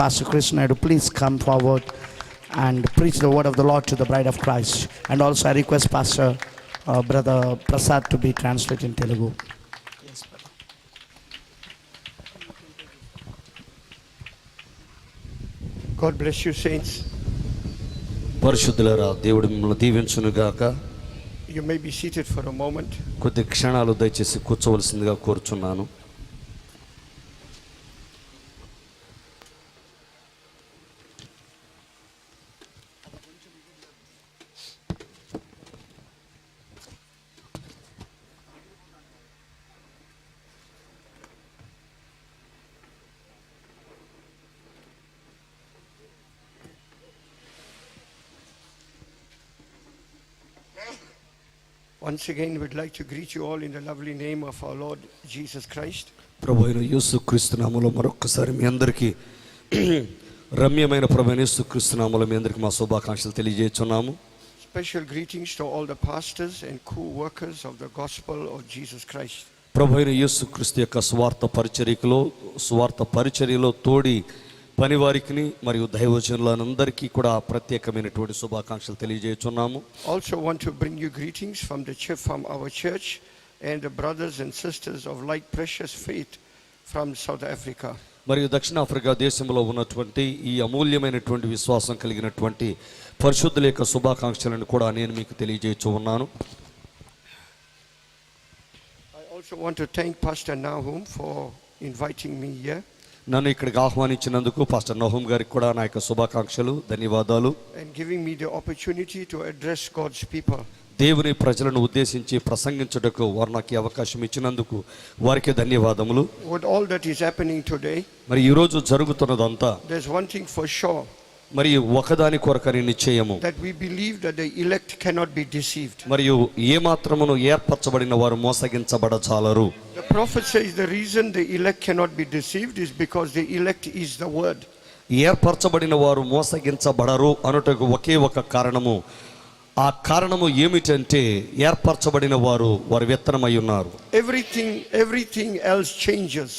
Pastor Chris Naidu, please come forward and preach the word of the Lord to the bride of Christ. And also I request Pastor Brother Prasad to be translated in Telugu. Yes, brother. God bless you, saints. పరిశుద్ధులారా, దేవుడు మిమ్మల్ని దీవించును గాక. You may be seated for a moment. కొద్ది క్షణాలు దయచేసి కూర్చోవలసిందిగా కోరుచున్నాను. Once again, we'd like to greet you all in the lovely name of our Lord Jesus Christ. ప్రభువైన యేసుక్రీస్తు నామములో మరొకసారి మీ అందరికీ రమ్యమైన ప్రభువైన యేసుక్రీస్తు నామములో మీ అందరికీ మా శుభాకాంక్షలు తెలియజేస్తున్నాము. Special greetings to all the pastors and co-workers of the gospel of Jesus Christ. ప్రభువైన యేసుక్రీస్తు యొక్క స్వార్థ పరిచర్యలో తోడి పనివారికి మరియు దైవజనులందరికీ కూడా ప్రత్యేకమైనటువంటి శుభాకాంక్షలు తెలియజేస్తున్నాము. Also want to bring you greetings from our church and the brothers and sisters of like precious faith from South Africa. మరియు దక్షిణాఫ్రికా దేశంలో ఉన్నటువంటి ఈ అమూల్యమైనటువంటి విశ్వాసం కలిగినటువంటి పరిశుద్ధుల యొక్క శుభాకాంక్షలను కూడా నేను మీకు తెలియజేస్తూ ఉన్నాను. I also want to thank Pastor Nahum for inviting me here. నన్ను ఇక్కడికి ఆహ్వానించినందుకు పాస్టర్ నహూమ్ గారికి కూడా నా యొక్క శుభాకాంక్షలు, ధన్యవాదాలు. And giving me the opportunity to address God's people. దేవుని ప్రజలను ఉద్దేశించి ప్రసంగించుటకు వారు నాకు అవకాశం ఇచ్చినందుకు వారికి ధన్యవాదములు. With all that is happening today, మరి ఈ రోజు జరుగుతున్నదంతా there's one thing for sure. మరియు ఒకదాని కొరకని నిశ్చయము, that we believe that the elect cannot be deceived. మరియు ఏ మాత్రమును ఏర్పరచబడిన వారు మోసగించబడజాలరు. The prophet says the reason the elect cannot be deceived is because the elect is the word. ఏర్పరచబడిన వారు మోసగించబడరు అనుటకు ఒకే ఒక కారణము. ఆ కారణము ఏమిటంటే ఏర్పరచబడిన వారు విత్తనమై ఉన్నారు. Everything else changes.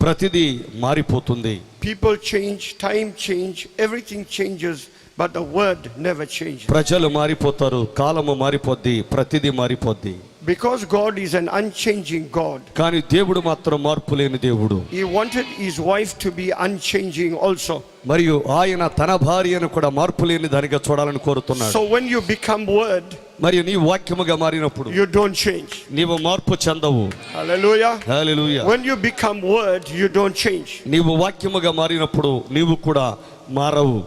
ప్రతిదీ మారిపోతుంది. People change, time change, everything changes, but the word never changes. ప్రజలు మారిపోతారు, కాలము మారిపోద్ది, ప్రతిదీ మారిపోద్ది. Because God is an unchanging God. కానీ దేవుడు మాత్రం మార్పు లేని దేవుడు. He wanted his wife to be unchanging also. మరియు ఆయన తన భార్యను కూడా మార్పు లేని దానిగా చూడాలని కోరుతున్నాడు. So when you become word, మరియు నీ వాక్యముగా మారినప్పుడు you don't change. నీవు మార్పు చెందవు. Hallelujah. Hallelujah. When you become word, you don't change. నీవు వాక్యముగా మారినప్పుడు నీవు కూడా మారవు.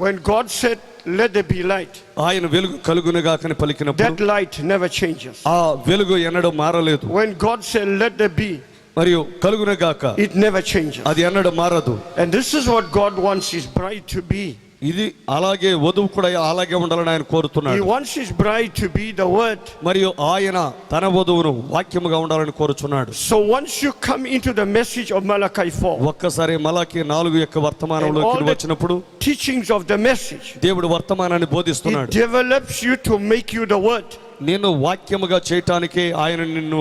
When God said let there be light, ఆయన వెలుగు కలుగునుగా అని పలికినప్పుడు that light never changes. ఆ వెలుగు ఎన్నడూ మారలేదు. When God said let there be, మరియు కలుగునుగాక, it never changes. అది ఎన్నడూ మారదు. And this is what God wants his bride to be. ఇది అలాగే వధువు కూడా అలాగే ఉండాలని ఆయన కోరుతున్నాడు. He wants his bride to be the word. మరియు ఆయన తన వధువును వాక్యముగా ఉండాలని కోరుచున్నాడు. So once you come into the message of Malachi 4, ఒక్కసారి మలాకి 4 యొక్క వర్తమానంలోకి వచ్చినప్పుడు teachings of the message, దేవుడు వర్తమానాన్ని బోధిస్తున్నాడు. it develops you to make you the word. నిన్ను వాక్యముగా చేయటానికే ఆయన నిన్ను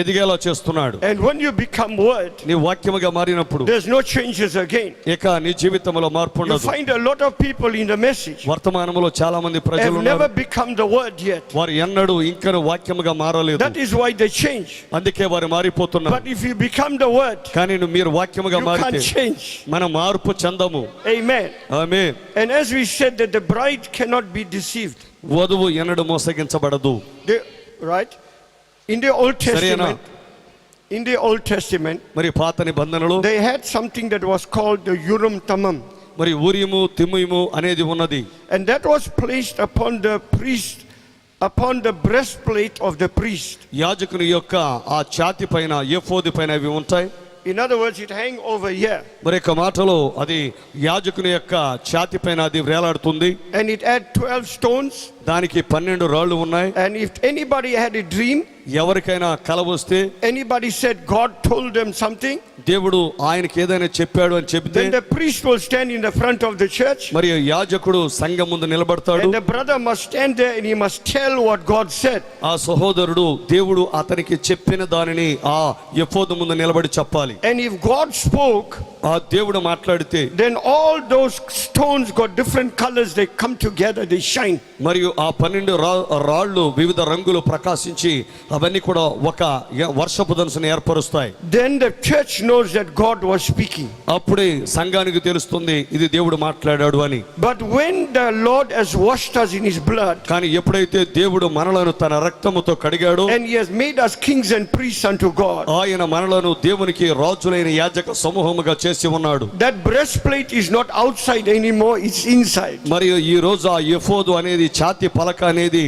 ఎదిగేలా చేస్తున్నాడు. And when you become word, నీ వాక్యముగా మారినప్పుడు there's no changes again. ఇక నీ జీవితంలో మార్పు You ఉండదు. find a lot of people in the message వర్తమానములో చాలా మంది ప్రజలు have never ఉన్నారు, become the word yet. వారు ఎన్నడూ ఇంకను వాక్యముగా మారలేదు. That is why they change. అందుకే వారు మారిపోతున్నారు. But if you become the word, కానీ మీరు వాక్యముగా you మారితే can't change. మనం మార్పు చెందము. Amen. Amen. And as we said that the bride cannot be deceived. వధువు ఎన్నడూ మోసగించబడదు. Right? In the Old Testament, మరి పాత నిబంధనలో they had something that was called the Urim Thummim. మరి ఊరిము తిమ్మిము అనేది ఉన్నది. And that was placed upon the priest, upon the breastplate of the priest. యాజకుని యొక్క ఆ ఛాతీ పైన ఎఫోదు పైన అవి ఉంటాయి. In other words, it hang over here. మరి ఒక మాటలో అది యాజకుని యొక్క ఛాతీ పైన అది వేలాడుతుంది. And it had 12 stones. దానికి 12 రాళ్ళు ఉన్నాయి. And if anybody had a dream, ఎవరికైనా కల వస్తే, anybody said God told them something, దేవుడు ఆయనకి ఏదైనా చెప్పాడు అని చెప్తే, then the priest will stand in the front of the church, మరియు యాజకుడు సంఘం ముందు నిలబడతాడు. and the brother must stand there and he must tell what God said. ఆ సహోదరుడు దేవుడు అతనికి చెప్పిన దానిని ఆ ఎఫోదు ముందు నిలబడి చెప్పాలి. And if God spoke, ఆ దేవుడు మాట్లాడితే, then all those stones got different colors, they come together, they shine. మరియు ఆ 12 రాళ్ళు వివిధ రంగులు ప్రకాశించి అవన్నీ కూడా ఒక వర్షపు ధనుసును ఏర్పరుస్తాయి. Then the church knows that God was speaking. అప్పుడే సంఘానికి తెలుస్తుంది ఇది దేవుడు మాట్లాడాడు అని. But when the Lord has washed us in his blood, కానీ ఎప్పుడైతే దేవుడు మనలను తన రక్తముతో కడిగాడో, and he has made us kings and priests unto God, ఆయన మనలను దేవునికి రాజులైన యాజక సమూహముగా చేసి ఉన్నాడు. that breastplate is not outside anymore, it's inside. మరియు ఈ రోజు ఆ ఎఫోదు అనేది ఛాతీ పలక అనేది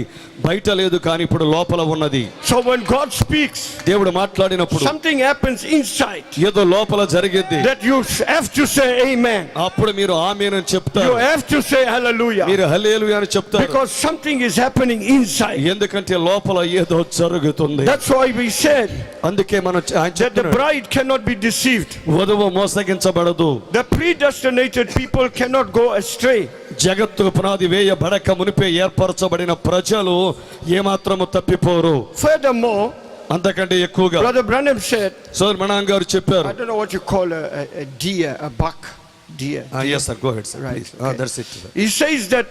బయట లేదు, కానీ ఇప్పుడు లోపల ఉన్నది. So when God speaks, దేవుడు మాట్లాడినప్పుడు something happens inside ఏదో లోపల జరిగింది. that you have to say amen. అప్పుడు మీరు ఆమేన్ అని చెప్తారు, You have to say hallelujah, మీరు హల్లెలూయా అని చెప్తారు. because something is happening inside. ఎందుకంటే లోపల ఏదో జరుగుతుంది. That's why we said అందుకే మనం that the bride cannot be deceived. వధువు మోసగించబడదు. The predestinated people cannot go astray. జగత్తుకు పునాది వేయబడక మునిపే ఏర్పరచబడిన ప్రజలు ఏమాత్రము తప్పిపోరు. Furthermore, అంతకంటే ఎక్కువగా Brother Branham said, సోదరు మనాంగ్ గారు చెప్పారు. I don't know what you call a deer, a buck, deer. yes sir, go ahead sir, Right, please. okay. That's it sir. He says that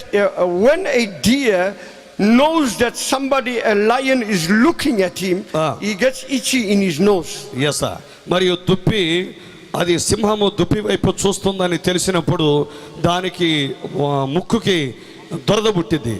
when a deer knows that somebody, a lion is looking at him, he gets itchy in his nose. yes sir. మరియు దుప్పి అది సింహము దుప్పి వైపు చూస్తుందని తెలిసినప్పుడు దానికి ముక్కుకి దురద పుట్టింది.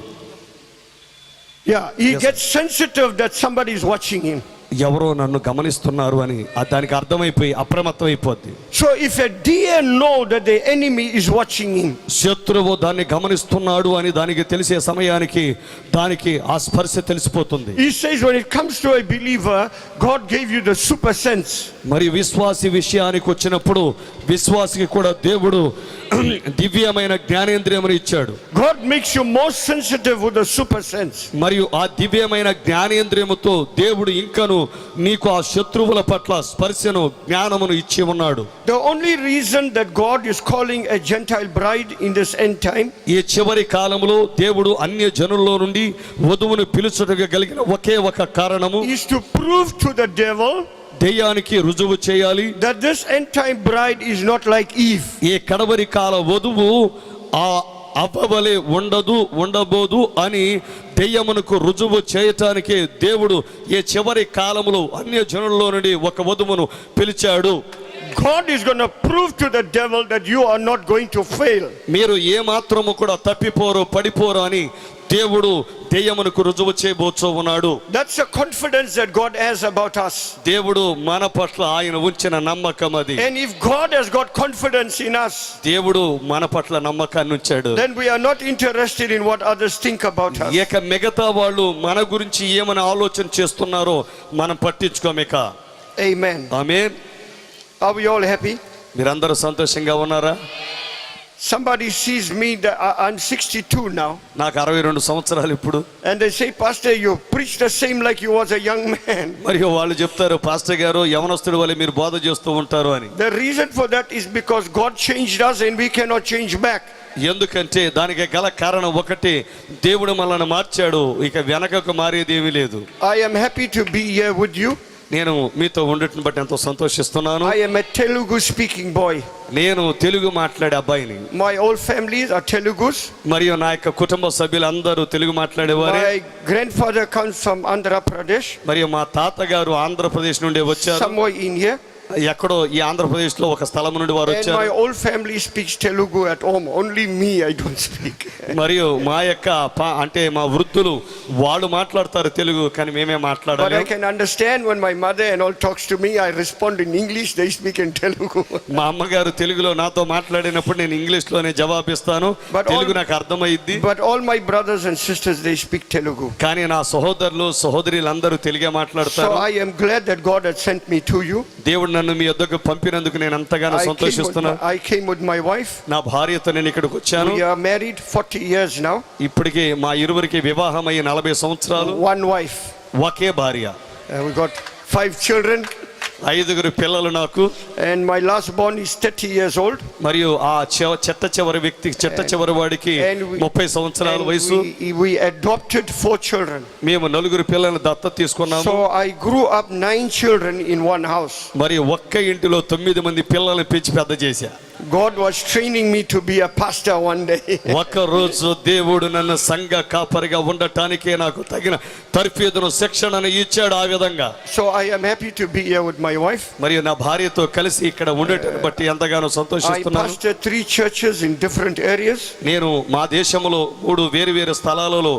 Yeah, he gets sensitive that somebody is watching him. ఎవరో నన్ను గమనిస్తున్నారు అని దానికి అర్థమైపోయి అప్రమత్తం అయిపోద్ది. So if a deer know that the enemy is watching him, శత్రువు దాన్ని గమనిస్తున్నాడు అని దానికి తెలిసే సమయానికి దానికి ఆ స్పర్శ తెలిసిపోతుంది. he says when it comes to a believer, God gave you the super sense. మరి విశ్వాసి విషయానికి వచ్చినప్పుడు విశ్వాసికి కూడా దేవుడు దివ్యమైన జ్ఞానేంద్రియమును ఇచ్చాడు. God makes you more sensitive with the super sense. మరియు ఆ దివ్యమైన జ్ఞానేంద్రియముతో దేవుడు ఇంకను నీకు ఆ శత్రువుల పట్ల స్పర్శను జ్ఞానమును ఇచ్చి ఉన్నాడు. The only reason that God is calling a Gentile bride in this end time, ఈ చివరి కాలంలో దేవుడు అన్య జనుల్లో నుండి వధువును పిలుచుటకు కలిగిన ఒకే ఒక కారణము is to prove to the devil దెయ్యానికి రుజువు చేయాలి that this end time bride is not like Eve. ఈ కడవరి కాల వధువు ఆ అవ్వవలే ఉండబోదు అని దెయ్యమునకు రుజువు చేయటానికి దేవుడు ఈ చివరి కాలములో అన్య జనుల్లో నుండి ఒక వధువును పిలిచాడు. God is going to prove to the devil that you are not going to fail. మీరు ఏ మాత్రము కూడా తప్పిపోరు పడిపోరు అని దేవుడు దెయ్యమునకు రుజువు చేయబోచు ఉన్నాడు. That's a confidence that God has about us. దేవుడు మన పట్ల ఆయన ఉంచిన నమ్మకం అది. And if God has got confidence in us, దేవుడు మన పట్ల నమ్మకాన్ని ఉంచాడు. then we are not interested in what others think about us. ఇక మిగతా వాళ్ళు మన గురించి ఏమని ఆలోచన చేస్తున్నారో మనం పట్టించుకోమేక. Amen. Amen. Are we all happy? మీరందరూ సంతోషంగా ఉన్నారా? Somebody sees me that I'm 62 now, నాకు 62 సంవత్సరాలు ఇప్పుడు. and they say, Pastor, you preach the same like you was a young man. మరియు వాళ్ళు చెప్తారు, పాస్టర్ గారు యవనస్తుడి వలె మీరు బోధ చేస్తూ ఉంటారు అని. The reason for that is because God changed us and we cannot change back. ఎందుకంటే దానికి గల కారణం ఒకటి, దేవుడు మనల్ని మార్చాడు, ఇక వెనకకు మారేది ఏమీ లేదు. I am happy to be here with you. నేను మీతో ఉండటం బట్టి ఎంతో సంతోషిస్తున్నాను. I am a Telugu speaking boy. నేను తెలుగు మాట్లాడే అబ్బాయిని. My whole family are Telugus. మరియు నా యొక్క కుటుంబ సభ్యులందరూ Telugu మాట్లాడేవారే. My grandfather comes from Andhra Pradesh. మరియు మా తాతగారు ఆంధ్రప్రదేశ్ నుండి వచ్చారు. Somewhere in here. ఎక్కడో ఈ ఆంధ్రప్రదేశ్ లో ఒక స్థలం నుండి వారు And వచ్చారు. my whole family speaks Telugu at home. Only me, I don't speak. మరియు మా యొక్క అంటే మా వృద్ధులు వాళ్ళు మాట్లాడతారు తెలుగు, కానీ మేమే But I మాట్లాడాలి. can understand when my mother and all talks to me, I respond in English, they speak in Telugu. మా అమ్మగారు తెలుగులో నాతో మాట్లాడినప్పుడు నేను ఇంగ్లీష్ లోనే జవాబిస్తాను, But తెలుగు all- నాకు అర్థమైద్ది. But all my brothers and sisters, they speak Telugu. కానీ నా సహోదరులు సహోదరులందరూ తెలుగే So మాట్లాడతారు. I am glad that God had sent me to you. దేవుడు నన్ను మీ వద్దకు పంపినందుకు నేను ఎంతగానో సంతోషిస్తున్నాను. I came with my wife. నా భార్యతో నేను ఇక్కడికి వచ్చాను. We are married 40 years now. ఇప్పటికి మా ఇరువురికి వివాహం అయ్యి 40 సంవత్సరాలు. One wife. ఒకే భార్య. We got 5 children, 5 పిల్లలు నాకు. and my last born is 30 years old. మరియు ఆ చెట్ట చివరి వ్యక్తికి చెట్ట చివరి వాడికి And 30 సంవత్సరాల and వయసు. we adopted 4 children. మేము 4 పిల్లల్ని దత్తత తీసుకున్నాము. So I grew up 9 children in one house. మరి ఒక్క ఇంటిలో 9 మంది పిల్లల్ని పెంచి పెద్ద చేశా. God was training me to be a pastor one day. ఒక రోజు దేవుడు నన్ను సంఘ కాపరిగా ఉండటానికే నాకు తగిన తర్ఫీదును శిక్షణను ఇచ్చాడు. ఆ విధంగా So I am happy to be here with my wife. మరియు నా భార్యతో కలిసి ఇక్కడ ఉండటాన్ని బట్టి ఎంతగానో I సంతోషిస్తున్నాను. pastored 3 churches in different areas. నేను మా దేశంలో 3 వేరు స్థలాలలో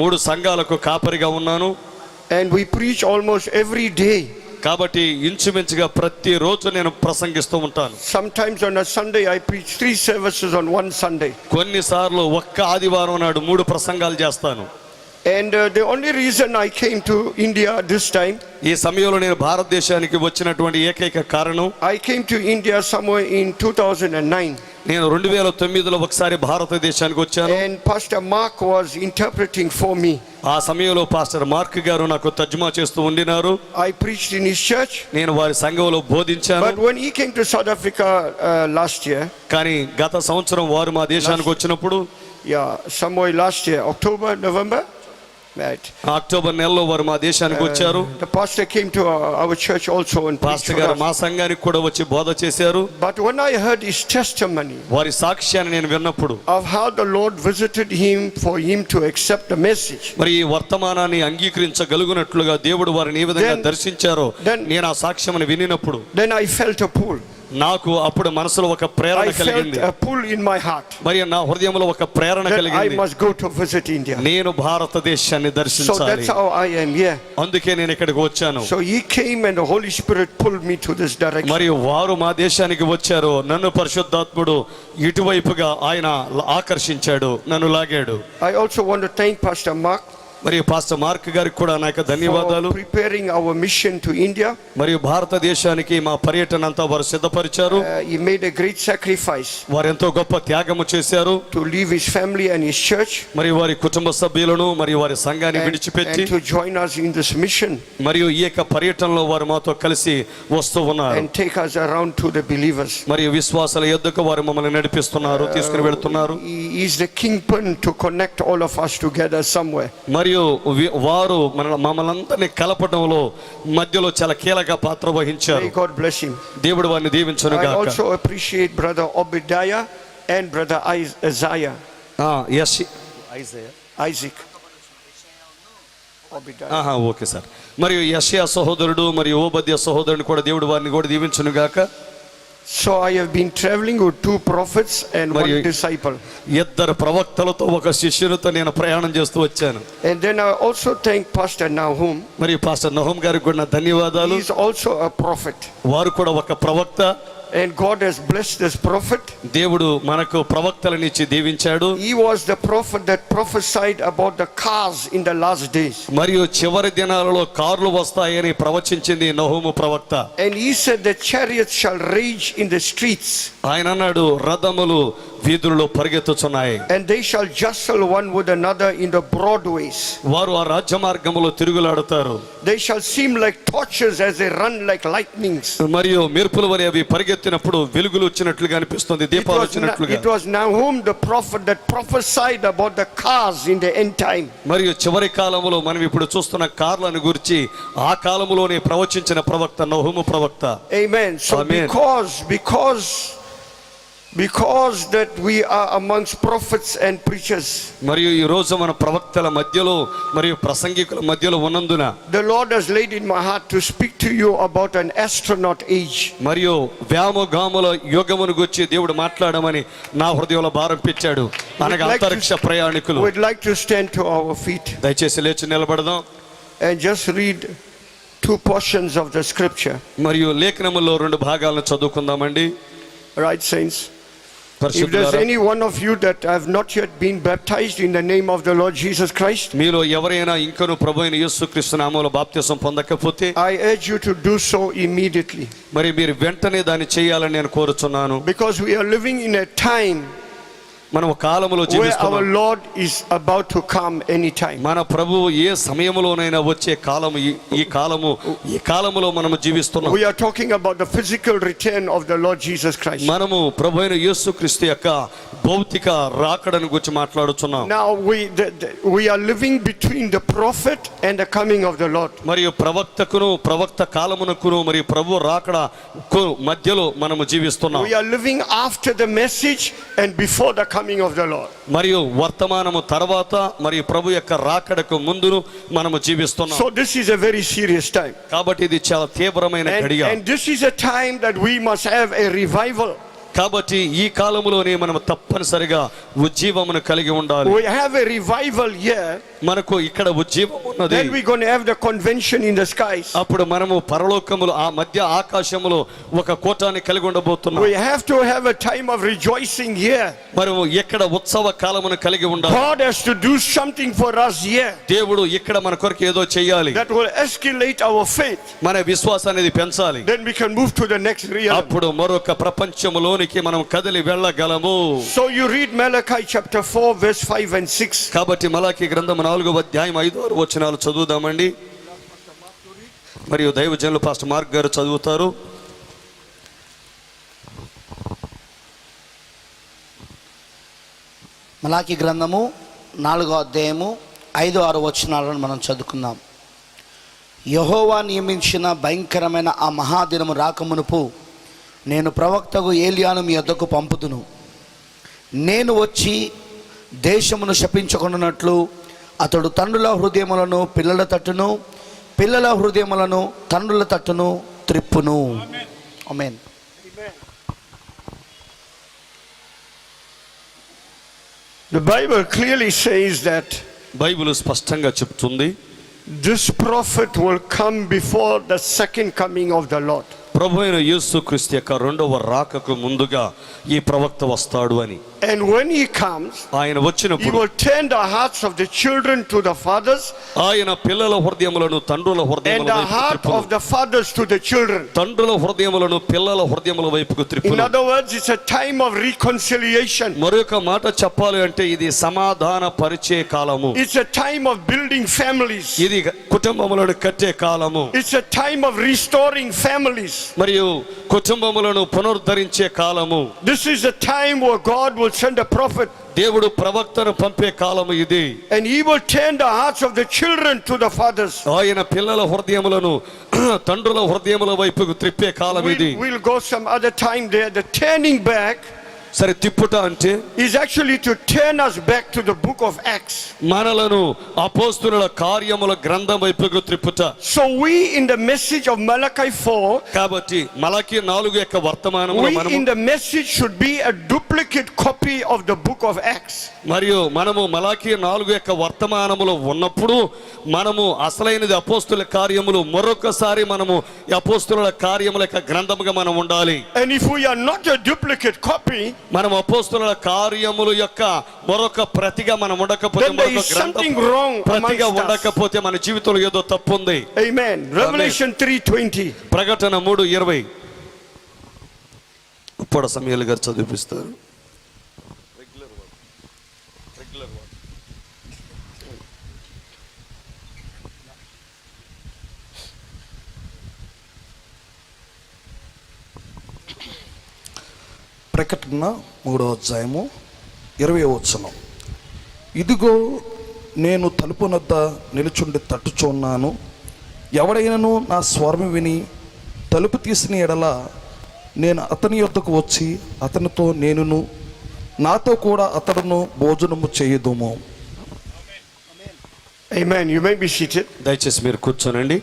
3 సంఘాలకు కాపరిగా ఉన్నాను. And we preach almost every day. కాబట్టి ఇంచుమించుగా ప్రతిరోజు నేను ప్రసంగిస్తూ ఉంటాను. Sometimes on a Sunday I preach 3 services on one Sunday. కొన్నిసార్లు ఒక్క ఆదివారం నాడు 3 ప్రసంగాలు చేస్తాను. And the only reason I came to India this time, ఈ సమయంలో నేను భారతదేశానికి వచ్చినటువంటి ఏకైక కారణం, I came to India somewhere in 2009. నేను 2009లో ఒకసారి భారతదేశానికి వచ్చాను. And Pastor Mark was interpreting for me. ఆ సమయంలో పాస్టర్ మార్క్ గారు నాకు తర్జుమా చేస్తూ ఉండినారు. I preached in his church. నేను వారి సంఘంలో బోధించాను. But when he came to South Africa last year, కానీ గత సంవత్సరం వారు మా దేశానికి వచ్చినప్పుడు, somewhere last year, October, November, right? October నెలలో వారు మా దేశానికి వచ్చారు. The pastor came to our church also and preached pastor for గారు us. మా సంఘానికి కూడా వచ్చి బోధ చేశారు. But when I heard his testimony వారి సాక్ష్యాన్ని నేను విన్నప్పుడు, of how the Lord visited him for him to accept the message, మరి ఈ వర్తమానాన్ని అంగీకరించగలుగునట్లుగా దేవుడు వారిని ఏ విధంగా Then- దర్శించారో then- నేను ఆ సాక్ష్యాన్ని వినినప్పుడు then I felt a pull. నాకు అప్పుడు మనసులో ఒక ప్రేరణ I felt కలిగింది. a pull in my heart మరి నా హృదయంలో ఒక ప్రేరణ that I కలిగింది. must go to visit India. నేను భారతదేశాన్ని So దర్శించాలి. that's how I am here. అందుకే నేను ఇక్కడికి వచ్చాను. So he came and the Holy Spirit pulled me to this direction. మరియు వారు మా దేశానికి వచ్చారు. నన్ను పరిశుద్ధాత్ముడు ఇటువైపుగా ఆయన ఆకర్షించాడు, నన్ను లాగాడు. I also want to thank Pastor Mark మరియు పాస్టర్ మార్క్ గారికి కూడా నా యొక్క ధన్యవాదాలు. for preparing our mission to India. మరియు భారతదేశానికి మా పర్యటన అంతా వారు సిద్ధపరిచారు. He made a great sacrifice వారు ఎంతో గొప్ప త్యాగము చేశారు. to leave his family and his church మరియు వారి కుటుంబ సభ్యులను మరియు వారి సంఘాన్ని విడిచిపెట్టి and to join us in this mission మరియు ఈ యొక్క పర్యటనలో వారు మాతో కలిసి వస్తూ ఉన్నారు. and take us around to the believers. మరియు విశ్వాసాల యొద్దకు వారు మమ్మల్ని నడిపిస్తున్నారు, తీసుకుని వెళ్తున్నారు. He is the kingpin to connect all of us together somewhere. మరియు వారు మమ్మల్ని అందరినీ కలపడంలో మధ్యలో చాలా కీలక పాత్ర వహించారు. May God bless him. దేవుడు వారిని దీవించును I గాక. also appreciate brother Obadiah and brother Isaiah. Isaac. Obadiah. Okay sir. మరియు యెషయా సహోదరుడు మరియు ఓబద్య సహోదరుని కూడా దేవుడు వారిని కూడా దీవించును గాక. So I have been traveling with 2 prophets and 1 disciple. 2 ప్రవక్తలతో ఒక శిష్యునితో నేను ప్రయాణం చేస్తూ వచ్చాను. And then I also thank Pastor Nahum. మరియు పాస్టర్ నహూం గారికి కూడా నా ధన్యవాదాలు. He is also a prophet. వారు కూడా ఒక ప్రవక్త. And God has blessed this prophet. దేవుడు మనకు ప్రవక్తలను ఇచ్చి దీవించాడు. He was the prophet that prophesied about the cars in the last days. మరియు చివరి దినాలలో కార్లు వస్తాయని ప్రవచించింది నహూము ప్రవక్త. And he said the chariots shall rage in the streets. ఆయన అన్నాడు రథములు వీధులలో పరిగెత్తుచున్నాయి. And they shall jostle one with another in the broad ways. వారు ఆ రాజ్య మార్గములో తిరుగులాడుతారు. They shall seem like torches as they run like lightnings. మరియు మెరుపుల వలె అవి పరిగెత్తినప్పుడు వెలుగులు వచ్చినట్లుగా అనిపిస్తుంది, దీపాలు వచ్చినట్లుగా. It was Nahum the prophet that prophesied about the cars in the end time. మరియు చివరి కాలములో మనం ఇప్పుడు చూస్తున్న కార్లను గురించి ఆ కాలములోనే ప్రవచించిన ప్రవక్త నహూము ప్రవక్త. Amen. So Amen. because that we are amongst prophets and preachers, మరియు ఈ రోజు మన ప్రవక్తల మధ్యలో మరియు ప్రసంగికుల మధ్యలో ఉన్నందున the Lord has laid in my heart to speak to you about an astronaut age. మరియు వ్యామోగాముల యుగమును గురించి దేవుడు మాట్లాడమని నా హృదయంలో భారం పెట్టాడు. అనగా అంతరిక్ష ప్రయాణికులు. We'd like to stand to our feet దయచేసి లేచి నిలబడదాం and just read 2 portions of the scripture. మరియు లేఖనములో 2 భాగాలను చదువుకుందామండి. Right, saints? If there's any one of you that have not yet been baptized in the name of the Lord Jesus Christ, మీలో ఎవరైనా ఇంకను ప్రభువైన యేసుక్రీస్తు నామములో బాప్తిసం పొందకపోతే I urge you to do so immediately. మరి మీరు వెంటనే దాన్ని చేయాలని నేను కోరుచున్నాను. Because we are living in a time మనం కాలములో where our జీవిస్తున్నాం. Lord is about to come anytime. మన ప్రభువు ఏ సమయములోనైనా వచ్చే కాలము ఈ కాలములో మనము జీవిస్తున్నాం. We are talking about the physical return of the Lord Jesus Christ. మనము ప్రభువైన యేసుక్రీస్తు యొక్క భౌతిక రాకడను గురించి మాట్లాడుచున్నాం. Now we are living between the prophet and the coming of the Lord. మరియు ప్రవక్త కాలమునకును మరియు ప్రభు రాకడ మధ్యలో మనము జీవిస్తున్నాం. We are living after the message and before the coming of the Lord. మరియు వర్తమానము తర్వాత మరియు ప్రభు యొక్క రాకడకు ముందును మనము జీవిస్తున్నాం. So this is a very serious time. కాబట్టి ఇది చాలా తీవ్రమైన ఘడియ. And this is a time that we must have a revival. కాబట్టి ఈ కాలములోనే మనం తప్పనిసరిగా ఉజ్జీవమును కలిగి ఉండాలి. We have a revival here. మనకు ఇక్కడ ఉజ్జీవం ఉన్నది. Then we're going to have the convention in the skies. అప్పుడు మనము పరలోకములో ఆ మధ్య ఆకాశములో ఒక కూటాన్ని కలిగి ఉండబోతున్నాం. We have to have a time of rejoicing here. మనము ఇక్కడ ఉత్సవ కాలమును కలిగి ఉండాలి. God has to do something for us here. దేవుడు ఇక్కడ మన కొరకు ఏదో చేయాలి. That will escalate our faith. మన విశ్వాసాన్ని పెంచాలి. Then we can move to the next realm. అప్పుడు మరొక ప్రపంచములోనికి మనం కదిలి వెళ్ళగలము. So you read Malachi chapter 4 verse 5 and 6. కాబట్టి మలాకి గ్రంథం 4వ అధ్యాయం 5వ వచనాలు చదువుదామండి. మరియు దైవజనులు పాస్టర్ మార్క్ గారు చదువుతారు. మలాకి గ్రంథము 4వ అధ్యాయము 5-6 వచనాలను మనం చదువుకుందాం. యెహోవా నియమించిన భయంకరమైన ఆ మహాదినము రాకమునుపు నేను ప్రవక్తకు ఏలియాను మీ యొద్దకు పంపుదును. నేను వచ్చి దేశమును శపించకుండానట్లు అతడు తండ్రుల హృదయములను పిల్లల తట్టును, పిల్లల హృదయములను తండ్రుల తట్టును త్రిప్పును. ఆమేన్. The Bible clearly says that Bible స్పష్టంగా చెప్తుంది this prophet will come before the second coming of the Lord. ప్రభు అయిన యేసుక్రీస్తు యొక్క రెండవ రాకకు ముందుగా ఈ ప్రవక్త వస్తాడు అని. And when he comes, ఆయన he వచ్చినప్పుడు will turn the hearts of the children to the fathers ఆయన పిల్లల హృదయములను తండ్రుల and హృదయముల the వైపుకు heart త్రిప్పును. of the fathers to the children. తండ్రుల హృదయములను పిల్లల హృదయముల వైపుకు In త్రిప్పును. other words, it's a time of reconciliation. మరొక మాట చెప్పాలి అంటే ఇది సమాధాన పరిచే కాలము. It's a time of building families. ఇది కుటుంబములను కట్టే కాలము. It's a time of restoring families. మరియు కుటుంబములను పునరుద్ధరించే కాలము. This is a time where God will send a prophet దేవుడు ప్రవక్తను పంపే కాలము ఇది. and he will turn the hearts of the children to the fathers. ఆయన పిల్లల హృదయములను తండ్రుల హృదయముల వైపుకు త్రిప్పే కాలం ఇది. We'll go some other time there. The turning back సరే తిప్పుట అంటే is actually to turn us back to the book of Acts. మనలను అపోస్తుల కార్యముల గ్రంథం వైపుకు త్రిప్పుట. So we in the message of Malachi 4, కాబట్టి మలాకి 4 యొక్క వర్తమానములో we మనము in the message should be a duplicate copy of the book of Acts. మరియు మనము మలాకి 4 యొక్క వర్తమానములో ఉన్నప్పుడు మనము అసలైనది అపోస్తుల కార్యములు మరొకసారి మనము అపోస్తుల కార్యముల యొక్క గ్రంథముగా మనం ఉండాలి. And if we are not a duplicate copy, మనం అపోస్తుల కార్యముల యొక్క మరొక ప్రతిగా మనం ఉండకపోతే, then there మరొక is గ్రంథం something wrong ప్రతిగా amongst us. ఉండకపోతే మన జీవితంలో ఏదో తప్పు ఉంది. Amen. Revelation 3:20. ప్రకటన 3:20 ఇప్పుడు సమయాలు గారు చదివిస్తారు. ప్రకటన 3వ అధ్యాయము 20వ వచనం. ఇదిగో నేను తలుపు నద్ద నిలుచుండి తట్టుచున్నాను. ఎవడైనను నా స్వరం విని తలుపు తీసిన ఎడల నేను అతని యొద్దకు వచ్చి అతనితో నేనును నాతో కూడా అతడును భోజనము చేయుదుము. Amen. You may be seated. దయచేసి మీరు కూర్చోనండి.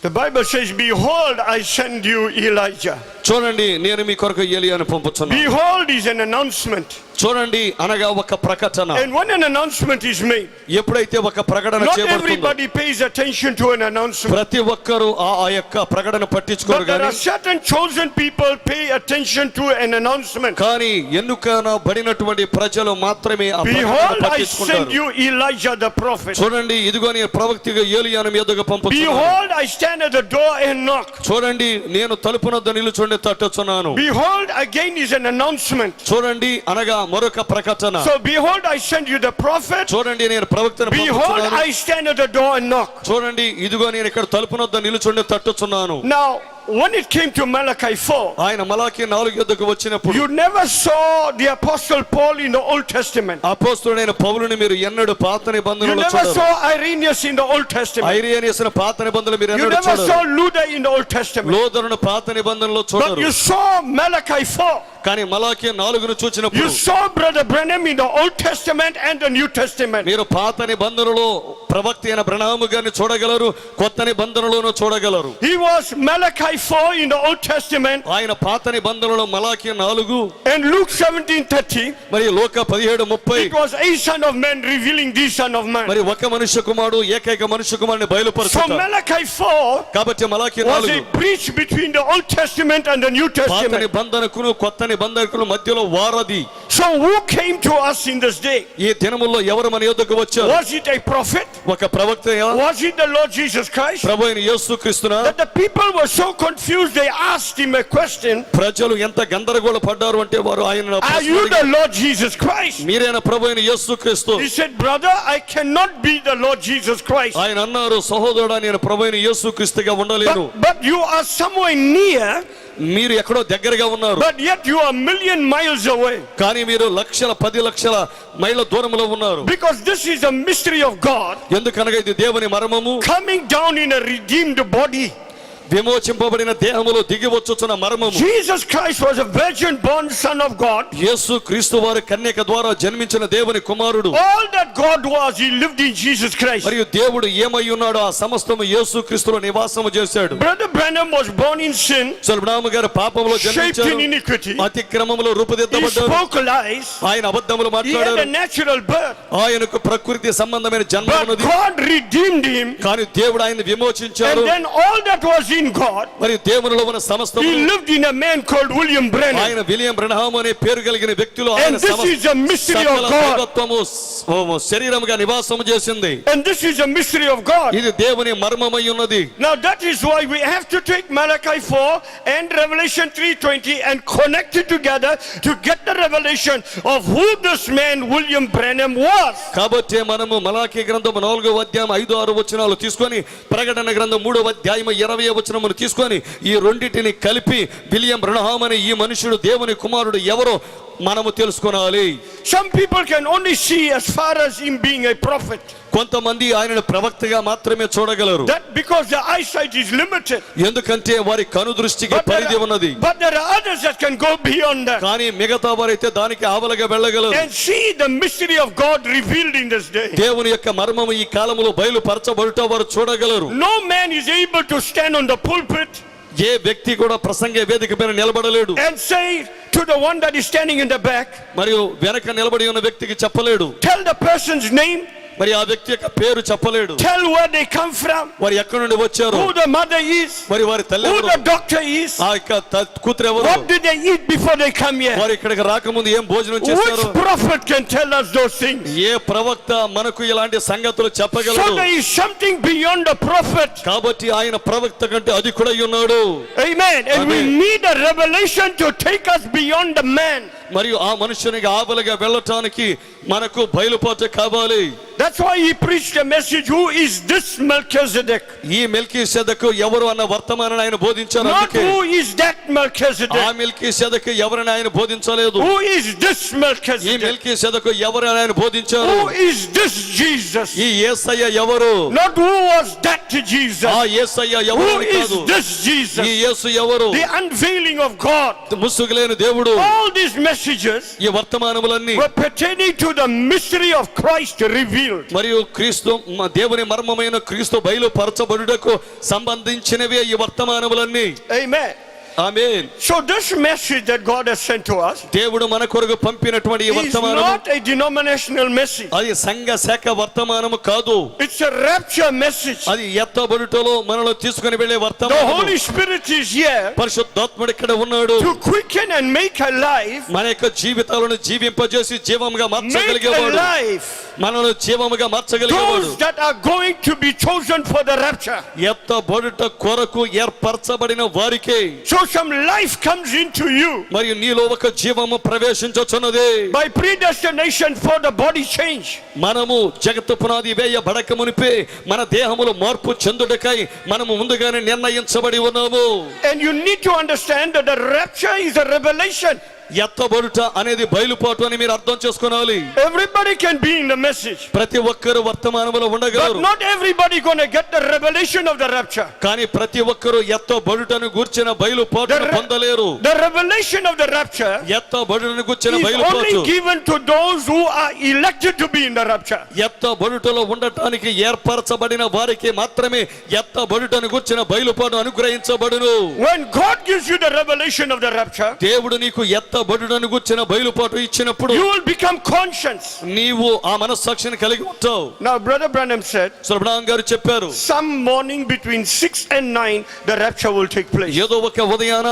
The Bible says, behold, I send you Elijah. చూడండి నేను మీ కొరకు ఏలియాను పంపుచున్నాను. Behold is an announcement. చూడండి అనగా ఒక ప్రకటన. And when an announcement is made, ఎప్పుడైతే ఒక ప్రకటన not చేయబడుతుందో everybody pays attention to an announcement. ప్రతి ఒక్కరూ ఆ యొక్క ప్రకటన పట్టించుకోరు. But there కానీ are certain chosen people pay attention to an announcement. కానీ ఎన్నుకబడినటువంటి ప్రజలు మాత్రమే ఆ ప్రకటన Behold, I పట్టించుకుంటారు. send you Elijah the prophet. చూడండి ఇదిగో నేను ప్రవక్తగా ఏలియాను మీ యొద్దకు పంపుచున్నాను. Behold, I stand at the door and knock. చూడండి నేను తలుపు వద్ద నిలుచుండి నిలుచుండి తట్టుచున్నాను. Behold, again is an announcement. చూడండి అనగా మరొక ప్రకటన. So behold, I send you the prophet. చూడండి నేను ప్రవక్తను Behold, పంపుచున్నాను. I stand at the door and knock. చూడండి ఇదిగో నేను ఇక్కడ తలుపునొద్ద నిలుచుండి తట్టుచున్నాను. Now, when it came to Malachi 4, ఆయన మలాకి 4 యొద్దకు వచ్చినప్పుడు you never saw the apostle Paul in the Old Testament. అపోస్తలుడైన పౌలుని మీరు ఎన్నడూ పాత You నిబంధనలో never చూడరు. saw Irenaeus in the Old Testament. ఐరేనియస్ను పాత నిబంధనలు మీరు You ఎన్నడూ never saw చూడరు. Luther in the Old Testament. లోదరును పాత నిబంధనలో But చూడరు. you saw Malachi 4. కానీ మలాకి 4ను చూచినప్పుడు You saw Brother Branham in the Old Testament and the New Testament. మీరు పాత నిబంధనలో ప్రవక్త అయిన బ్రహ్నాము గారిని చూడగలరు, కొత్త నిబంధనలోనూ చూడగలరు. He was Malachi 4 in the Old Testament. ఆయన పాత నిబంధనలో మలాకి 4 And Luke 17:30, మరి లోక 17:30 it was a son of man revealing the son of man. మరి ఒక మనుష్య కుమారుడు ఏకైక మనుష్య కుమారుని So బయలుపరుచుట. Malachi 4 కాబట్టి మలాకి was 4 a breach between the Old Testament and the New పాత Testament. నిబంధనకును కొత్త నిబంధనకును మధ్యలో వారధి. So who came to us in this day? ఈ దినముల్లో ఎవరు మన యొద్దకు వచ్చారు? Was it a prophet? ఒక ప్రవక్తయా? Was it the Lord Jesus Christ? ప్రభు అయిన యేసుక్రీస్తునా? That the people were so confused, they asked him a question. ప్రజలు ఎంత గందరగోళ పడ్డారు అంటే వారు ఆయన Are you the Lord Jesus Christ? మీరైన ప్రభు అయిన యేసుక్రీస్తు. He said, brother, I cannot be the Lord Jesus Christ. ఆయన అన్నారు, సహోదరుడా నేను ప్రభు అయిన యేసుక్రీస్తుగా ఉండలేను. But you are somewhere near, మీరు ఎక్కడో దగ్గరగా ఉన్నారు, but yet you are a million miles away. కానీ మీరు 10 లక్షల మైళ్ళ దూరంలో ఉన్నారు. Because this is a mystery of God ఎందుకనగా ఇది దేవుని మర్మము. coming down in a redeemed body. విమోచింపబడిన దేహములో దిగి వచ్చుచున్న మర్మము. Jesus Christ was a virgin born son of God. యేసు క్రీస్తు వారి కన్యక ద్వారా జన్మించిన దేవుని కుమారుడు. All that God was, he lived in Jesus Christ. మరియు దేవుడు ఏమై ఉన్నాడో ఆ సమస్తము యేసు క్రీస్తులో నివాసము చేశాడు. Brother Branham was born in sin, సల్బ్రాము గారు పాపములో shaped జన్మించారు, in iniquity. అతిక్రమములో He రూపుదిద్దబడ్డారు, spoke lies. ఆయన అబద్ధములు He had మాట్లాడారు, a natural birth. ఆయనకు ప్రకృతి సంబంధమైన జన్మ But ఉన్నది. God redeemed him. కానీ దేవుడు ఆయన విమోచించాడు. And then all that was in God, మరి దేవునిలో ఉన్న సమస్తము he lived in a man called William Branham. ఆయన విలియం బ్రహ్నాం అనే పేరు కలిగిన వ్యక్తిలో And ఆయన this is a mystery of సకల God. దైవత్వము శరీరముగా నివాసము చేసింది. And this is a mystery of God. ఇది దేవుని మర్మమై ఉన్నది. Now that is why we have to take Malachi 4 and Revelation 3:20 and connect it together to get the revelation of who this man William Branham was. కాబట్టి మనము మలాకీ గ్రంథం 4వ అధ్యాయం 5-6 వచనాలు తీసుకొని, ప్రకటన గ్రంథం 3వ అధ్యాయం 20వ వచనమును తీసుకొని ఈ రెండింటిని కలిపి విలియం బ్రహ్నాం అనే ఈ మనుషుడు దేవుని కుమారుడు ఎవరో మనము తెలుసుకోవాలి. Some people can only see as far as him being a prophet. కొంతమంది ఆయనను ప్రవక్తగా మాత్రమే చూడగలరు. That because their eyesight is limited. ఎందుకంటే వారి కనుదృష్టికి పరిధి ఉన్నది. But there are others that can go beyond that కానీ మిగతా వారైతే దానికి ఆవలగా వెళ్ళగలరు. and see the mystery of God revealed in this day. దేవుని యొక్క మర్మము ఈ కాలములో బయలుపరచబడుట వారు చూడగలరు. No man is able to stand on the pulpit ఏ వ్యక్తి కూడా ప్రసంగ వేదిక పైన నిలబడలేడు. and say to the one that is standing in the back, మరియు వెనక నిలబడి ఉన్న వ్యక్తికి చెప్పలేడు. tell the person's name, మరి ఆ వ్యక్తి యొక్క పేరు చెప్పలేడు. tell where they come from, వారు ఎక్కడి నుండి వచ్చారు, who the mother is, మరి వారి తల్లి who ఎవరు, the doctor is, ఆ యొక్క కూతురు ఎవరు, what did they eat before they come here. వారు ఇక్కడికి రాకముందు ఏం భోజనం చేస్తారు. Which prophet can tell us those things? ఏ ప్రవక్త మనకు ఇలాంటి సంగతులు So చెప్పగలరు. there is something beyond the prophet. కాబట్టి ఆయన ప్రవక్త కంటే అధికుడై ఉన్నాడు. Amen. And we Amen. need a revelation to take us beyond the man. మరియు ఆ మనుషునికి ఆవలగా వెళ్ళటానికి మనకు బయలుపాటు కావాలి. That's why he preached a message, who is this Melchizedek? ఈ మెల్కీసెదకు ఎవరు అన్న వర్తమానాన్ని ఆయన బోధించారు. Not అందుకే who is that ఆ Melchizedek. మెల్కీసెదకు ఎవరని ఆయన బోధించలేదు. Who is this ఈ Melchizedek? మెల్కీసెదకు ఎవరని ఆయన బోధించారు. Who is this Jesus? ఈ యేసయ్య ఎవరు, Not who was that Jesus. ఆ యేసయ్య ఎవరు Who అని is కాదు. this ఈ Jesus? యేసు ఎవరు, The unveiling of God. ముసుగులేని దేవుడు. All these messages ఈ వర్తమానములన్నీ were pertaining to the mystery of Christ revealed. మరియు క్రీస్తు దేవుని మర్మమైన క్రీస్తు బయలుపరచబడుటకు సంబంధించినవే ఈ వర్తమానములన్నీ. Amen. Amen. So this message that God has sent to us దేవుడు మన కొరకు పంపినటువంటి ఈ is వర్తమానము not a denominational message. అది సంఘ శాఖ వర్తమానము కాదు. It's a rapture message. అది ఎత్తబడుటలో మనలో తీసుకుని వెళ్ళే The వర్తమానము. Holy Spirit is here పరిశుద్ధాత్ముడు ఇక్కడ ఉన్నాడు. to quicken and make alive, మన యొక్క జీవితాలను జీవింపజేసి జీవంగా make మార్చగలిగేవాడు. alive మనల్ని జీవముగా మార్చగలిగేవాడు. Those that are going to be chosen for the rapture. ఎత్తబడుట కొరకు ఏర్పరచబడిన వారికే. So some life comes into you మరియు నీలో ఒక జీవము ప్రవేశించుచున్నది. by predestination for the body change. మనము జగత్తు పునాది వేయబడక మునిపే మన దేహములో మార్పు చెందుటకై మనము ముందుగానే నిర్ణయించబడి ఉన్నాము. And you need to understand that the rapture is a revelation. ఎత్తబడుట అనేది బయలుపాటు అని మీరు అర్థం చేసుకోవాలి. Everybody can be in the message, ప్రతి ఒక్కరు వర్తమానములో but ఉండగలరు. not everybody going to get the revelation of the rapture. కానీ ప్రతి ఒక్కరు ఎత్తబడుటను గూర్చిన బయలుపాటును పొందలేరు. The revelation of the rapture ఎత్తబడుటను గూర్చిన is only బయలుపాటు given to those who are elected to be in the rapture. ఎత్తబడుటలో ఉండటానికి ఏర్పరచబడిన వారికి మాత్రమే ఎత్తబడుటను గూర్చిన బయలుపాటు అనుగ్రహించబడును. When God gives you the revelation of the rapture, దేవుడు నీకు ఎత్తబడుటను గూర్చిన బయలుపాటు ఇచ్చినప్పుడు you will become conscious. నీవు ఆ మనస్సాక్షిని కలిగి ఉంటావు. Now Brother Branham said, Subrahmanyam గారు చెప్పారు, some morning between 6 and 9 the rapture will take place. ఏదో ఒక ఉదయాన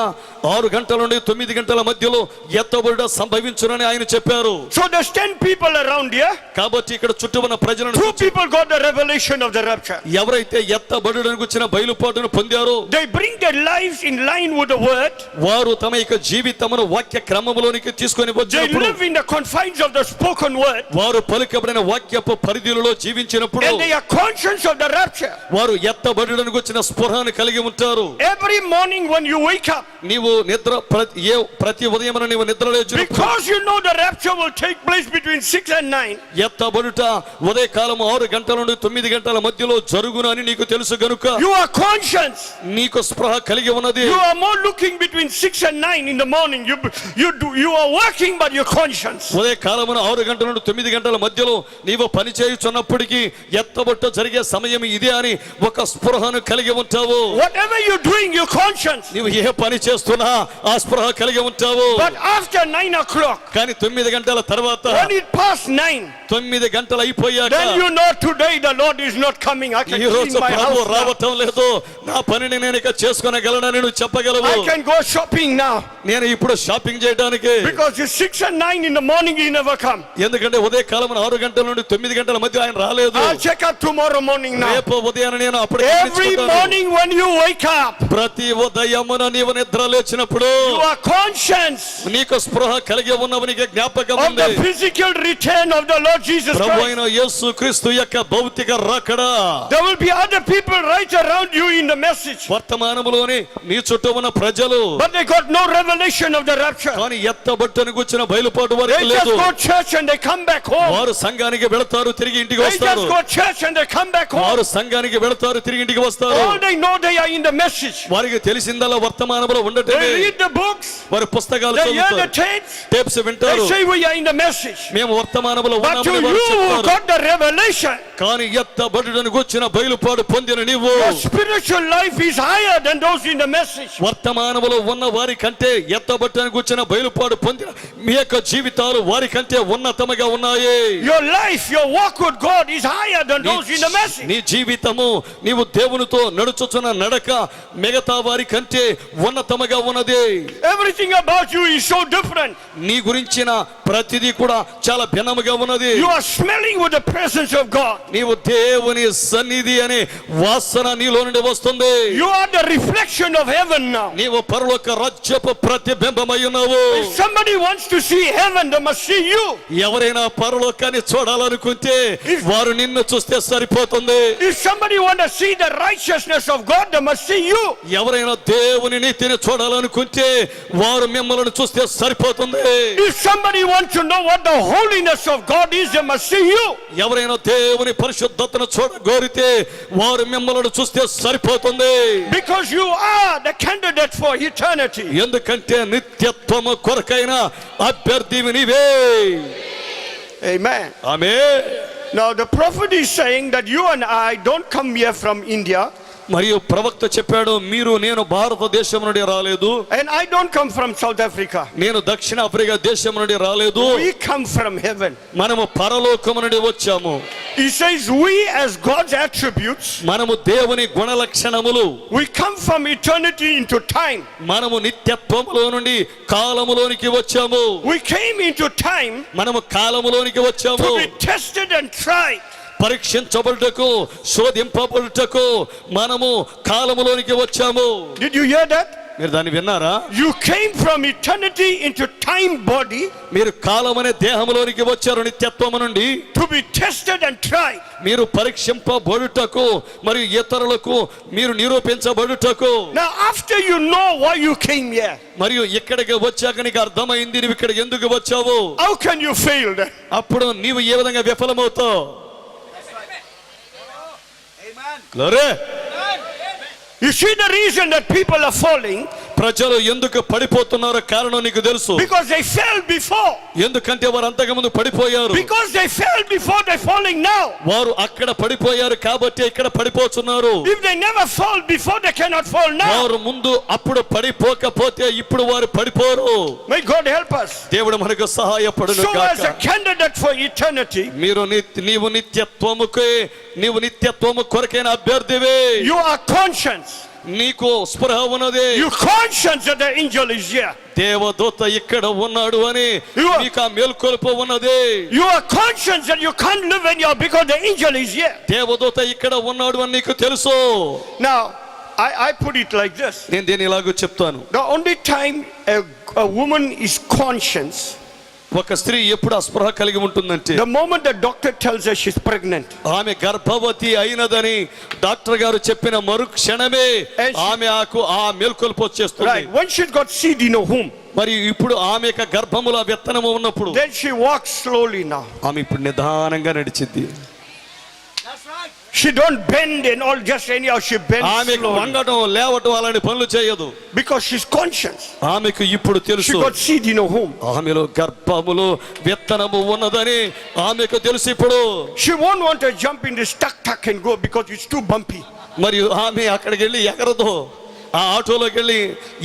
6 గంటల నుండి 9 గంటల మధ్యలో ఎత్తబడుట సంభవించునని ఆయన చెప్పారు. So there's 10 people around here. కాబట్టి ఇక్కడ చుట్టూ ఉన్న ప్రజలను 2 people got the revelation of the rapture. ఎవరైతే ఎత్తబడుటను గూర్చిన బయలుపాటును పొందారో They bring their lives in line with the word. వారు తమ యొక్క జీవితమును వాక్య క్రమములోనికి తీసుకొని They వచ్చినప్పుడు live in the confines of the spoken word. వారు పలుకబడిన వాక్యపు పరిధిలో జీవించినప్పుడు And they are conscious of the rapture. వారు ఎత్తబడుటను గూర్చిన స్పృహను కలిగి ఉంటారు. Every morning when you wake up, నీవు నిద్ర ప్రతి ఉదయమున నీవు నిద్ర లేచినప్పుడు because you know the rapture will take place between 6 and 9, ఎత్తబడుట ఉదయకాలం 6 గంటల నుండి 9 గంటల మధ్యలో జరుగును అని నీకు తెలుసు గనుక you are conscious. నీకు స్పృహ కలిగి ఉన్నది. You are more looking between 6 and 9 in the morning. You are working, but you're conscious. ఉదయకాలమున 6 గంటల నుండి 9 గంటల మధ్యలో నీవు పని చేయుచున్నప్పటికీ ఎత్తబట్ట జరిగే సమయం ఇదే అని ఒక స్పృహను కలిగి ఉంటావు. Whatever you're doing, you're conscious. నీవు ఏ పని చేస్తున్నా ఆ స్పృహ కలిగి ఉంటావు. But after 9 o'clock, కానీ 9 గంటల తర్వాత when it past 9, 9 గంటలు అయిపోయాక then you know today the Lord is not coming. I can ఈ రోజు clean my Prabhu house now. రావటం లేదు, నా పనిని నేను ఇక చేసుకొనగలనని నువ్వు చెప్పగలవు. I can go shopping now. నేను ఇప్పుడు షాపింగ్ చేయడానికి, Because it's 6 and 9 in the morning, he never come. ఎందుకంటే ఉదయకాలం 6 గంటల నుండి 9 గంటల మధ్య ఆయన రాలేదు. I'll check out tomorrow morning now. రేపు ఉదయాన్ని నేను అప్పుడు Every morning when you wake up, ప్రతి ఉదయమున నీవు నిద్ర లేచినప్పుడు you are conscious నీకు స్పృహ కలిగి ఉన్నవనికి జ్ఞాపకం of ఉంది. the physical return of the Lord Jesus Prabhu Christ. అయిన యేసు క్రీస్తు యొక్క భౌతిక రాకడ. There will be other people right around you in the message, వర్తమానములోని నీ చుట్టూ ఉన్న ప్రజలు but they got no revelation of the rapture. కానీ ఎత్తబట్టను గుచ్చిన బయలుపాటు They వారికి just లేదు. go church and they come back home. వారు సంఘానికి వెళతారు, తిరిగి ఇంటికి They వస్తారు. just go church and they come back home. వారు సంఘానికి వెళతారు, తిరిగి ఇంటికి వస్తారు. All they know, they are in the message. వారికి తెలిసిందల్లా వర్తమానంలో They ఉండటమే. read the books, వారు పుస్తకాలు they hear the చదువుతారు, tapes, టేప్స్ they వింటారు. say we are in the message. మేము వర్తమానంలో But to ఉన్నామని you వారు who చెప్తారు. got the revelation, కానీ ఎత్తబడుటను గుచ్చిన బయలుపాటు పొందిన నీవు your spiritual life is higher than those in the message. వర్తమానములో ఉన్న వారి కంటే ఎత్తబట్టను గుచ్చిన బయలుపాటు పొందిన మీ యొక్క జీవితాలు వారి కంటే ఉన్నతముగా ఉన్నాయి. Your life, your walk with God is higher than those in the message. నీ జీవితము నీవు దేవునితో నడుచుచున్న నడక మిగతా వారి కంటే ఉన్నతముగా ఉన్నది. Everything about you is so different. నీ గురించిన ప్రతిదీ కూడా చాలా భిన్నముగా ఉన్నది. You are smelling with the presence of God. నీవు దేవుని సన్నిధి అనే వాసన నీలో నుండి వస్తుంది. You are the reflection of heaven now. నీవు పరలోక రాజ్యపు ప్రతిబింబమై ఉన్నావు. If somebody wants to see heaven, they must see you. ఎవరైనా పరలోకాన్ని చూడాలనుకుంటే వారు నిన్ను చూస్తే సరిపోతుంది. If somebody want to see the righteousness of God, they must see you. ఎవరైనా దేవుని నీతిని చూడాలనుకుంటే వారు మిమ్మల్ని చూస్తే సరిపోతుంది. If somebody wants to know what the holiness of God is, they must see you. ఎవరైనా దేవుని పరిశుద్ధతను చూడగోరితే వారు మిమ్మల్ని చూస్తే సరిపోతుంది. Because you are the candidate for eternity. ఎందుకంటే నిత్యత్వము కొరకైన అభ్యర్థివి నీవే. Amen. Amen. Now the prophet is saying that you and I don't come here from India. మరియు ప్రవక్త చెప్పాడు, మీరు నేను భారతదేశం నుండి రాలేదు, And I don't come from South Africa. నేను దక్షిణ ఆఫ్రికా దేశం నుండి రాలేదు, We come from heaven. మనము పరలోకము నుండి వచ్చాము. He says we as God's attributes, మనము దేవుని గుణ లక్షణములు, we come from eternity into time. మనము నిత్యత్వములో నుండి కాలములోనికి వచ్చాము. We came into time మనము కాలములోనికి వచ్చాము. to be tested and tried. పరీక్షించబడుటకు, శోధింపబడుటకు మనము కాలములోనికి వచ్చాము. Did you hear that? మీరు దాన్ని విన్నారా? You came from eternity into time body మీరు కాలమనే దేహములోనికి వచ్చారు నిత్యత్వము నుండి. to be tested and tried. మీరు పరీక్షింపబడుటకు మరియు ఇతరులకు మీరు నిరూపించబడుటకు. Now after you know why you came here, మరియు ఇక్కడికి వచ్చాక నీకు అర్థమైంది నువ్వు ఇక్కడికి ఎందుకు వచ్చావు. how can you fail then? అప్పుడు నీవు ఏ విధంగా విఫలమవుతావు? Glory. You see the reason that people are falling? ప్రజలు ఎందుకు పడిపోతున్నారో కారణం నీకు తెలుసు. Because they fell before. ఎందుకంటే వారు అంతకుముందు పడిపోయారు. Because they fell before, they're falling now. వారు అక్కడ పడిపోయారు కాబట్టి ఇక్కడ పడిపోతున్నారు. If they never fall before, they cannot fall now. వారు ముందు అప్పుడు పడిపోకపోతే ఇప్పుడు వారు పడిపోరు. May God help us. దేవుడు మనకు సహాయపడును So as a గాక. candidate for eternity, నీవు నిత్యత్వము కొరకైన అభ్యర్థివే. you are conscious. నీకు స్పృహ ఉన్నది. You conscious that the angel is here. దేవదూత ఇక్కడ ఉన్నాడు అని నీకు ఆ మేల్కొలుపు ఉన్నది. You are conscious that you can't live in here because the angel is here. దేవదూత ఇక్కడ ఉన్నాడు అని నీకు తెలుసు. Now, I put it like this. నేను దీన్ని ఇలాగూ చెప్తాను. The only time a woman is conscious, ఒక స్త్రీ ఎప్పుడు అస్పృహ కలిగి ఉంటుందంటే the moment the doctor tells her she's pregnant. ఆమె గర్భవతి అయినదని డాక్టర్ గారు చెప్పిన మరుక్షణమే ఆమె ఆ మేల్కొల్పు వచ్చేస్తుంది. Right. When she's got seed in her womb, మరి ఇప్పుడు ఆమె యొక్క గర్భములో విత్తనము ఉన్నప్పుడు then she walks slowly now. ఆమె ఇప్పుడు నిదానంగా నడిచింది. She don't bend and all just anyhow, she bends ఆమెకు slowly. వంగడం లేవటం అలాంటి పనులు చేయదు. Because she's conscious. ఆమెకు ఇప్పుడు She తెలుసు got seed in her womb. ఆమెలో గర్భములో విత్తనము ఉన్నదని ఆమెకు తెలుసు ఇప్పుడు. She won't want to jump in this tuck and go because it's too bumpy. మరియు ఆమె అక్కడికి వెళ్ళి ఎగరదు, ఆ ఆటోలోకి వెళ్ళి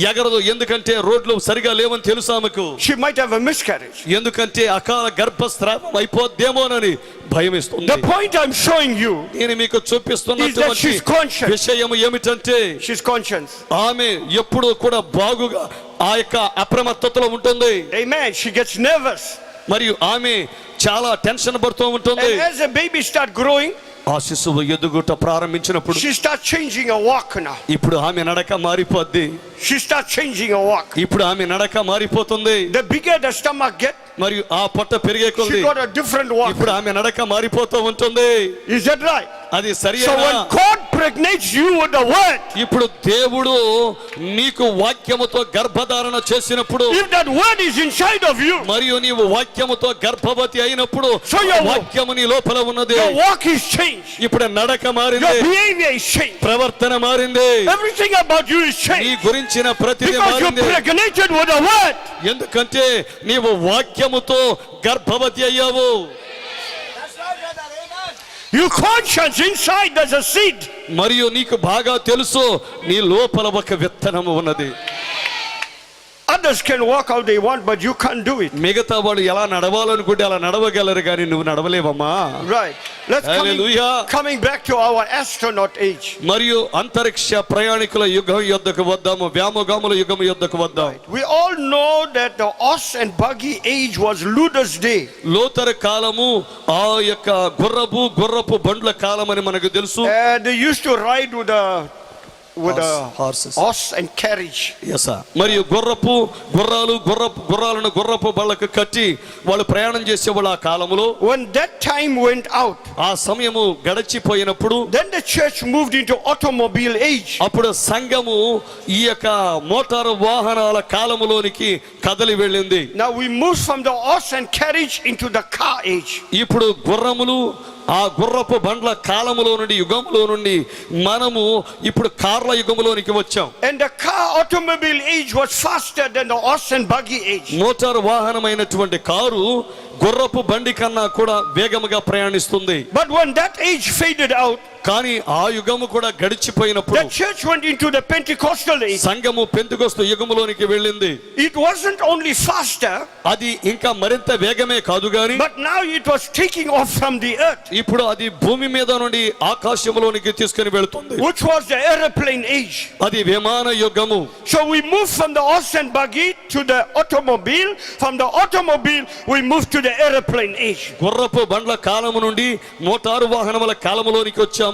ఎగరదు. ఎందుకంటే రోడ్లు సరిగా లేవని తెలుసు ఆమెకు. She might have a miscarriage. ఎందుకంటే అకాల గర్భస్రావం అయిపోద్దేమోనని భయం The ఇస్తుంది. point I'm showing you నేను మీకు చూపిస్తున్నటువంటి she's conscious. విషయం ఏమిటంటే she's conscious. ఆమె ఎప్పుడు కూడా బాగుగా ఆ యొక్క అప్రమత్తతలో ఉంటుంది. Amen. She gets nervous. మరియు ఆమె చాలా టెన్షన్ పడుతూ ఉంటుంది. And as a baby start growing, ఆ శిశువు ఎదుగుట ప్రారంభించినప్పుడు she starts changing her walk now. ఇప్పుడు ఆమె నడక మారిపోద్ది. She starts changing her walk. ఇప్పుడు ఆమె నడక మారిపోతుంది. The bigger the stomach get, మరియు ఆ పొట్ట పెరిగే she కొద్ది got a different walk. ఇప్పుడు ఆమె నడక మారిపోతూ ఉంటుంది. Is that right? అది So సరియైన. when God pregnates you with the word, ఇప్పుడు దేవుడు నీకు వాక్యముతో గర్భధారణ చేసినప్పుడు if that word is inside of you, మరియు నీవు వాక్యముతో గర్భవతి అయినప్పుడు So your- వాక్యము నీ లోపల ఉన్నది. your walk is changed. ఇప్పుడు నడక Your మారింది, behavior is changed. ప్రవర్తన మారింది, Everything about you is నీ changed. గురించిన ప్రతిదీ Because you're మారింది. pregnated with the word. ఎందుకంటే నీవు వాక్యముతో గర్భవతి అయ్యావు. You conscious inside there's a seed. మరియు నీకు బాగా తెలుసు నీ లోపల ఒక విత్తనము ఉన్నది. Others can walk how they want, but you can't do it. మిగతా వాళ్ళు ఎలా నడవాలనుకుంటే అలా నడవగలరు కానీ నువ్వు నడవలేవమ్మా. Right. Let's Hallelujah. coming back to our astronaut age. మరియు అంతరిక్ష ప్రయాణికుల యుగం యొద్దకు వద్దాము, వ్యామోగాముల యుగం యొద్దకు వద్దాం. We all know that the horse and buggy age was Luther's day. లోతర కాలము ఆ యొక్క గుర్రపు బండ్ల కాలం అని మనకు తెలుసు. They used to ride with a Horses. horse and carriage. మరియు గుర్రాలను గుర్రపు బళ్ళకు కట్టి వాళ్ళు ప్రయాణం చేసేవాళ్ళు ఆ కాలంలో. When that time went out, ఆ సమయము గడిచిపోయినప్పుడు then the church moved into automobile age. అప్పుడు సంఘము ఈ యొక్క మోటారు వాహనాల కాలములోనికి కదలి వెళ్ళింది. Now we moved from the horse and carriage into the car age. ఇప్పుడు గుర్రములు ఆ గుర్రపు బండ్ల కాలములో నుండి యుగములో నుండి మనము ఇప్పుడు కార్ల యుగములోనికి వచ్చాం. And the car automobile age was faster than the horse and buggy age. Motor వాహనమైనటువంటి కారు గుర్రపు బండి కన్నా కూడా వేగముగా ప్రయాణిస్తుంది. But when that age faded out, కానీ ఆ యుగము కూడా గడిచిపోయినప్పుడు the church went into the Pentecostal age. సంఘము పెంతెకొస్తు యుగములోనికి వెళ్ళింది. It wasn't only faster, అది ఇంకా మరింత వేగమే కాదు గాని but now it was taking off from the earth, ఇప్పుడు అది భూమి మీద నుండి ఆకాశంలోనికి తీసుకుని వెళుతుంది. which was the airplane age. అది విమాన యుగము. So we moved from the horse and buggy to the automobile. From the automobile, we moved to the airplane age. గుర్రపు బండ్ల కాలము నుండి మోటారు వాహనముల కాలములోనికి వచ్చాము.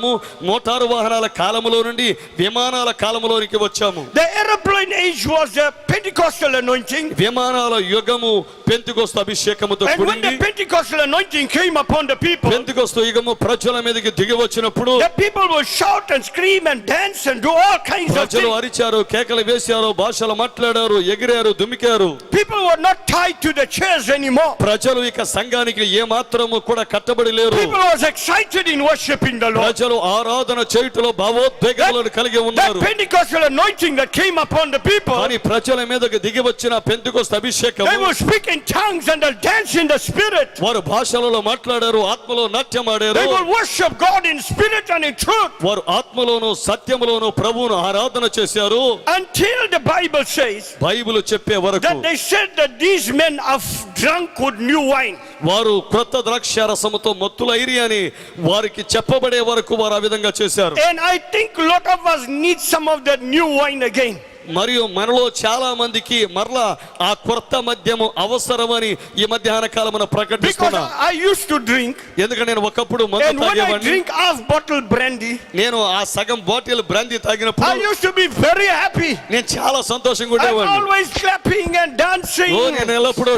మోటారు వాహనాల కాలములో నుండి విమానాల కాలములోనికి వచ్చాము. The airplane age was the Pentecostal anointing. విమానాల యుగము పెంతెకొస్తు అభిషేకముతో And when కూడింది. the Pentecostal anointing came upon the people, Pentecost యుగము ప్రజల మీదకి దిగి వచ్చినప్పుడు the people would shout and scream and dance and do all kinds of ప్రజలు things. అరిచారు, కేకలు వేశారు, భాషలు మాట్లాడారు, ఎగిరారు, దుమికారు. People were not tied to the chairs anymore. ప్రజలు ఇక సంఘానికి ఏ మాత్రము కూడా కట్టబడి లేరు. People was excited in worshiping the Lord. ప్రజలు ఆరాధన చేయుటలో భావోద్వేగాలను కలిగి That ఉన్నారు. Pentecostal anointing that came upon the people, కానీ ప్రజల మీదకి దిగి వచ్చిన పెంతెకొస్తు అభిషేకము they would speak in tongues and they'll dance in the spirit. వారు భాషలలో మాట్లాడారు, ఆత్మలో నాట్యమాడారు. They will worship God in spirit and in truth. వారు ఆత్మలోను సత్యములోను ప్రభువును ఆరాధన చేశారు. Until the Bible says Bible చెప్పే వరకు that they said that these men are drunk with new wine. వారు క్రొత్త ద్రాక్ష రసముతో మత్తులైరి అని వారికి చెప్పబడే వరకు వారు ఆ విధంగా చేశారు. And I think a lot of us need some of that new wine again. మరియు మనలో చాలా మందికి మరలా ఆ కొత్త మద్యము అవసరమని ఈ మధ్యాహ్న కాలమున Because ప్రకటిస్తున్నా. I used to drink, ఎందుకంటే నేను ఒకప్పుడు మందు and when I తాగేవాడిని. drink half bottle brandy, నేను ఆ సగం బాటిల్ బ్రాందీ I తాగినప్పుడు used to be very happy. నేను చాలా సంతోషంగా I'm ఉండేవాడిని. always clapping and dancing. నేను ఎల్లప్పుడూ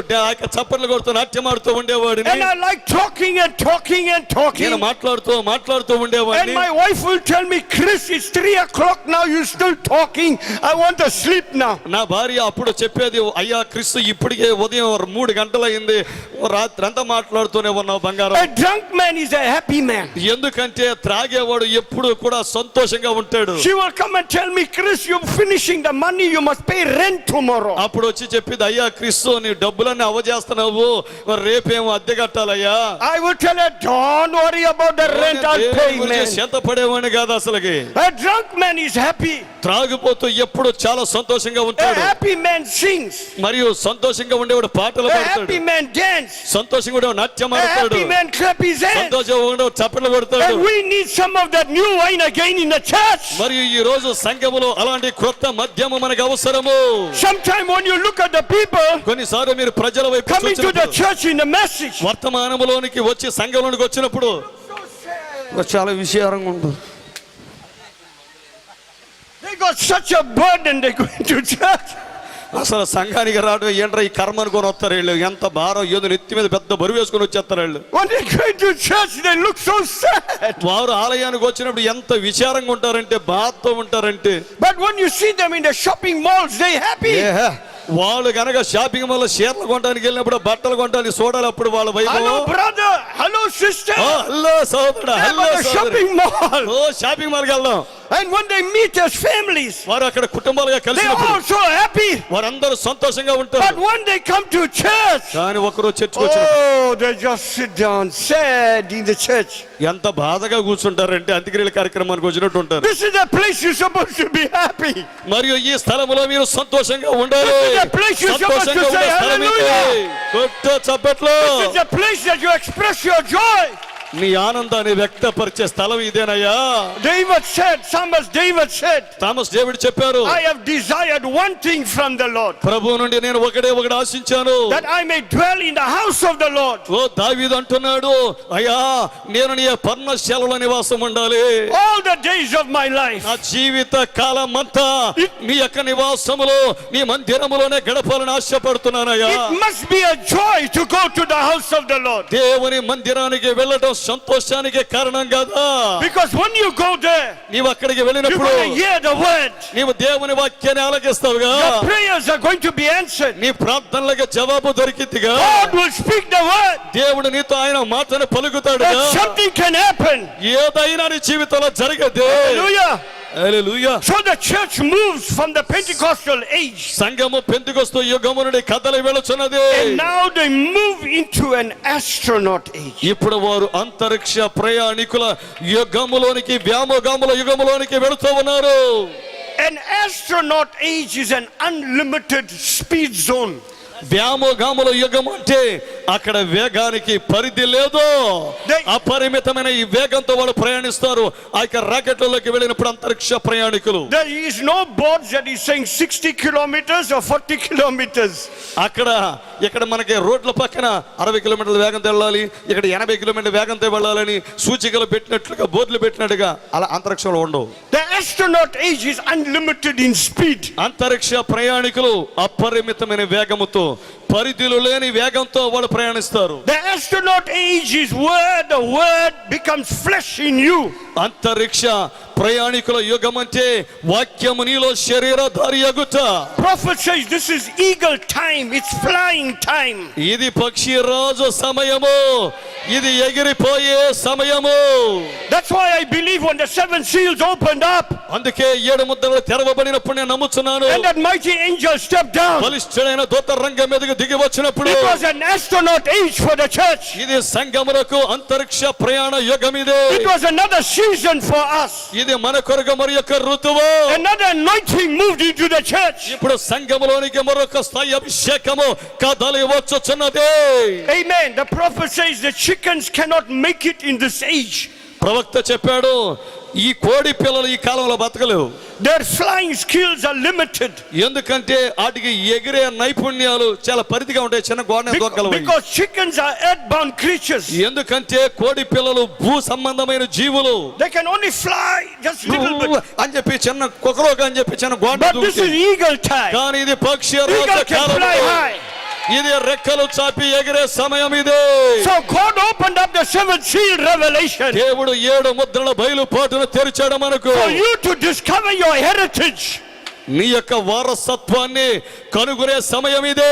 చప్పట్లు కొడుతూ నాట్యమాడుతూ ఉండేవాడిని. And I like talking and talking and నేను talking. మాట్లాడుతూ And ఉండేవాడిని. my wife will tell me, Chris, it's 3 o'clock now, you're still talking. I want to sleep now. నా భార్య అప్పుడు చెప్పేది, అయ్యా క్రిస్తు ఇప్పటికే ఉదయం 3 గంటలైంది, రాత్రి అంతా మాట్లాడుతూనే ఉన్నావు బంగారం. A drunk man is a happy man. ఎందుకంటే త్రాగేవాడు ఎప్పుడు కూడా సంతోషంగా ఉంటాడు. She will come and tell me, Chris, you're finishing the money, you must pay rent tomorrow. అప్పుడు వచ్చి చెప్పింది, అయ్యా క్రిస్తు నీ డబ్బులన్నీ అవజేస్తున్నావు, రేపేమో అద్దె కట్టాలయ్యా. I will tell her, don't worry about the rent, I'll pay, man. ఎంత పడేవాడిని కాదు అసలుకి. A drunk man is happy. త్రాగిపోతూ ఎప్పుడు చాలా సంతోషంగా A ఉంటాడు. happy man sings. మరియు సంతోషంగా ఉండేవాడు పాటలు A పాడతాడు. happy man dance. సంతోషంగా ఉండేవాడు నాట్యం A ఆడతాడు. happy man clap his hands. సంతోషంగా ఉండేవాడు చప్పట్లు కొడతాడు. And we need some of that new wine again in the church. మరియు ఈ రోజు సంఘములో అలాంటి క్రొత్త మద్యము మనకు అవసరము. Sometime when you look at the people కొన్నిసార్లు మీరు ప్రజల వైపు coming to the చూసినప్పుడు, church in the message, వర్తమానములోనికి వచ్చి సంఘంలోనికి వచ్చినప్పుడు చాలా విషయారంగా ఉంటుంది. they got such a burden they go into church. అసలు సంఘానికి రావడం ఏంట్రా ఈ కర్మ అనుకొని వస్తారు వీళ్ళు, ఎంత భారం ఏదో నెత్తి మీద పెద్ద బరువు వేసుకొని వచ్చేస్తారు వీళ్ళు. When they go into church, they look so sad. వారు ఆలయానికి వచ్చినప్పుడు ఎంత విచారంగా ఉంటారంటే, బాధతో ఉంటారంటే. But when you see them in the shopping malls, they happy. వాళ్ళు కనుక షాపింగ్ మాల్ చీరలు కొనడానికి వెళ్ళినప్పుడు, బట్టలు కొనడానికి చూడాలి, అప్పుడు వాళ్ళ వైభవం. Hello brother, hello sister. Hello సోదరుడా, They hello go to shopping mall. Shopping మాల్కి వెళ్దాం. And when they meet as families, వారు అక్కడ కుటుంబాలుగా they కలిసినప్పుడు are so happy. వారందరూ సంతోషంగా But ఉంటారు. when they come to church, కానీ ఒకరోజు చర్చకు వచ్చినప్పుడు oh, they just sit down sad in the church. ఎంత బాధగా కూర్చుంటారంటే అంత్యక్రియల కార్యక్రమానికి వచ్చినట్టు ఉంటారు. This is the place you're supposed to be happy. మరియు ఈ స్థలములో మీరు సంతోషంగా ఉండాలి. This is the place you're supposed to సంతోషంగా say ఉండే స్థలం ఇది. hallelujah. కొట్టు చప్పట్లు. This is the place that you express your joy. నీ ఆనందాన్ని వ్యక్తపరిచే స్థలం ఇదేనయ్యా. David said, Psalmist David said, Thomas David చెప్పారు, I have desired one thing from the Lord, ప్రభువు నుండి నేను ఒకటి ఆశించాను, that I may dwell in the house of the Lord ఓ దావీదు అంటున్నాడు, అయ్యా నేను నీ పర్ణశాలలో నివాసం ఉండాలి. all the days of my life. నా జీవిత కాలం అంతా నీ యొక్క నివాసములో, నీ మందిరములోనే గడపాలని ఆశపడుతున్నానయ్యా. It must be a joy to go to the house of the Lord. దేవుని మందిరానికి వెళ్ళడం సంతోషానికి కారణం కదా. Because when you go there, నీవు అక్కడికి you're వెళ్ళినప్పుడు going to hear the word. నీవు దేవుని వాక్యాన్ని ఆలకిస్తావుగా. Your prayers are going to be answered. నీ ప్రార్థనలకు జవాబు దొరికిందిగా. God will speak the word. దేవుడు నీతో ఆయన మాటను పలుకుతాడుగా. That something can happen. ఏదైనా నీ జీవితంలో జరగదు. Hallelujah. Hallelujah. So the church moves from the Pentecostal age. సంఘము పెంతెకొస్తు యుగము నుండి కదలి వెళుచున్నది. And now they move into an astronaut age. ఇప్పుడు వారు అంతరిక్ష ప్రయాణికుల యుగములోనికి వ్యామోగముల యుగములోనికి వెళుతూ ఉన్నారు. An astronaut age is an unlimited speed zone. వ్యామోగముల యుగం అంటే అక్కడ వేగానికి పరిధి లేదు. అపరిమితమైన ఈ వేగంతో వాళ్ళు ప్రయాణిస్తారు. ఆ యొక్క రాకెట్లలోకి వెళ్ళినప్పుడు అంతరిక్ష ప్రయాణికులు. There is no board that is saying 60 kilometers or 40 kilometers. అక్కడ ఇక్కడ మనకి రోడ్ల పక్కన 60 కిలోమీటర్ల వేగంతో వెళ్ళాలి, ఇక్కడ 80 కిలోమీటర్ల వేగంతో వెళ్ళాలని సూచికలు పెట్టినట్లుగా బోర్డులు పెట్టినట్టుగా అలా అంతరిక్షంలో ఉండవు. The astronaut age is unlimited in speed. అంతరిక్ష ప్రయాణికులు అపరిమితమైన వేగముతో పరిధిలో లేని వేగంతో వాళ్ళు ప్రయాణిస్తారు. The astronaut age is where the word becomes flesh in you. అంతరిక్ష ప్రయాణికుల యుగం అంటే వాక్యము నీలో శరీరధారి అగుట. Prophet says this is eagle time, it's flying time. ఇది పక్షి రాజు సమయము, ఇది ఎగిరిపోయే సమయము. That's why I believe when the seven seals opened up అందుకే 7 ముద్రలు తెరవబడినప్పుడు నేను నమ్ముచున్నాను. and that mighty angel stepped down, బలిష్ఠుడైన దూత రంగం మీదకు దిగి వచ్చినప్పుడు it was an astronaut age for the church. ఇది సంఘములకు అంతరిక్ష ప్రయాణ యుగం ఇది. It was another season for us. ఇది మన కొరకు మరి యొక్క ఋతువు. Another anointing moved into the church. ఇప్పుడు సంఘములోనికి మరొక స్థాయి అభిషేకము కదలి వచ్చుచున్నది. Amen. The prophet says the chickens cannot make it in this age. ప్రవక్త చెప్పాడు, ఈ కోడి పిల్లలు ఈ కాలంలో బతకలేవు. Their flying skills are limited. ఎందుకంటే వాటికి ఎగిరే నైపుణ్యాలు చాలా పరిధిగా ఉంటాయి, చిన్న గోడను దొక్కగలవు. Because chickens are earthbound creatures. ఎందుకంటే కోడి పిల్లలు భూ సంబంధమైన జీవులు. They can only fly just little bit. అని చెప్పి చిన్న కుక్కరోగ అని చెప్పి చిన్న గోడ. But this is eagle time. కానీ ఇది పక్షి Eagle రాజ can fly కాలము. high. ఇది రెక్కలు చాపి ఎగిరే సమయం ఇది. So God opened up the seventh seal revelation దేవుడు 7 ముద్రల బయలుపాటును తెరిచాడు మనకు. for you to discover your heritage. నీ యొక్క వారసత్వాన్ని కనుగొనే సమయం ఇది.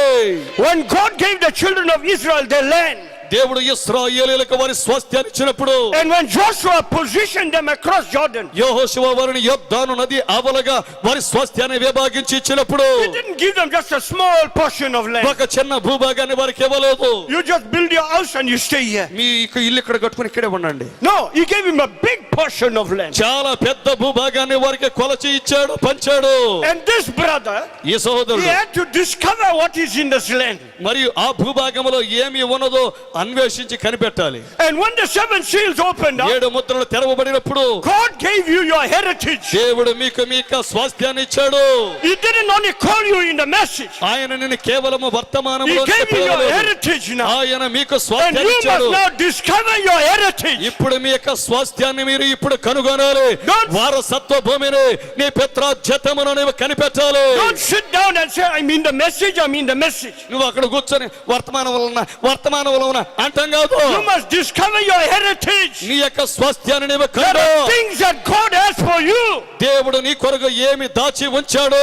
When God gave the children of Israel their land, దేవుడు ఇశ్రాయేలీయులకు వారి స్వాస్థ్యాన్ని ఇచ్చినప్పుడు, and when Joshua positioned them across Jordan, యెహోషువ వారిని యొర్దాను నది ఆవలగా వారి స్వాస్థ్యాన్ని విభాగించి ఇచ్చినప్పుడు He didn't give them just a small portion of land. ఒక చిన్న భూభాగాన్ని వారికి ఇవ్వలేదు. You just build your house and you stay here. మీ ఇల్లు ఇక్కడ కట్టుకుని ఇక్కడే ఉండండి. No, He gave him a big portion of land. చాలా పెద్ద భూభాగాన్ని వారికి కొలచి ఇచ్చాడు, పంచాడు. And this brother, ఈ he సహోదరుడు had to discover what is in this land. మరియు ఆ భూభాగంలో ఏమి ఉన్నదో అన్వేషించి కనిపెట్టాలి. And when the seven seals opened up, 7 ముద్రలు తెరవబడినప్పుడు God gave you your heritage. దేవుడు మీకు మీ యొక్క స్వాస్థ్యాన్ని ఇచ్చాడు. He didn't only call you in the message. ఆయన నిన్ను కేవలం He వర్తమానంలో gave you your heritage now. ఆయన మీకు And స్వాస్థ్యాన్ని you ఇచ్చాడు. must now discover your heritage. ఇప్పుడు మీ యొక్క స్వాస్థ్యాన్ని మీరు ఇప్పుడు కనుగొనాలి. Don't- వారసత్వ భూమిని నీ పిత్రార్జితమును నీవు కనిపెట్టాలి. Don't sit down and say, I'm in the message, I'm in the message. నువ్వు అక్కడ కూర్చొని వర్తమానం వలన అంటాం కాదు. You must discover your heritage. నీ యొక్క స్వాస్థ్యాన్ని నీవు There కనుగొ. are things that God has for you. దేవుడు నీ కొరకు ఏమి దాచి ఉంచాడో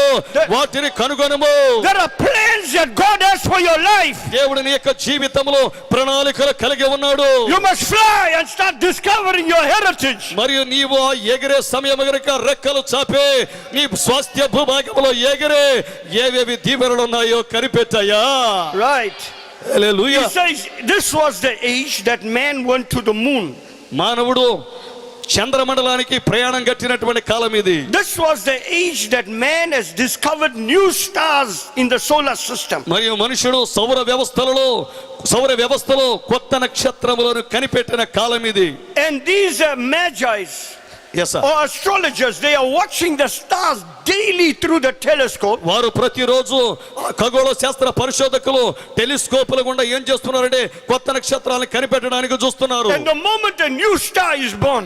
వాటిని కనుగొనము. There are plans that God has for your life. దేవుడు నీ యొక్క జీవితంలో ప్రణాళికలు కలిగి ఉన్నాడు. You must fly and start discovering your heritage. మరియు నీవు ఆ ఎగిరే సమయం గనుక రెక్కలు చాపే నీ స్వాస్థ్య భూభాగంలో ఎగిరే ఏవేవి దీవెనలు ఉన్నాయో కనిపెట్టాయా. Right. Hallelujah. He says this was the age that man went to the moon. మానవుడు చంద్రమండలానికి ప్రయాణం కట్టినటువంటి కాలం ఇది. This was the age that man has discovered new stars in the solar system. మరియు మనుషుడు సౌర వ్యవస్థలో కొత్త నక్షత్రములను కనిపెట్టిన కాలం ఇది. And these magi's Yes, sir. or astrologers, they are watching the stars daily through the telescope. వారు ప్రతిరోజు ఖగోళ శాస్త్ర పరిశోధకులు టెలిస్కోపుల గుండా ఏం చేస్తున్నారంటే కొత్త నక్షత్రాలను కనిపెట్టడానికి చూస్తున్నారు. And the moment a new star is born,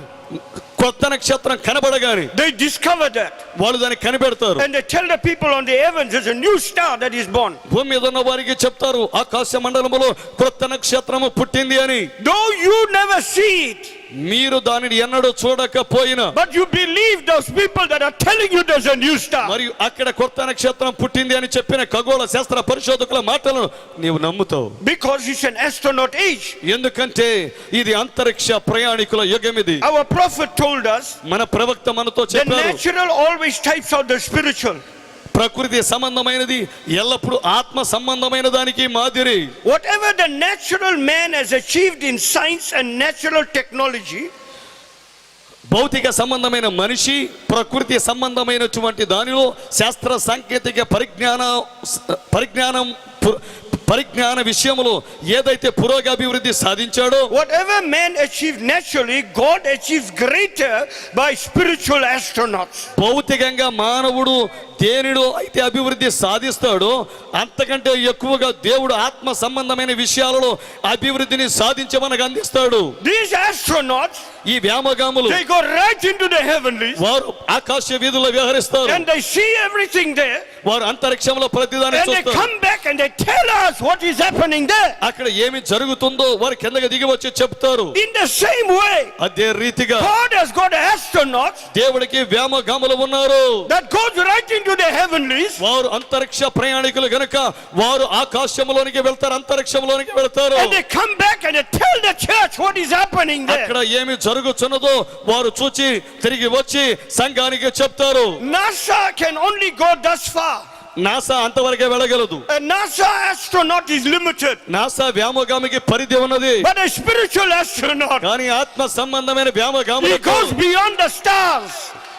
కొత్త నక్షత్రం కనబడగానే they discover that. వాళ్ళు దాన్ని కనిపెడతారు. And they tell the people on the heavens there's a new star that is born. భూమి మీద ఉన్న వారికి చెప్తారు ఆకాశ మండలములో కొత్త నక్షత్రము పుట్టింది అని. Though you never see it, మీరు దానిని ఎన్నడూ చూడకపోయినా but you believe those people that are telling you there's a new star. మరియు అక్కడ కొత్త నక్షత్రం పుట్టింది అని చెప్పిన ఖగోళ శాస్త్ర పరిశోధకుల మాటలను నీవు నమ్ముతావు. Because it's an astronaut age. ఎందుకంటే ఇది అంతరిక్ష ప్రయాణికుల యుగం ఇది. Our prophet told us మన ప్రవక్త మనతో the చెప్పారు, natural always types out the spiritual. ప్రకృతి సంబంధమైనది ఎల్లప్పుడూ ఆత్మ సంబంధమైన దానికి మాదిరి. Whatever the natural man has achieved in science and natural technology, భౌతిక సంబంధమైన మనిషి ప్రకృతి సంబంధమైనటువంటి దానిలో శాస్త్ర సాంకేతిక పరిజ్ఞాన విషయంలో ఏదైతే పురోగతి సాధించాడో, whatever man achieved naturally, God achieves greater by spiritual astronauts. భౌతికంగా మానవుడు దేనిలో అయితే అభివృద్ధి సాధిస్తాడో అంతకంటే ఎక్కువగా దేవుడు ఆత్మ సంబంధమైన విషయాలలో అభివృద్ధిని సాధించి మనకు అందిస్తాడు. These astronauts, ఈ వ్యామగాములు they go right into the heavenlies వారు ఆకాశ వీధుల్లో విహరిస్తారు. and they see everything there, వారు అంతరిక్షంలో ప్రతిదాన్ని and they చూస్తారు. come back and they tell us what is happening there. అక్కడ ఏమి జరుగుతుందో వారు కిందకి దిగి వచ్చి చెప్తారు. In the same way, అదే రీతిగా God has got astronauts దేవుడికి వ్యామగాములు ఉన్నారు. that goes right into the heavenlies, వారు అంతరిక్ష ప్రయాణికులు గనుక వారు ఆకాశంలోనికి వెళ్తారు, అంతరిక్షంలోనికి వెళ్తారు. and they come back and they tell the church what is happening there. అక్కడ ఏమి జరుగుతున్నదో వారు చూచి తిరిగి వచ్చి సంఘానికి చెప్తారు. NASA can only go thus far. NASA అంతవరకే వెళ్ళగలదు. A NASA astronaut is limited, NASA వ్యామగామికి పరిధి ఉన్నది. but a spiritual astronaut, కానీ ఆత్మ సంబంధమైన he వ్యామగాములు goes beyond the stars.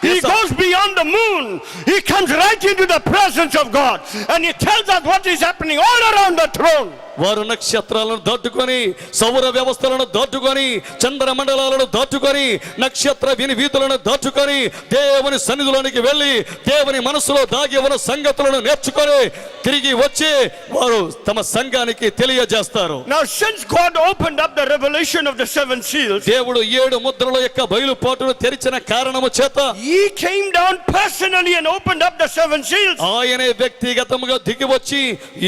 He Yes, sir. goes beyond the moon. He comes right into the presence of God and he tells us what is happening all around the throne. వారు నక్షత్రాలను దాటుకొని సౌర వ్యవస్థలను దాటుకొని చంద్ర మండలాలను దాటుకొని నక్షత్ర వీధులను దాటుకొని దేవుని సన్నిధిలోనికి వెళ్ళి దేవుని మనసులో దాగి ఉన్న సంగతులను నేర్చుకొని తిరిగి వచ్చి వారు తమ సంఘానికి తెలియజేస్తారు. Now since God opened up the revelation of the seven seals, దేవుడు 7 ముద్రల యొక్క బయలుపాటును తెరిచిన కారణము చేత he came down personally and opened up the seven seals. ఆయనే వ్యక్తిగతముగా దిగి వచ్చి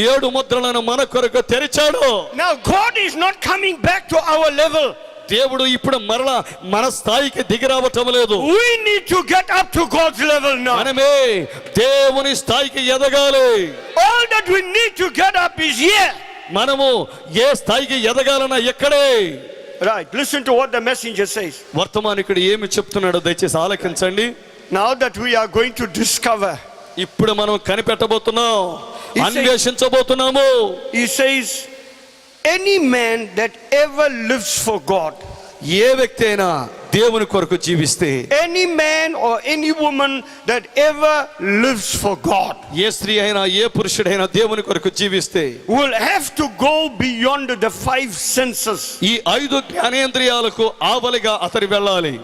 7 ముద్రలను మన కొరకు తెరిచాడు. Now God is not coming back to our level. దేవుడు ఇప్పుడు మరలా మన స్థాయికి దిగి రావటం లేదు. We need to get up to God's level now. మనమే దేవుని స్థాయికి ఎదగాలి. All that we need to get up is here. మనము ఏ స్థాయికి ఎదగాలన్నా ఎక్కడే. Right, listen to what the messenger says. వర్తమానికుడు ఏమి చెప్తున్నాడో దయచేసి ఆలకించండి. Now that we are going to discover, ఇప్పుడు మనం కనిపెట్టబోతున్నాం, He says- అన్వేషించబోతున్నాము. he says, any man that ever lives for God, ఏ వ్యక్తి అయినా దేవుని కొరకు జీవిస్తే, any man or any woman that ever lives for God ఏ స్త్రీ అయినా ఏ పురుషుడైనా దేవుని కొరకు జీవిస్తే will have to go beyond the 5 senses. ఈ 5 జ్ఞానేంద్రియాలకు ఆవలిగా అతడు వెళ్ళాలి.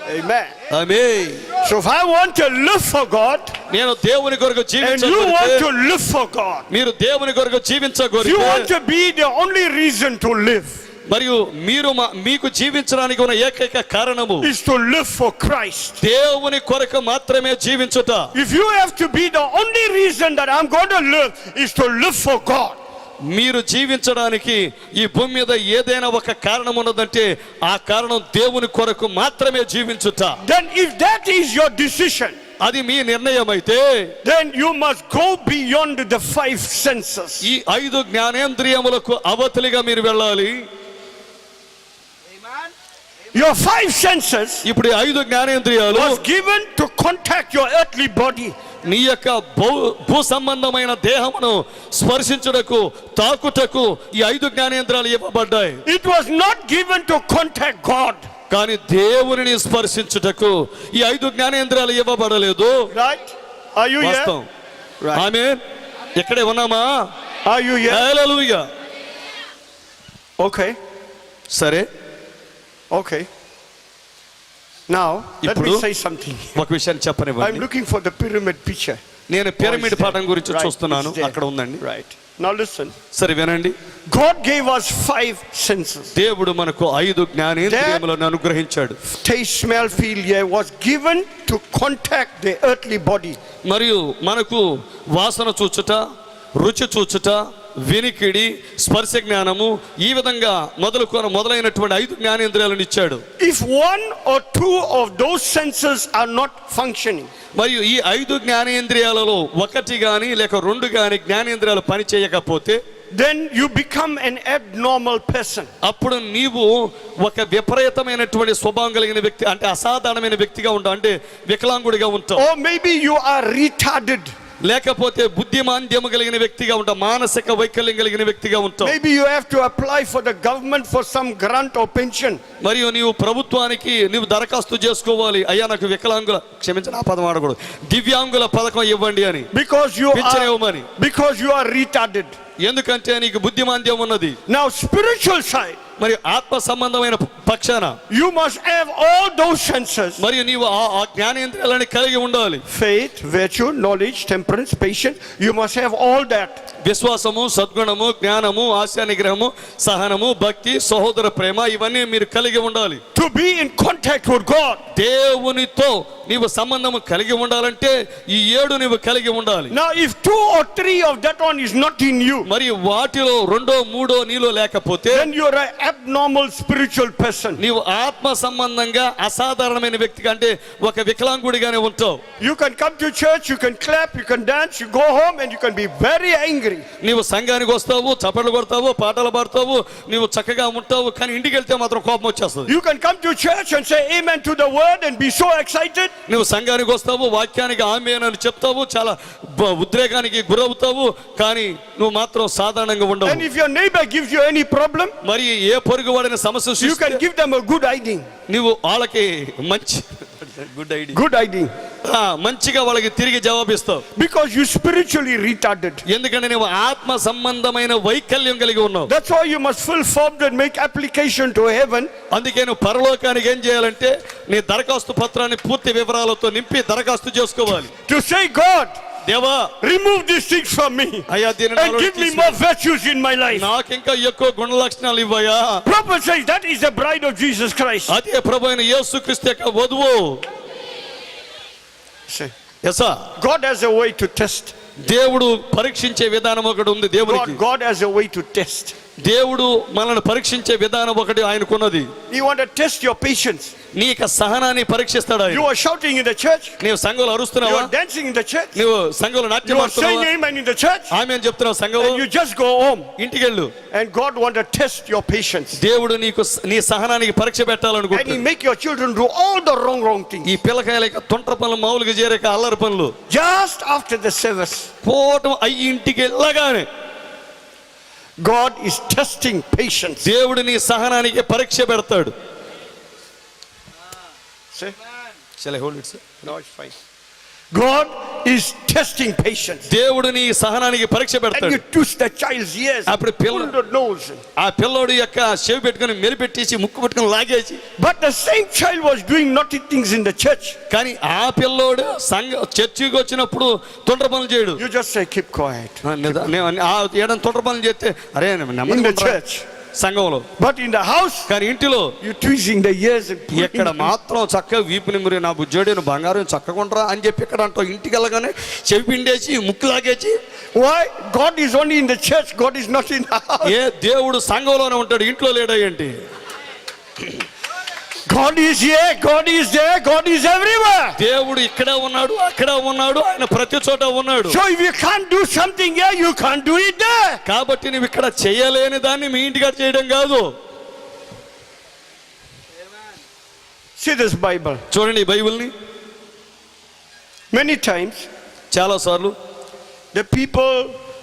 Amen. Amen. So if I want to live for God నేను దేవుని కొరకు and you want to జీవించగలిగితే, live for God, మీరు దేవుని కొరకు if you want జీవించగలిగితే to be the only reason to live మరియు మీరు మీకు జీవించడానికి ఉన్న ఏకైక కారణము is to live for Christ. దేవుని కొరకు మాత్రమే జీవించుట. If you have to be the only reason that I'm going to live is to live for God, మీరు జీవించడానికి ఈ భూమి మీద ఏదైనా ఒక కారణం ఉన్నదంటే ఆ కారణం దేవుని కొరకు మాత్రమే జీవించుట. then if that is your decision, అది మీ నిర్ణయం అయితే then you must go beyond the 5 senses. ఈ 5 జ్ఞానేంద్రియములకు అవతలిగా మీరు వెళ్ళాలి. Your 5 senses ఇప్పుడు ఈ 5 జ్ఞానేంద్రియాలు was given to contact your earthly body. నీ యొక్క భూ సంబంధమైన దేహమును స్పర్శించుటకు తాకుటకు ఈ 5 జ్ఞానేంద్రియాలు ఇవ్వబడ్డాయి. It was not given to contact God. కానీ దేవునిని స్పర్శించుటకు ఈ 5 జ్ఞానేంద్రియాలు ఇవ్వబడలేదు. Right? Are you here? వాస్తవం. Right. ఆమేన్. ఇక్కడే ఉన్నామా? Are you here? Hallelujah. Okay. సరే, Okay. Now, let me ఇప్పుడు say something. ఒక విషయం I'm చెప్పనివ్వండి. looking for the pyramid picture. నేను పిరమిడ్ Oh, it's పాఠం there. గురించి Right, చూస్తున్నాను. it's there. అక్కడ ఉందండి. Right. Now listen. సరే వినండి. God gave us 5 senses. దేవుడు మనకు 5 జ్ఞానేంద్రియములను అనుగ్రహించాడు. Taste, smell, feel, hear was given to contact the earthly body. మరియు మనకు వాసన చూచుట, రుచి చూచుట, వినికిడి, స్పర్శ జ్ఞానము, ఈ విధంగా మొదలైనటువంటి 5 జ్ఞానేంద్రియాలను ఇచ్చాడు. If one or two of those senses are not functioning, మరియు ఈ 5 జ్ఞానేంద్రియాలలో ఒకటి గాని లేక 2 గాని జ్ఞానేంద్రియాలు పని చేయకపోతే then you become an abnormal person. అప్పుడు నీవు ఒక విపరీతమైనటువంటి స్వభావం కలిగిన వ్యక్తి, అంటే అసాధారణమైన వ్యక్తిగా ఉంటావు, అంటే వికలాంగుడిగా ఉంటావు. Or maybe you are retarded. లేకపోతే బుద్ధిమాంద్యము కలిగిన వ్యక్తిగా ఉంటావు, మానసిక వైకల్యం కలిగిన వ్యక్తిగా ఉంటావు. Maybe you have to apply for the government for some grant or pension. మరియు నీవు ప్రభుత్వానికి నీవు దరఖాస్తు చేసుకోవాలి, అయ్యా నాకు వికలాంగుల, క్షమించండి ఆ పదం ఆడకూడదు, దివ్యాంగుల పథకం ఇవ్వండి అని, పింఛన్ ఇవ్వమని. because you are retarded. ఎందుకంటే నీకు బుద్ధిమాంద్యం ఉన్నది. Now spiritual side, మరియు ఆత్మ సంబంధమైన పక్షాన you must have all those senses. మరియు నీవు ఆ జ్ఞానేంద్రియాలని కలిగి ఉండాలి. Faith, virtue, knowledge, temperance, patience, you must have all that. విశ్వాసము, సద్గుణము, జ్ఞానము, ఆశా నిగ్రహము, సహనము, భక్తి, సహోదర ప్రేమ, ఇవన్నీ మీరు కలిగి ఉండాలి. To be in contact with God. దేవునితో నీవు సంబంధము కలిగి ఉండాలంటే ఈ 7 నీవు కలిగి ఉండాలి. Now if 2 or 3 of that one is not in you, మరి వాటిలో 2, 3 నీలో లేకపోతే then you are an abnormal spiritual person. నీవు ఆత్మ సంబంధంగా అసాధారణమైన వ్యక్తిగా, అంటే ఒక వికలాంగుడిగానే ఉంటావు. You can come to church, you can clap, you can dance, you go home and you can be very angry. నీవు సంఘానికి వస్తావు, చప్పట్లు కొడతావు, పాటలు పాడతావు, నీవు చక్కగా ఉంటావు, కానీ ఇంటికి వెళ్తే మాత్రం కోపం వచ్చేస్తుంది. You can come to church and say amen to the word and be so excited. నువ్వు సంఘానికి వస్తావు, వాక్యానికి ఆమేన్ అని చెప్తావు, చాలా ఉద్రేకానికి గురవుతావు, కానీ నువ్వు మాత్రం సాధారణంగా ఉండవు. And if your neighbor gives you any problem, మరి ఏ పొరుగు వాడిన సమస్య you can give them a good idea. నువ్వు వాళ్ళకి మంచి Good idea. మంచిగా వాళ్ళకి తిరిగి జవాబిస్తావు. Because you spiritually retarded. ఎందుకంటే నువ్వు ఆత్మ సంబంధమైన వైకల్యం కలిగి ఉన్నావు. That's why you must fill forms and make application to heaven. అందుకే నువ్వు పరలోకానికి ఏం చేయాలంటే నీ దరఖాస్తు పత్రాన్ని పూర్తి వివరాలతో నింపి దరఖాస్తు చేసుకోవాలి. To say, God, దేవా, remove these things from me and give me more virtues in my life. నాకు ఇంకా ఎక్కువ గుణ లక్షణాలు ఇవ్వయా. Prophet says that is the bride of Jesus Christ. అదే ప్రభువైన యేసుక్రీస్తు యొక్క వధువు. Say, yes sir. God has a way to test. దేవుడు పరీక్షించే విధానం ఒకటి ఉంది దేవుడికి. God has a way to test. దేవుడు మనల్ని పరీక్షించే విధానం ఒకటి ఆయనకున్నది. He want to test your patience. నీ యొక్క సహనాన్ని పరీక్షిస్తాడు ఆయన. You are shouting in the church. నీవు సంఘంలో You అరుస్తున్నావా? are dancing in the church. నీవు సంఘంలో నాట్యం You are saying ఆడుతున్నావా? amen in the church. ఆమేన్ చెప్తున్నావు సంఘంలో. And you just go home. ఇంటికి వెళ్ళు. And God want to test your patience. దేవుడు నీకు నీ సహనానికి పరీక్ష And He పెట్టాలనుకుంటున్నాడు. make your children do all the wrong things. ఈ పిల్లకాయల తొంట్ర పనులు, మామూలుగా చేరే అల్లరి పనులు Just after the service, పోవటం అయ్యి ఇంటికి వెళ్ళగానే God is testing patience. దేవుడు నీ సహనానికి పరీక్ష పెడతాడు. Say, Shall I hold it, sir? no, it's fine. God is testing patience. దేవుడు నీ సహనానికి పరీక్ష And పెడతాడు. you twist the child's ears, అప్పుడు pull the nose. ఆ పిల్లోడు యొక్క చెవి పెట్టుకుని మెలిపెట్టేసి ముక్కు పెట్టుకుని లాగేసి, But the same child was doing naughty things in the church. కానీ ఆ పిల్లోడు చర్చికి వచ్చినప్పుడు తొండ్ర పనులు చేయడు. You just say, keep quiet. ఏడని తొండ్ర పనులు చేస్తే అరే In the నెమ్మదిగా church. సంఘంలో, But in the house, కానీ ఇంటిలో you twisting the ears and ఎక్కడ మాత్రం చక్కగా వీపుని మీరు నా బుజ్జోడి బంగారం చక్కకుంటారా అని చెప్పి ఇక్కడ అంటావు. ఇంటికి వెళ్ళగానే చెవి పిండేసి ముక్కు లాగేసి. Why? God is only in the church. God is not in the house. ఏ దేవుడు సంఘంలోనే ఉంటాడు, ఇంట్లో లేడేంటి? God is here, God is there, God is everywhere. దేవుడు ఇక్కడ ఉన్నాడు, అక్కడ ఉన్నాడు, ఆయన ప్రతి చోట ఉన్నాడు. So if you can't do something here, you can't do it there. కాబట్టి నువ్వు ఇక్కడ చేయలేని దాన్ని మీ ఇంటికాడ చేయడం కాదు. See this Bible. చూడండి ఈ బైబిల్ని. Many times, చాలా సార్లు the people,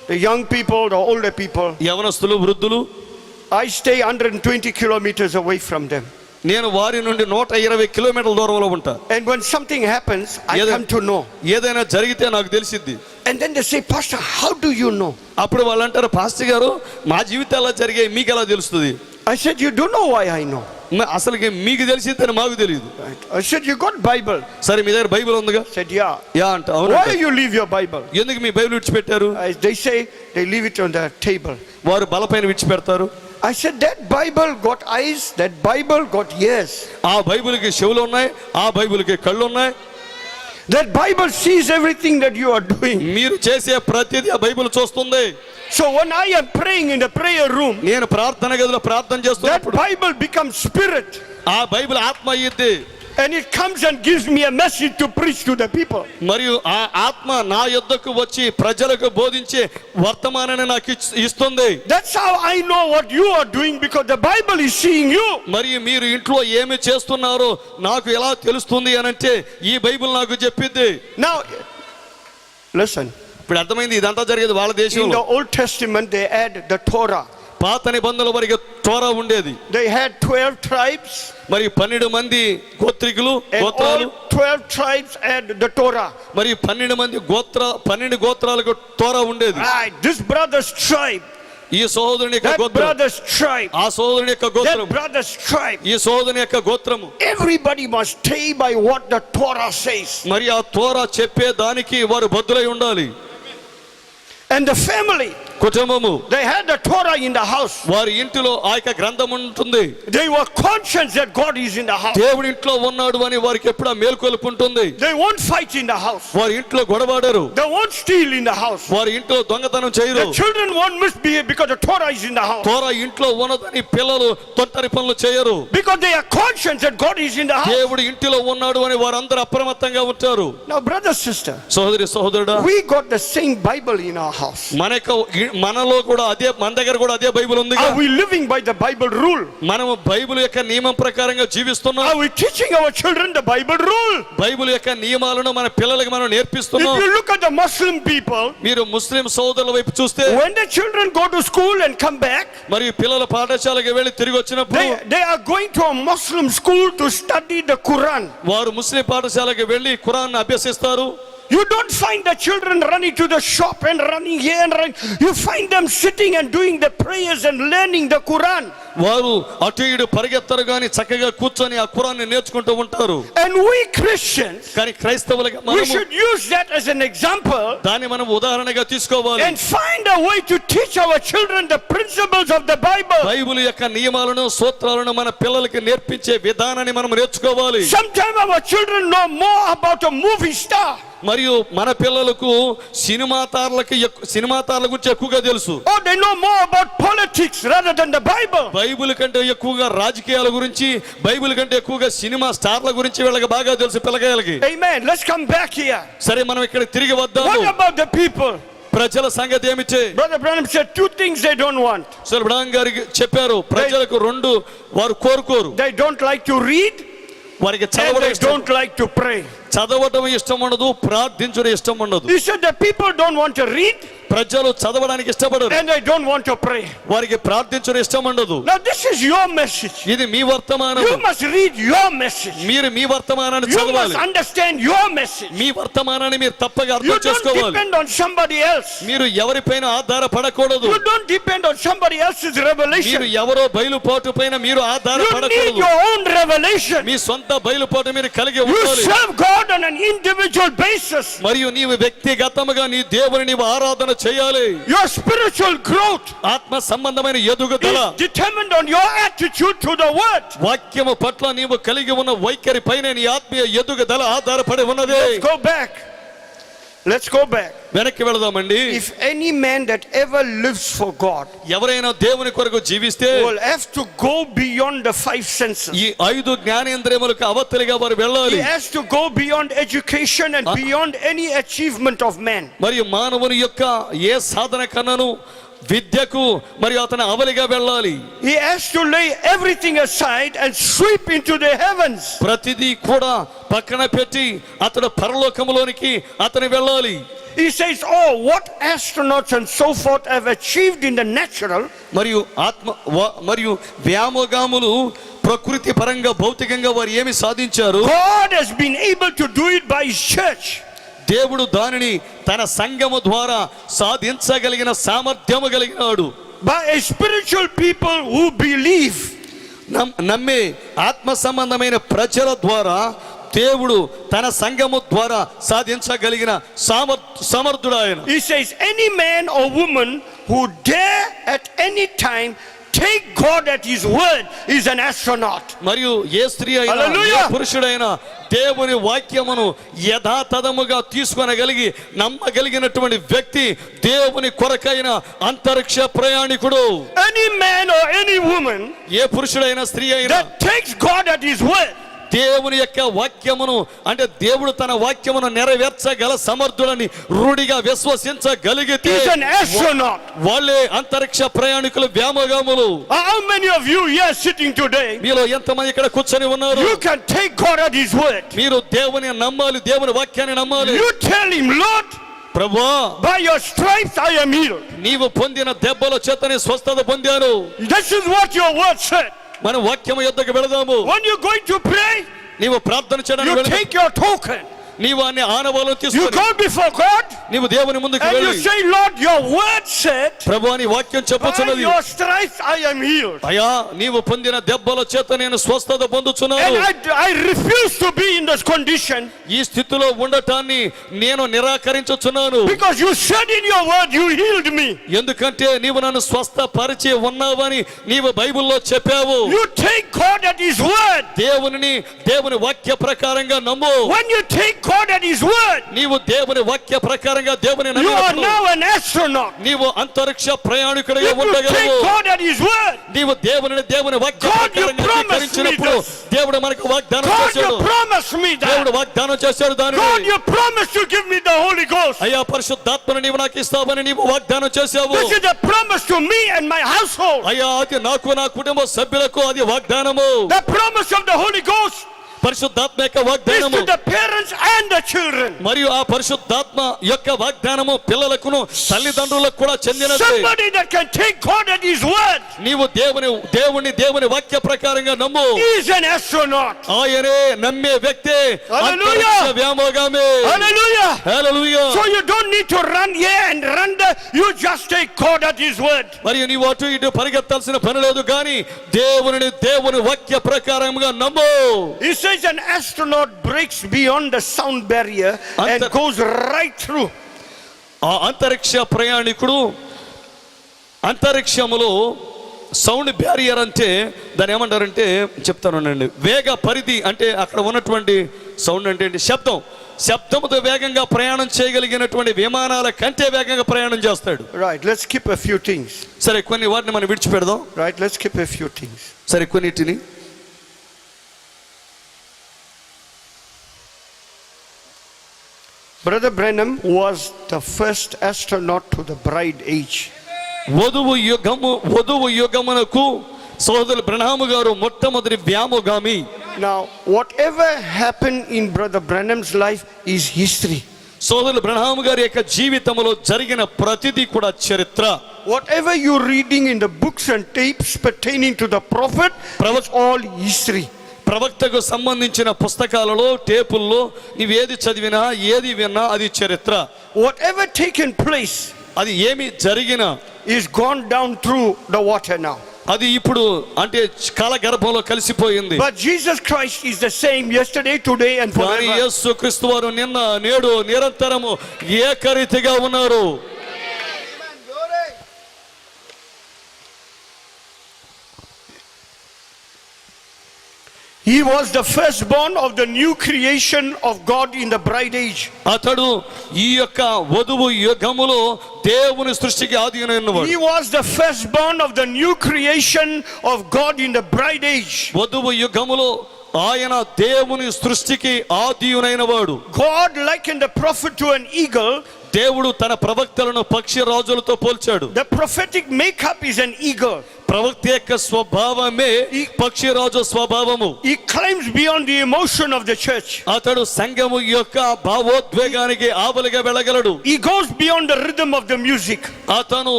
the young people, the older people, యవనస్తులు, వృద్ధులు, I stay 120 kilometers away from them. నేను వారి నుండి 120 కిలోమీటర్ల దూరంలో ఉంటా. And when something happens, I come to know. ఏదైనా జరిగితే నాకు తెలిసిద్ది. And then they say, Pastor, how do you know? అప్పుడు వాళ్ళు అంటారు, పాస్టర్ గారు మా జీవితాల్లో జరిగే మీకు ఎలా తెలుస్తుంది? I said, you don't know why I know. అసలుకి మీకు తెలిసిద్దని మాకు తెలియదు. I said, you got Bible? సరే మీ దగ్గర బైబిల్ ఉందిగా? I said, yeah. యా అంట. అవును. Why you leave your Bible? ఎందుకు మీ బైబిల్ విడిచిపెట్టారు? They say they leave it on the table. వారు బలపైన విడిచిపెడతారు. I said, that Bible got eyes, that Bible got ears. ఆ బైబిల్కి చెవులు ఉన్నాయి, ఆ బైబిల్కి కళ్ళు ఉన్నాయి. That Bible sees everything that you are doing. మీరు చేసే ప్రతిదీ ఆ బైబిల్ చూస్తుంది. So when I am praying in the prayer room, నేను ప్రార్థన గదిలో ప్రార్థన that చేస్తున్నప్పుడు Bible becomes spirit. ఆ బైబిల్ ఆత్మ అయ్యిద్ది. And it comes and gives me a message to preach to the people. మరియు ఆ ఆత్మ నా యొద్దకు వచ్చి ప్రజలకు బోధించే వర్తమానాన్ని నాకు ఇస్తుంది. That's how I know what you are doing, because the Bible is seeing you. మరియు మీరు ఇంట్లో ఏమి చేస్తున్నారో నాకు ఎలా తెలుస్తుంది అని అంటే ఈ బైబిల్ నాకు చెప్పిద్ది. Now, listen. ఇప్పుడు అర్థమైంది, ఇదంతా జరిగేది వాళ్ళ In the దేశంలో. Old Testament, they had the Torah. పాత నిబంధనల వరకు తోరా ఉండేది. They had 12 tribes. మరి 12 మంది గోత్రికులు And గోత్రాలు. all 12 tribes had the Torah. మరి 12 మంది 12 గోత్రాలకు తోరా ఉండేది. Right, this brother's tribe, ఈ సహోదరుని యొక్క that గోత్రం, brother's tribe, ఆ సహోదరుని యొక్క that గోత్రం, brother's tribe. ఈ సహోదరుని యొక్క గోత్రము. Everybody must stay by what the Torah says. మరి ఆ తోరా చెప్పే దానికి వారు బద్దులై ఉండాలి. And the family, కుటుంబము, they had the Torah in the house. వారి ఇంటిలో ఆ యొక్క గ్రంథం ఉంటుంది. They were conscious that God is in the house. దేవుడి ఇంట్లో ఉన్నాడు అని వారికి ఎప్పుడూ మేల్కొలుపు ఉంటుంది. They won't fight in the house. వారి ఇంట్లో గొడవాడరు. They won't steal in the house. వారి ఇంట్లో దొంగతనం చేయరు. The children won't misbehave because the Torah is in the house. తోరా ఇంట్లో ఉన్నదని పిల్లలు తొంటరి పనులు చేయరు. Because they are conscious that God is in the house. దేవుడు ఇంటిలో ఉన్నాడు అని వారందరూ అప్రమత్తంగా ఉంటారు. Now, brother, sister, సహోదరి సహోదరుడా, we got the same Bible in our house. మనలో కూడా అదే, మన దగ్గర కూడా అదే బైబిల్ ఉంది. Are we living by the Bible rule? మనము బైబిల్ యొక్క నియమం ప్రకారంగా జీవిస్తున్నాం. Are we teaching our children the Bible rule? Bible యొక్క నియమాలను మన పిల్లలకు మనం నేర్పిస్తున్నాం. If you look at the Muslim people, మీరు ముస్లిం సోదరుల వైపు చూస్తే, when the children go to school and come back, మరి పిల్లల పాఠశాలకు వెళ్ళి తిరిగి వచ్చినప్పుడు they are going to a Muslim school to study the Quran. వారు ముస్లిం పాఠశాలకు వెళ్ళి Quran అభ్యసిస్తారు. You don't find the children running to the shop and running here and running. You find them sitting and doing the prayers and learning the Quran. వారు అటు ఇటు పరిగెత్తరు గాని చక్కగా కూర్చొని ఆ ఖురాన్ని నేర్చుకుంటూ ఉంటారు. And we Christians, కానీ క్రైస్తవులుగా we మనము should use that as an example దాన్ని మనం ఉదాహరణగా తీసుకోవాలి. and find a way to teach our children the principles of the Bible. Bible యొక్క నియమాలను సూత్రాలను మన పిల్లలకి నేర్పించే విధానాన్ని మనం నేర్చుకోవాలి. Sometimes our children know more about a movie star. మరియు మన పిల్లలకు సినిమా తారల గురించి ఎక్కువగా తెలుసు. Or they know more about politics rather than the Bible. Bible కంటే ఎక్కువగా రాజకీయాల గురించి, బైబిల్ కంటే ఎక్కువగా సినిమా స్టార్ల గురించి వీళ్ళకి బాగా తెలుసు పిల్లకాయలకి. Amen. Let's come back here. సరే, మనం ఇక్కడ తిరిగి వద్దాము. What about the people? ప్రజల సంగతి ఏమిటి? Brother Branham said 2 things they don't want. సరే, బ్రహ్మ గారికి చెప్పారు, ప్రజలకు 2 వారు కోరుకోరు. They don't like to read వారికి and చదవడం they ఇష్టం, don't like to pray. చదవడం ఇష్టం ఉండదు, ప్రార్థించడం ఇష్టం ఉండదు. He said the people don't want to read ప్రజలు చదవడానికి ఇష్టపడరు, and they don't want to pray. వారికి ప్రార్థించడం ఇష్టం ఉండదు. Now this is your message. ఇది మీ వర్తమానం. You must read your message. మీరు మీ వర్తమానాన్ని You must చదవాలి. understand your message. మీ వర్తమానాన్ని మీరు తప్పగా You అర్థం don't చేసుకోవాలి. depend on somebody else. మీరు ఎవరిపైన ఆధారపడకూడదు. You don't depend on somebody else's మీరు revelation. ఎవరో బయలుపాటు పైన మీరు You need ఆధారపడకూడదు. your own revelation. మీ సొంత బయలుపాటు మీరు కలిగి You ఉండాలి. serve God on an individual basis. మరియు నీవు వ్యక్తిగతముగా నీ దేవుని నీవు ఆరాధన చేయాలి. Your spiritual growth ఆత్మ సంబంధమైన ఎదుగుదల is determined on your attitude to the word. వాక్యము పట్ల నీవు కలిగి ఉన్న వైఖరి పైన నీ ఆత్మీయ ఎదుగుదల ఆధారపడి ఉన్నది. Go back. Let's go back. వెనక్కి వెళదామండి. If any man that ever lives for God ఎవరైనా దేవుని కొరకు జీవిస్తే will have to go beyond the 5 senses. ఈ 5 జ్ఞానేంద్రియములకు అవతలిగా వారు He వెళ్ళాలి. has to go beyond education and beyond any achievement of man. మరియు మానవుని యొక్క ఏ సాధన కన్నను విద్యకు మరియు అతను అవలిగా వెళ్ళాలి. He has to lay everything aside and sweep into the heavens. ప్రతిదీ కూడా పక్కన పెట్టి అతడు పరలోకములోనికి అతను వెళ్ళాలి. He says, oh, what astronauts and so forth have achieved in the natural. మరియు మరియు వ్యామోగాములు ప్రకృతి పరంగా భౌతికంగా వారు ఏమి సాధించారు, God has been able to do it by his church. దేవుడు దానిని తన సంఘము ద్వారా సాధించగలిగిన సామర్థ్యము కలిగినాడు. By a spiritual people who believe. నమ్మే ఆత్మ సంబంధమైన ప్రజల ద్వారా దేవుడు తన సంఘము ద్వారా సాధించగలిగిన సమర్థుడు ఆయన. He says any man or woman who dare at any time take God at his word is an astronaut. మరియు ఏ స్త్రీ అయినా Hallelujah. ఏ పురుషుడైనా దేవుని వాక్యమును యథాతథముగా తీసుకొనగలిగి నమ్మగలిగినటువంటి వ్యక్తి దేవుని కొరకైన అంతరిక్ష ప్రయాణికుడు. Any man or any woman ఏ పురుషుడైనా స్త్రీ అయినా that takes God at his word దేవుని యొక్క వాక్యమును అంటే దేవుడు తన వాక్యమును నెరవేర్చగల సమర్థులని రూఢిగా విశ్వసించగలిగితే is an astronaut. వాళ్ళే అంతరిక్ష ప్రయాణికులు, వ్యామోగాములు. How many of you here sitting today, మీలో ఎంతమంది ఇక్కడ కూర్చొని ఉన్నారు? you can take God at his word? మీరు దేవుని నమ్మాలి, దేవుని వాక్యాన్ని నమ్మాలి. You tell him, Lord, ప్రభువా, by your stripes I am healed. నీవు పొందిన దెబ్బల చేతనే స్వస్థత పొందాను. This is what your word said. మనం వాక్యము యొద్దకు వెళదాము. When you're going to pray, నీవు ప్రార్థన చేయడానికి you వెళదాము. take your token. నీవు అన్ని ఆనవాళ్ళను You తీసుకొని go before God నీవు దేవుని ముందుకు and you వెళ్ళి, say, Lord, your word said, ప్రభువా నీ వాక్యం by చెప్పుచున్నది, your stripes I am healed. అయ్యా నీవు పొందిన దెబ్బల చేత నేను స్వస్థత పొందుచున్నాను. And I refuse to be in this condition ఈ స్థితిలో ఉండటాన్ని నేను నిరాకరించుచున్నాను. because you said in your word you healed me. ఎందుకంటే నీవు నన్ను స్వస్థపరిచి ఉన్నావని నీవు బైబిల్లో చెప్పావు. You take God at his word. దేవుని వాక్య ప్రకారంగా నమ్ము. When you take God at his word, నీవు దేవుని వాక్య ప్రకారంగా దేవుని you are నమ్మినప్పుడు now an astronaut. నీవు అంతరిక్ష ప్రయాణికుడిగా If you ఉండగలవు. take God at his word, నీవు దేవుని వాక్య God, you ప్రకారంగా promised అంగీకరించినప్పుడు me this. దేవుడు మనకు వాగ్దానం God, చేశాడు. you promised me దేవుడు that. వాగ్దానం చేశాడు దానిని. God, you promised to give me the Holy Ghost. అయ్యా పరిశుద్ధాత్మను నీవు నాకు ఇస్తావని నీవు వాగ్దానం చేశావు. This is a promise to me and my household. అయ్యా అది నాకు, నా కుటుంబ సభ్యులకు అది వాగ్దానము. The promise of the Holy Ghost పరిశుద్ధాత్మ యొక్క is వాగ్దానము to the parents and the children. మరియు ఆ పరిశుద్ధాత్మ యొక్క వాగ్దానము పిల్లలకును తల్లిదండ్రులకు కూడా చెందినది. Somebody that can take God at his word నీవు దేవుని వాక్య ప్రకారంగా నమ్ము. is an astronaut. ఆయనే నమ్మే వ్యక్తి Hallelujah. అంతరిక్ష వ్యామోగామి. Hallelujah. Hallelujah. So you don't need to run here and run there. You just take God at his word. మరియు నీవు అటు ఇటు పరిగెత్తాల్సిన పని లేదు, కానీ దేవుని వాక్య ప్రకారంగా నమ్ము. He says an astronaut breaks beyond the sound barrier and goes right through. ఆ అంతరిక్ష ప్రయాణికుడు అంతరిక్షములో సౌండ్ బ్యారియర్ అంటే దాన్ని ఏమంటారంటే చెప్తానండి, వేగ పరిధి అంటే అక్కడ ఉన్నటువంటి సౌండ్ అంటే ఏంటి? శబ్దంతో వేగంగా ప్రయాణం చేయగలిగినటువంటి విమానాల కంటే వేగంగా ప్రయాణం చేస్తాడు. Right, let's skip a few things. సరే కొన్ని వాటిని మనం విడిచిపెడదాం. Right, let's skip a few things. సరే కొన్నిటిని. Brother Branham was the first astronaut to the bride age. వధువు యుగమునకు సోదరులు బ్రహ్నాము గారు మొట్టమొదటి వ్యామోగామి. Now, whatever happened in Brother Branham's life is history. సోదరులు బ్రహ్నాము గారి యొక్క జీవితంలో జరిగిన ప్రతిదీ కూడా చరిత్ర. Whatever you're reading in the books and tapes pertaining to the prophet, it's all history. ప్రవక్తకు సంబంధించిన పుస్తకాలలో టేపుల్లో నీవేది చదివినా ఏది విన్నా అది చరిత్ర. Whatever taken place, అది ఏమి జరిగినా is gone down through the water now. అది ఇప్పుడు అంటే కాలగర్భంలో కలిసిపోయింది. But Jesus Christ is the same yesterday, today and కానీ forever. యేసు క్రీస్తు వారు నిన్న నేడు నిరంతరము ఏకరీతిగా ఉన్నారు. He was the firstborn of the new creation of God in the bride age. అతడు ఈ యొక్క వధువు యుగములో దేవుని సృష్టికి ఆదియునైనవాడు. He was the firstborn of the new creation of God in the bride age. వధువు యుగములో ఆయన దేవుని సృష్టికి ఆదియునైనవాడు. God likened the prophet to an eagle. దేవుడు తన ప్రవక్తలను పక్షి రాజులతో పోల్చాడు. The prophetic makeup is an eagle. ప్రవక్త యొక్క స్వభావమే పక్షి రాజు స్వభావము. He climbs beyond the emotion of the church. అతడు సంఘము యొక్క భావోద్వేగానికి ఆవలిగా వెళ్ళగలడు. He goes beyond the rhythm of the music. అతను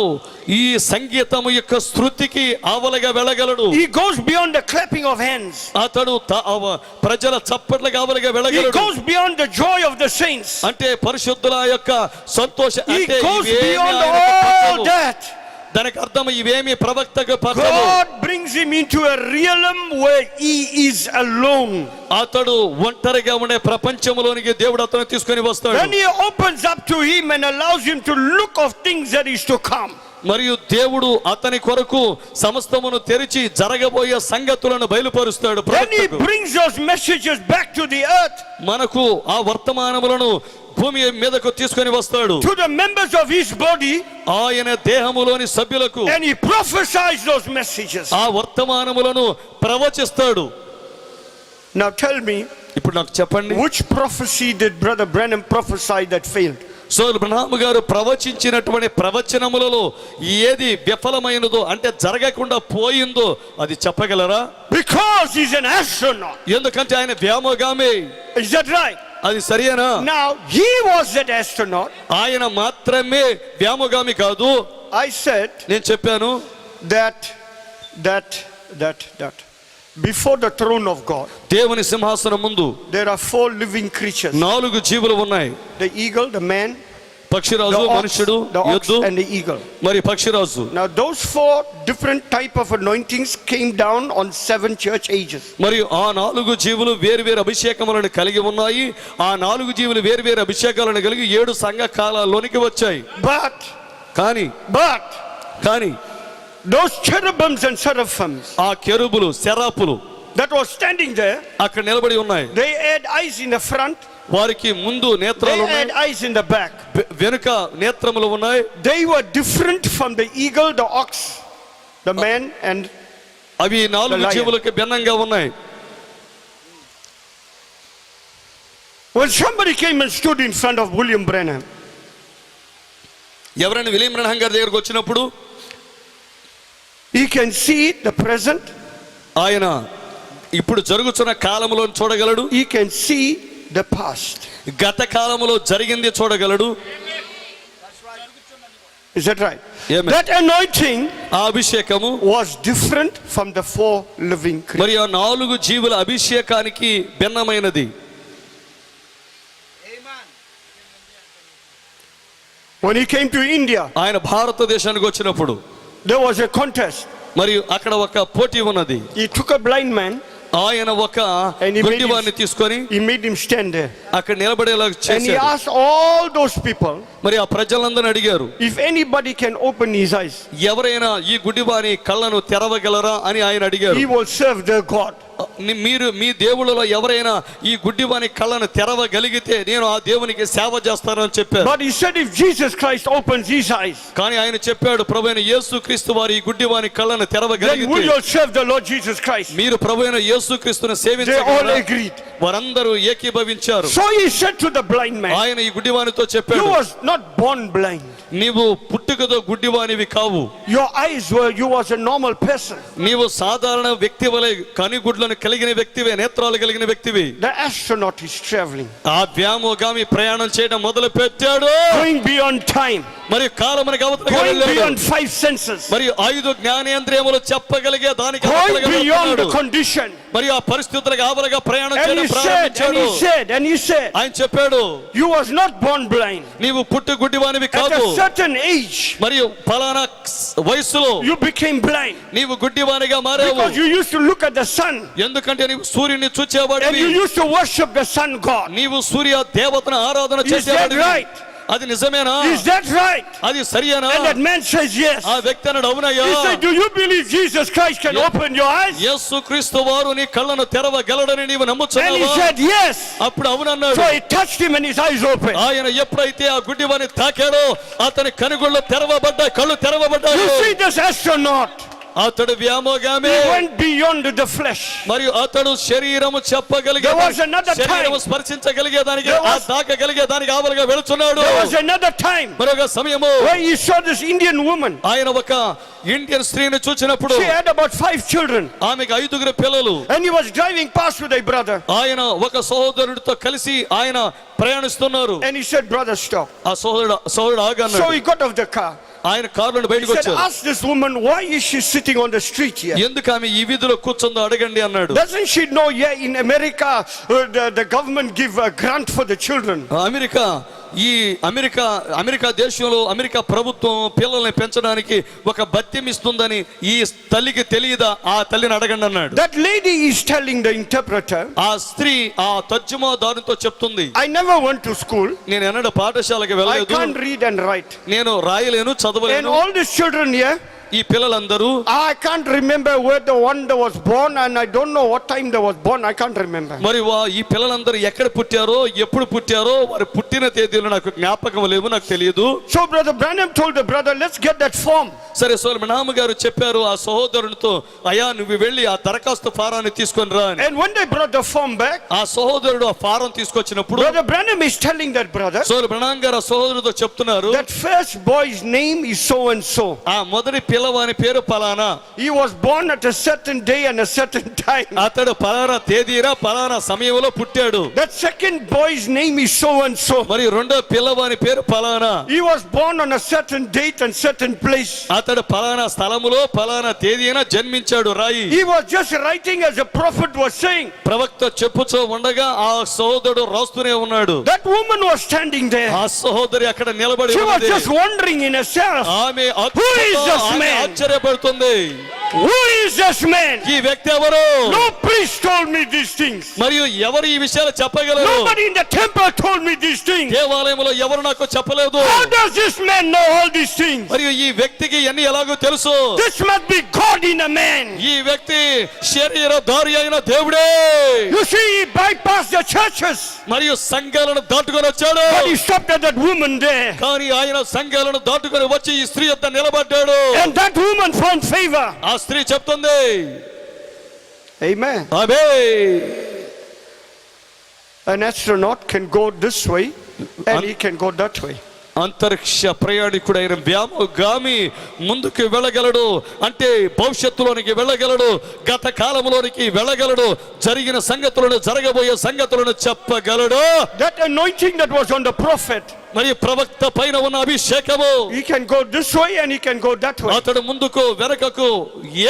ఈ సంగీతము యొక్క శృతికి ఆవలిగా వెళ్ళగలడు. He goes beyond the clapping of hands. అతడు ప్రజల చప్పట్లకు ఆవలిగా He వెళ్ళగలడు. goes beyond the joy of the saints. అంటే పరిశుద్ధుల యొక్క సంతోష He అంటే goes ఇవేమీ beyond ఆయనకు all పట్టవు. that. దానికి అర్థం ఇవేమి ప్రవక్తకు పట్టవు. God brings brings him into a realm where he is alone. అతడు ఒంటరిగా ఉండే ప్రపంచంలోనికి దేవుడు అతను తీసుకొని వస్తాడు. Then he opens up to him and allows him to look of things that is to come. మరియు దేవుడు అతని కొరకు సమస్తమును తెరిచి జరగబోయే సంగతులను బయలుపరుస్తాడు. Then he brings those messages back to the earth. మనకు ఆ వర్తమానములను భూమి మీదకు తీసుకొని వస్తాడు. To the members of his body. ఆయన దేహములోని సభ్యులకు. And he prophesies those messages. ఆ వర్తమానములను ప్రవచిస్తాడు. Now tell me, ఇప్పుడు నాకు చెప్పండి, which prophecy did Brother Branham prophesy that failed? సోదరుడు బ్రహ్మ గారు ప్రవచించినటువంటి ప్రవచనములలో ఏది విఫలమైనదో అంటే జరగకుండా పోయిందో అది చెప్పగలరా? Because he's an astronaut. ఎందుకంటే ఆయన వ్యోమగామి. Is that right? అది సరియేనా? Now he was that astronaut. ఆయన మాత్రమే వ్యోమగామి కాదు. I said నేను చెప్పాను that before the throne of God దేవుని సింహాసనం ముందు there are 4 living creatures. 4 జీవులు ఉన్నాయి. The eagle, the man, పక్షిరాజు, the ox, మనుషుడు, the ox ఎద్దు and the eagle. మరి పక్షిరాజు. Now those 4 different type of anointings came down on 7 church ages. మరియు ఆ 4 జీవులు వేరు అభిషేకములను కలిగి ఉన్నాయి. ఆ 4 జీవులు వేరు అభిషేకాలను కలిగి 7 సంఘ కాలాల్లోనికి వచ్చాయి. కానీ those cherubims and seraphims ఆ కెరూబులు సెరాపులు that was standing there, అక్కడ నిలబడి ఉన్నాయి. they had eyes in the front, వారికి ముందు they నేత్రాలు had ఉన్నాయి, eyes in the back. వెనుక నేత్రములు ఉన్నాయి. They were different from the eagle, the ox, the man and అవి 4 lion. జీవులకు భిన్నంగా ఉన్నాయి. when somebody came and stood in front of William Branham, ఎవరైనా విలియం బ్రహ్మ గారి దగ్గరకు వచ్చినప్పుడు he can see the present, ఆయన ఇప్పుడు జరుగుతున్న కాలములో చూడగలడు, he can see the past. గత కాలములో జరిగింది చూడగలడు. Is that right? Amen. That anointing ఆ అభిషేకము was different from the 4 living creatures. మరి ఆ 4 జీవుల అభిషేకానికి భిన్నమైనది. When he came to India, ఆయన భారతదేశానికి వచ్చినప్పుడు there was a contest. మరియు అక్కడ ఒక పోటీ ఉన్నది. He took a blind man ఆయన ఒక and he గుడ్డివాణ్ణి తీసుకొని made him stand there. అక్కడ నిలబడేలా And he చేశాడు. asked all those people మరి ఆ ప్రజలందరిని అడిగారు, if anybody can open his eyes, ఎవరైనా ఈ గుడ్డివాని కళ్ళను తెరవగలరా అని ఆయన అడిగారు. he will serve their God. మీరు మీ దేవుళ్ళలో ఎవరైనా ఈ గుడ్డివాని కళ్ళను తెరవగలిగితే నేను ఆ దేవునికి సేవ చేస్తానని చెప్పారు. But he said if Jesus Christ opens his eyes, కానీ ఆయన చెప్పాడు, ప్రభువైన యేసుక్రీస్తు వారు ఈ గుడ్డివాని కళ్ళను then will తెరవగలిగితే you serve the Lord Jesus Christ? మీరు ప్రభువైన యేసుక్రీస్తును They all సేవించగలరా? agreed. వారందరూ ఏకీభవించారు. So he said to the blind man, ఆయన ఈ గుడ్డివానితో you చెప్పాడు, was not born blind. నీవు పుట్టుకతో గుడ్డివానివి కావు. Your eyes were, you was a normal person. నీవు సాధారణ వ్యక్తి వలె కనుగుడ్లను కలిగిన వ్యక్తివే, నేత్రాలు కలిగిన వ్యక్తివి. The astronaut is traveling, ఆ వ్యోమగామి ప్రయాణం చేయడం మొదలు పెట్టాడు. going beyond time, మరియు కాలమునకు అవతలగా going వెళ్ళాడు. beyond 5 senses, మరియు 5 జ్ఞానేంద్రియములు చెప్పగలిగే దానికి going అవతలగా beyond the వెళ్తున్నాడు. condition. మరియు ఆ పరిస్థితులకు ఆవరగా ప్రయాణం And చేయడం he ప్రారంభించాడు. said, ఆయన చెప్పాడు, you was not born blind. నీవు పుట్టు గుడ్డివానివి At కాదు. a certain age, మరియు ఫలానా వయస్సులో you became blind నీవు గుడ్డివానిగా మారావు. because you used to look at the sun ఎందుకంటే నీవు సూర్యుని and చూచేవాడివి. you used to worship the sun god. నీవు సూర్య దేవతను ఆరాధన Is that చేసేవాడివి. right? అది నిజమేనా? Is that right? అది సరియనా? And that man says yes. ఆ వ్యక్తి అన్నాడు, అవునయ్యా. He said, do you believe Jesus Christ can Yeah. open your eyes? యేసుక్రీస్తు వారు నీ కళ్ళను తెరవగలడని నీవు And he నమ్ముచున్నావా? said yes. అప్పుడు అవునన్నాడు. So he touched him and his eyes opened. ఆయన ఎప్పుడైతే ఆ గుడ్డివాని తాకాడో అతని కనుగొళ్ళు తెరవబడ్డాయి, కళ్ళు తెరవబడ్డాయి. You see this astronaut, అతడు వ్యోమగామి. he went beyond the flesh. మరియు అతడు శరీరము చెప్పగలిగే, There was another time. శరీరము స్పర్శించగలిగే దానికి, There ఆ was- తాకగలిగే దానికి ఆవరగా వెళుతున్నాడు. There was another time మరొక సమయము where he saw this Indian woman. ఆయన ఒక ఇండియన్ స్త్రీని చూచినప్పుడు She had about 5 children. ఆమెకు 5 పిల్లలు. And he was driving past with a brother. ఆయన ఒక సహోదరుడితో కలిసి ఆయన ప్రయాణిస్తున్నారు. And he said, brother, stop. ఆ సహోదరుడు So ఆగన్నాడు. he got off the car. ఆయన కారులో He బయటకు said, వచ్చారు. ask this woman, why is she sitting on the street here? ఎందుకు ఆమె ఈ వీధిలో కూర్చుందో అడగండి అన్నాడు. Doesn't she know, yeah, in America, the government give a grant for the children? America ఈ అమెరికా దేశంలో అమెరికా ప్రభుత్వం పిల్లల్ని పెంచడానికి ఒక భత్యం ఇస్తుందని ఈ తల్లికి తెలియదా? ఆ తల్లిని అడగండి అన్నాడు. That lady is telling the interpreter, ఆ స్త్రీ ఆ తర్జుమాదారునితో చెప్తుంది, I never went to school. నేను ఎన్నడూ పాఠశాలకు I వెళ్ళలేదు, can't read and write. నేను రాయలేను And చదవలేను. all these children here, ఈ పిల్లలందరూ I can't remember where the one that was born, and I don't know what time they was born. I can't remember. మరి ఈ పిల్లలందరూ ఎక్కడ పుట్టారో ఎప్పుడు పుట్టారో వారి పుట్టిన తేదీలు నాకు జ్ఞాపకం లేవు, నాకు తెలియదు. So Brother Branham told the brother, let's get that form. సరే సోదరు బ్రహ్నాం గారు చెప్పారు ఆ సహోదరునితో, అయ్యా నువ్వు వెళ్ళి ఆ దరఖాస్తు ఫారాన్ని తీసుకొని రా అని. And when they brought the form back, ఆ సహోదరుడు ఆ ఫారం తీసుకొచ్చినప్పుడు Brother Branham is telling that brother, సోదరు బ్రహ్నాం గారు ఆ సహోదరుడితో చెప్తున్నారు, that first boy's name is so and so. ఆ మొదటి పిల్లవాని పేరు పలానా, He was born at a certain day and a certain time. అతడు పలానా తేదీన పలానా సమయంలో పుట్టాడు. That second boy's name is so and so. మరి రెండో పిల్లవాని పేరు పలానా, He was born on a certain date and certain place. అతడు పలానా స్థలములో పలానా తేదీన జన్మించాడు రాయి. He was just writing as a prophet was saying. ప్రవక్త చెప్పుచో ఉండగా ఆ సహోదరుడు రాస్తూనే ఉన్నాడు. That woman was standing there. ఆ సహోదరి అక్కడ నిలబడి She was ఉన్నది. just wondering in herself, ఆమె Who is this man? ఆశ్చర్యపడుతుంది, who is this man? ఈ వ్యక్తి ఎవరు? No priest told me these things. మరియు ఎవరు ఈ విషయాలు చెప్పగలరు? Nobody in the temple told me these things. దేవాలయంలో ఎవరు నాకు చెప్పలేదు. How does this man know all these things? మరియు ఈ వ్యక్తికి అన్ని ఎలాగో తెలుసు? This must be God in a man. ఈ వ్యక్తి శరీరధారి అయిన దేవుడే. You see, he bypassed the churches, మరియు సంఘాలను దాటుకొని వచ్చాడు. but he stopped at that woman there. కానీ ఆయన సంఘాలను దాటుకొని వచ్చి ఈ స్త్రీ వద్ద నిలబడ్డాడు. And that woman found favor. ఆ స్త్రీ చెప్తుంది, Amen. Amen. An astronaut can go this way and he can go that way. అంతరిక్ష ప్రయాణికుడైన వ్యామగామి ముందుకు వెళ్ళగలడు, అంటే భవిష్యత్తులోనికి వెళ్ళగలడు, గత కాలంలోనికి వెళ్ళగలడు, జరిగిన సంగతులను జరగబోయే సంగతులను చెప్పగలడు. That anointing that was on the prophet, మరి ప్రవక్త పైన ఉన్న అభిషేకము, he can go this way and he can go that way. అతడు ముందుకు వెనకకు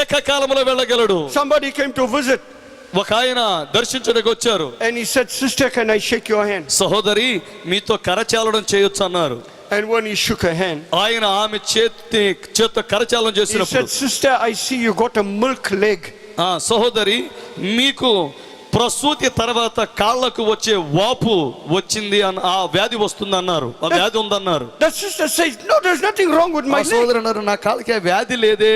ఏకకాలంలో వెళ్ళగలడు. Somebody came to visit ఒక ఆయన దర్శించడానికి వచ్చారు. and he said, sister, can I shake your hand? సహోదరి మీతో కరచాలనం చేయొచ్చు అన్నారు. And when he shook her hand, ఆయన ఆమె చేత్తో కరచాలనం he చేసినప్పుడు, said, sister, I see you got a milk leg. సహోదరి మీకు ప్రసూతి తర్వాత కాళ్లకు వచ్చే వాపు వచ్చింది అని, ఆ వ్యాధి వస్తుంది అన్నారు, ఆ వ్యాధి ఉందన్నారు. The sister says, no, there's nothing wrong with my leg. సహోదరు అన్నారు, నా కాళ్ళకి ఆ వ్యాధి లేదే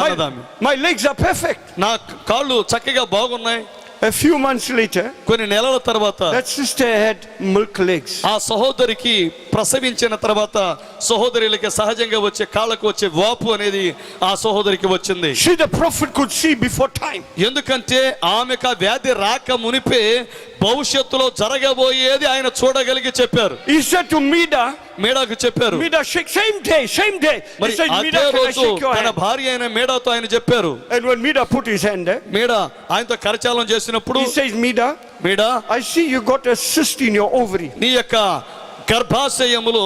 అన్నదామె. My legs are perfect. నా కాళ్ళు చక్కగా బాగున్నాయి. A few months later, కొన్ని నెలల తర్వాత that sister had milk legs. ఆ సహోదరికి ప్రసవించిన తర్వాత సహోదరులకి సహజంగా వచ్చే కాళ్ళకు వచ్చే వాపు అనేది ఆ సహోదరికి వచ్చింది. She, the prophet, could see before time. ఎందుకంటే ఆమెకు ఆ వ్యాధి రాక మునిపే భవిష్యత్తులో జరగబోయేది ఆయన చూడగలిగి చెప్పారు. He said to Mida, మేడాకు చెప్పారు. Mida, shake, same day. He మరి said, అదే Mida, can I రోజు shake your తన hand? భార్య అయిన మేడాతో ఆయన చెప్పారు. And when Mida put his hand there, మేడా ఆయనతో కరచాలనం చేసినప్పుడు, he says, Mida, Meda I see you got a cyst in your ovary. నీ యొక్క గర్భాశయములో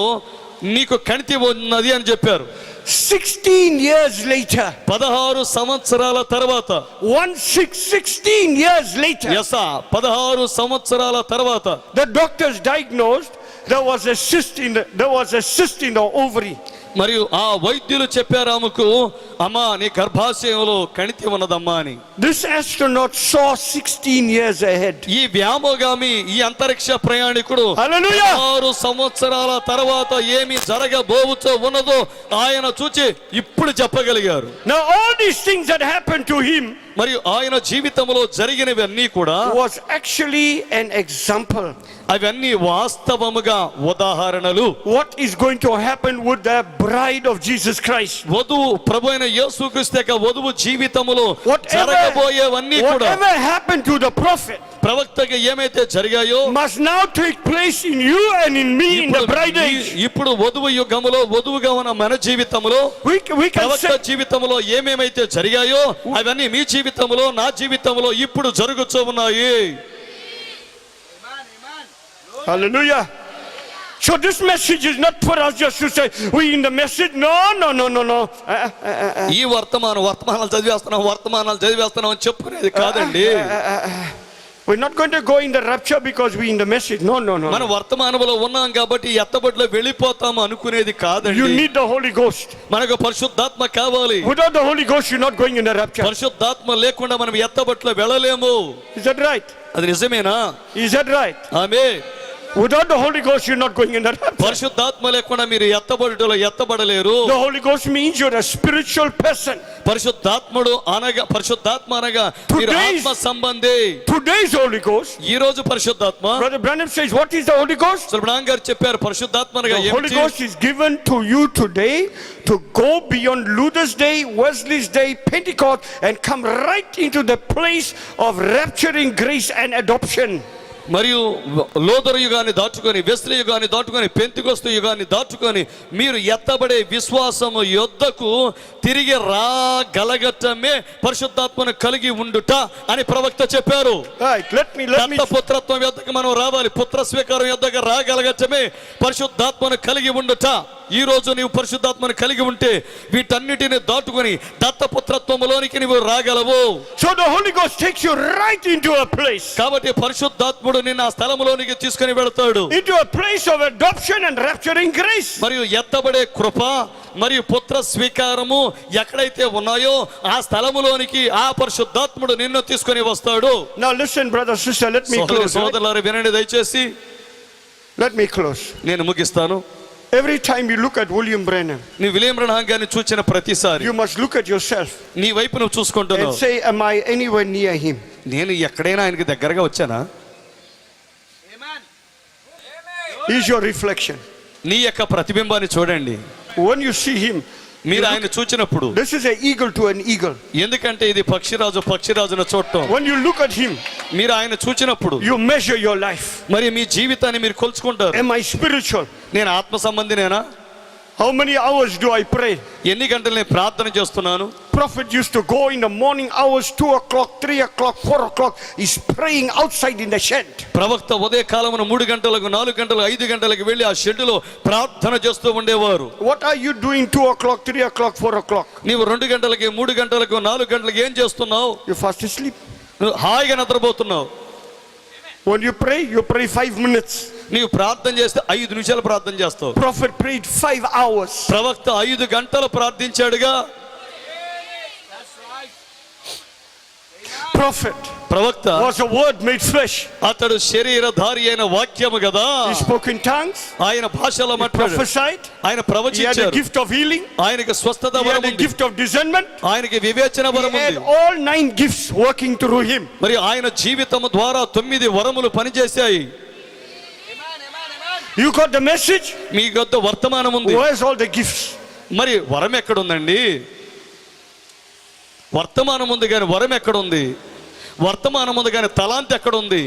నీకు కణితి ఉన్నది అని చెప్పారు. 16 years later, 16 సంవత్సరాల తర్వాత 16 years later, 16 సంవత్సరాల తర్వాత the doctors diagnosed there was a cyst in the ovary. మరియు ఆ వైద్యులు చెప్పారు ఆమెకు, అమ్మా నీ గర్భాశయంలో కణితి ఉన్నదమ్మా అని. This astronaut saw 16 years ahead. ఈ వ్యామోగామి, ఈ అంతరిక్ష ప్రయాణికుడు Hallelujah! 6 సంవత్సరాల తర్వాత ఏమి జరగబోవచ్చో ఉన్నదో ఆయన చూచి ఇప్పుడు చెప్పగలిగారు. Now all these things that happened to him మరియు ఆయన జీవితంలో జరిగినవన్నీ కూడా was actually an example. అవన్నీ వాస్తవముగా ఉదాహరణలు. What is going to happen with the bride of Jesus Christ? వధువు ప్రభువైన యేసుక్రీస్తు యొక్క వధువు జీవితములో జరగబోయేవన్నీ కూడా, Whatever happened to the prophet ప్రవక్తకి ఏమైతే జరిగాయో must now take place in you and in me in the bride age. ఇప్పుడు వధువు యుగములో వధువుగా ఉన్న మన జీవితంలో, We can ప్రవక్త say, జీవితంలో ఏమేమైతే జరిగాయో అవన్నీ మీ జీవితంలో నా జీవితంలో ఇప్పుడు జరుగుతూ ఉన్నాయి. hallelujah. So this message is not for us just to say we in the message. No. ఈ వర్తమానాలు చదివేస్తున్నాం అని చెప్పుకునేది కాదండి. We're not going to go in the rapture because we in the message. No, no, no. మన వర్తమానంలో ఉన్నాం కాబట్టి ఎత్తబడిలో వెళ్ళిపోతాము అనుకునేది You కాదండి. need the Holy Ghost. మనకు పరిశుద్ధాత్మ కావాలి. Without the Holy Ghost, you're not going in the rapture. పరిశుద్ధాత్మ లేకుండా మనం ఎత్తబడిలో వెళ్ళలేము. Is that right? అది నిజమేనా? Is that right? Amen. Without the Holy Ghost, you're not going in the rapture. పరిశుద్ధాత్మ లేకుండా మీరు ఎత్తబడలేరు. The Holy Ghost means you're a spiritual person. పరిశుద్ధాత్మ అనగా మీరు Today's- ఆత్మ సంబంధి. Today's Holy Ghost, ఈ రోజు పరిశుద్ధాత్మ Brother Branham says, what is the Holy Ghost? Subrahmanyam గారు చెప్పారు పరిశుద్ధాత్మ అనగా The Holy ఏమిటి? Ghost is given to you today to go beyond Luther's day, Wesley's day, Pentecost, and come right into the place of rapturing grace and adoption. మరియు లోదరు యుగాన్ని దాటుకొని Wesley యుగాన్ని దాటుకొని Pentecost యుగాన్ని దాటుకొని మీరు ఎత్తబడే విశ్వాసము యొద్దకు తిరిగి రాగలగటమే పరిశుద్ధాత్మను కలిగి ఉండుట అని ప్రవక్త చెప్పారు. Right, let me పుత్రత్వం యొద్దకు మనం రావాలి. పుత్ర స్వీకారం యొద్దకు రాగలగటమే పరిశుద్ధాత్మను కలిగి ఉండుట. ఈ రోజు నీవు పరిశుద్ధాత్మను కలిగి ఉంటే వీటన్నిటిని దాటుకొని దత్తపుత్రత్వములోనికి నీవు రాగలవు. So the Holy Ghost takes you right into a place. కాబట్టి పరిశుద్ధాత్ముడు నిన్ను ఆ స్థలములోనికి తీసుకొని వెళతాడు. Into a place of adoption and rapturing grace. మరియు ఎత్తబడే కృప మరియు పుత్ర స్వీకారము ఎక్కడైతే ఉన్నాయో ఆ స్థలములోనికి ఆ పరిశుద్ధాత్ముడు నిన్ను తీసుకొని వస్తాడు. Now listen, brother, sister, let me close. Right? సోదరులారా వినండి దయచేసి. Let me close. నేను ముగిస్తాను. Every time you look at William Branham, నీ విలియం బ్రన్హాం గారిని చూసిన ప్రతిసారి you must look at yourself నీ వైపు నువ్వు and చూసుకుంటున్నావు. say, am I anywhere near him? నేను ఎక్కడైనా ఆయనకి దగ్గరగా వచ్చానా? Is your reflection. నీ యొక్క ప్రతిబింబాన్ని చూడండి. When you see him, మీరు ఆయన చూచినప్పుడు this is an eagle to an eagle. ఎందుకంటే ఇది పక్షిరాజును చూడటం. When you look at him, మీరు ఆయన చూచినప్పుడు you measure your life. మరి మీ జీవితాన్ని మీరు కొలుచుకుంటారు. Am I spiritual? నేను ఆత్మ సంబంధినేనా? How many hours do I pray? ఎన్ని గంటలు నేను ప్రార్థన చేస్తున్నాను? Prophet used to go in the morning hours, 2 o'clock, 3 o'clock, 4 o'clock. He's praying outside in the shed. ప్రవక్త ఉదయ కాలమున 3 గంటలకు 4 గంటలకు 5 గంటలకు వెళ్ళి ఆ షెడ్డులో ప్రార్థన చేస్తూ ఉండేవారు. What are you doing 2 o'clock, 3 o'clock, 4 o'clock? నీవు 2 గంటలకి 3 గంటలకు 4 గంటలకు ఏం చేస్తున్నావు? You fast asleep. నువ్వు హాయిగా నిద్రపోతున్నావు. When you pray 5 minutes. నీవు ప్రార్థన చేస్తే 5 నిమిషాలు ప్రార్థన చేస్తావు. Prophet prayed 5 hours. ప్రవక్త 5 గంటలు ప్రార్థించాడుగా. ప్రవక్త was a word made flesh. అతడు శరీరధారి అయిన వాక్యము కదా. He spoke in tongues. ఆయన భాషలో మాట్లాడాడు. Prophesied. ఆయన He had a ప్రవచించాడు. gift of healing. ఆయనకి స్వస్థత He వరం had a ఉంది. gift of discernment. ఆయనకి వివేచన He వరం had ఉంది. all 9 gifts working through him. మరి ఆయన జీవితము ద్వారా 9 వరములు పనిచేశాయి. You got the message? మీ వద్ద వర్తమానం ఉంది. Where's all the gifts? మరి వరం ఎక్కడుందండి? వర్తమానం ఉంది కానీ వరం ఎక్కడుంది? వర్తమానం ఉంది కానీ తలాంతి ఎక్కడుంది?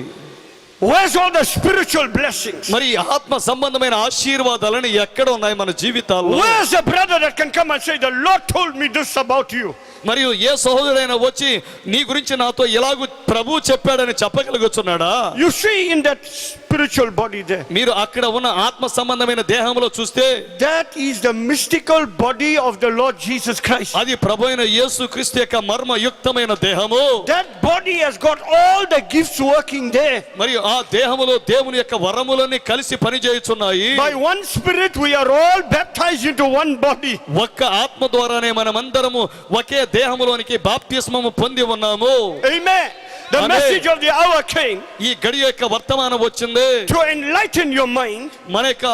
Where's all the spiritual blessings? మరి ఆత్మ సంబంధమైన ఆశీర్వాదాలను ఎక్కడ ఉన్నాయి మన జీవితాల్లో? Where's the brother that can come and say, the Lord told me this about you? మరియు ఏ సహోదరుడైనా వచ్చి నీ గురించి నాతో ఎలాగూ ప్రభు చెప్పాడని చెప్పగలుగుతున్నాడా? You see in that spiritual body there, మీరు అక్కడ ఉన్న ఆత్మ సంబంధమైన దేహంలో చూస్తే that is the mystical body of the Lord Jesus Christ. అది ప్రభువైన యేసుక్రీస్తు యొక్క మర్మయుక్తమైన దేహము. That body has got all the gifts working there. మరియు ఆ దేహములో దేవుని యొక్క వరములన్నీ కలిసి పనిచేయుచున్నాయి. By one spirit we are all baptized into one body. ఒక్క ఆత్మ ద్వారానే మనమందరము ఒకే దేహములోనికి బాప్తిస్మము పొంది ఉన్నాము. Amen. The Amen. message of the hour came ఈ గడి యొక్క వర్తమానం వచ్చింది to enlighten your mind, మన యొక్క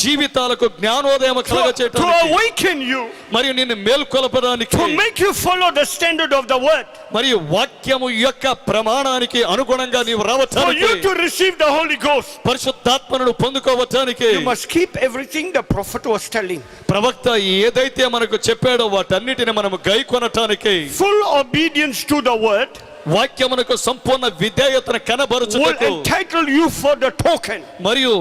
జీవితాలకు జ్ఞానోదయం to కలగచేయడానికి, awaken you, మరియు నిన్ను మేల్కొలపడానికి, to make you follow the standard of the word, మరియు వాక్యము యొక్క ప్రమాణానికి అనుగుణంగా నీవు for రావటానికి, you to receive the Holy Ghost. పరిశుద్ధాత్మను పొందుకోవటానికి You must keep everything the prophet was telling. ప్రవక్త ఏదైతే మనకు చెప్పాడో వాటన్నిటిని మనము గైకొనటానికి, Full obedience to the word వాక్యమునకు సంపూర్ణ విధేయతను will కనబరుచుటకు, entitle you for the token. మరియు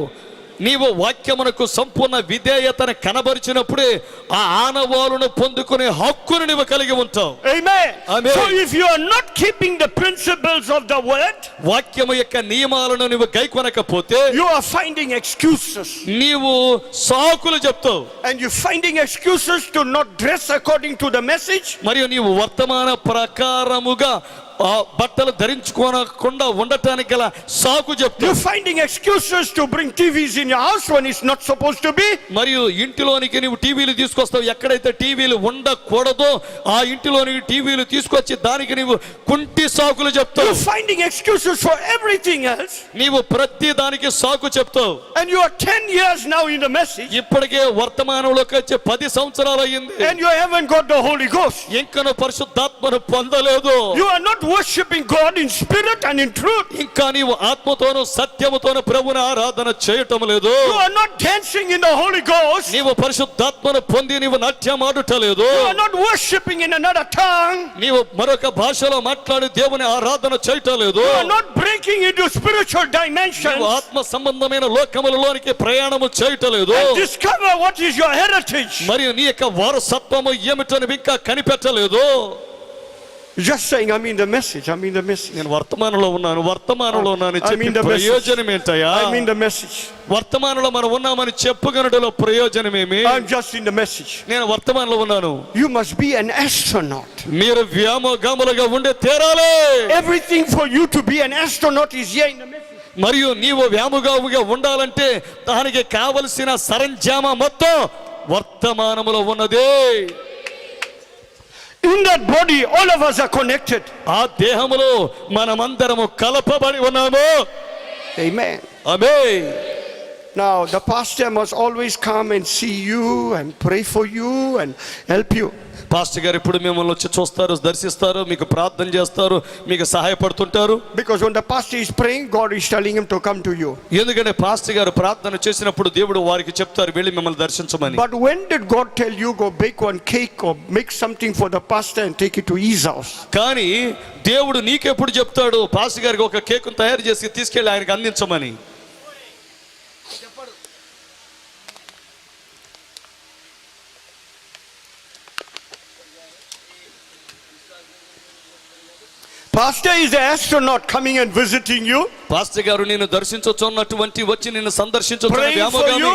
నీవు వాక్యమునకు సంపూర్ణ విధేయతను కనబరిచినప్పుడే ఆ ఆనవాలును పొందుకునే హక్కును నీవు కలిగి ఉంటావు. Amen. Amen. So if you are not keeping the principles of the word, వాక్యము యొక్క నియమాలను నీవు గైకొనకపోతే you are finding excuses. నీవు సాకులు చెప్తావు. And you're finding excuses to not dress according to the message. మరియు నీవు వర్తమాన ప్రకారముగా ఆ బట్టలు ధరించుకోనకుండా ఉండటానికి గల సాకు చెప్తాడు. You're finding excuses to bring TVs in your house when it's not supposed to be. మరియు ఇంటిలోనికి నువ్వు టీవీలు తీసుకొస్తావు, ఎక్కడైతే టీవీలు ఉండకూడదో ఆ ఇంటిలోనికి టీవీలు తీసుకొచ్చి దానికి నువ్వు కుంటి సాకులు చెప్తావు. You're finding excuses for everything else. నీవు ప్రతి దానికి సాకు చెప్తావు. And you are 10 years now in the message. ఇప్పటికే వర్తమానంలోకి వచ్చి 10 సంవత్సరాలు అయ్యింది. And you haven't got the Holy Ghost. ఇంకను పరిశుద్ధాత్మను పొందలేదు. You are not worshiping God in spirit and in truth. ఇంకా నీవు ఆత్మతోను సత్యముతోను ప్రభువుని ఆరాధన చేయటం లేదు. You are not dancing in the Holy Ghost. నీవు పరిశుద్ధాత్మను పొంది నీవు నాట్యం ఆడుటలేదు. You are not worshiping in another tongue. నీవు మరొక భాషలో మాట్లాడి దేవుని ఆరాధన చేయటం లేదు. You are not breaking into spiritual dimensions. నీవు ఆత్మ సంబంధమైన లోకములలోనికి ప్రయాణము చేయటం లేదు. And discover what is your heritage. మరియు నీ యొక్క వారసత్వము ఏమిటో నువ్వు ఇంకా కనిపెట్టలేదు. Just saying, I'm in the message. I'm in the message. నేను వర్తమానంలో ఉన్నాను I చెప్పి mean the message. ప్రయోజనం ఏంటయ్యా? I'm in the message. వర్తమానంలో మనం ఉన్నామని చెప్పుకొనుటలో ప్రయోజనమేమి? I'm just in the message. నేను వర్తమానంలో ఉన్నాను. You must be an astronaut. మీరు వ్యామోగాములుగా ఉండే తీరాలి. Everything for you to be an astronaut is here in the message. మరియు నీవు వ్యామోగాముగా ఉండాలంటే దానికి కావలసిన సరంజామా మొత్తం వర్తమానములో ఉన్నదే. In that body, all of us are connected. ఆ దేహములో మనమందరము కలపబడి ఉన్నాము. Amen. Amen. Now, the pastor must always come and see you and pray for you and help you. Pastor గారు ఇప్పుడు మిమ్మల్ని వచ్చి చూస్తారు, దర్శిస్తారు, మీకు ప్రార్థన చేస్తారు, మీకు సహాయపడుతుంటారు. Because when the pastor is praying, God is telling him to come to you. ఎందుకంటే పాస్టర్ గారు ప్రార్థన చేసినప్పుడు దేవుడు వారికి చెప్తారు వెళ్ళి మిమ్మల్ని దర్శించమని. But when did God tell you go bake one cake or make something for the pastor and take it to his house? కానీ దేవుడు నీకెప్పుడు చెప్తాడు పాస్టర్ గారికి ఒక కేకును తయారు చేసి తీసుకెళ్ళి ఆయనకు అందించమని? Pastor is the astronaut coming and visiting you. Pastor గారు నేను దర్శించుచున్నటువంటి వచ్చి నిన్ను సందర్శించుచున్న Praying for వ్యామోగామి you.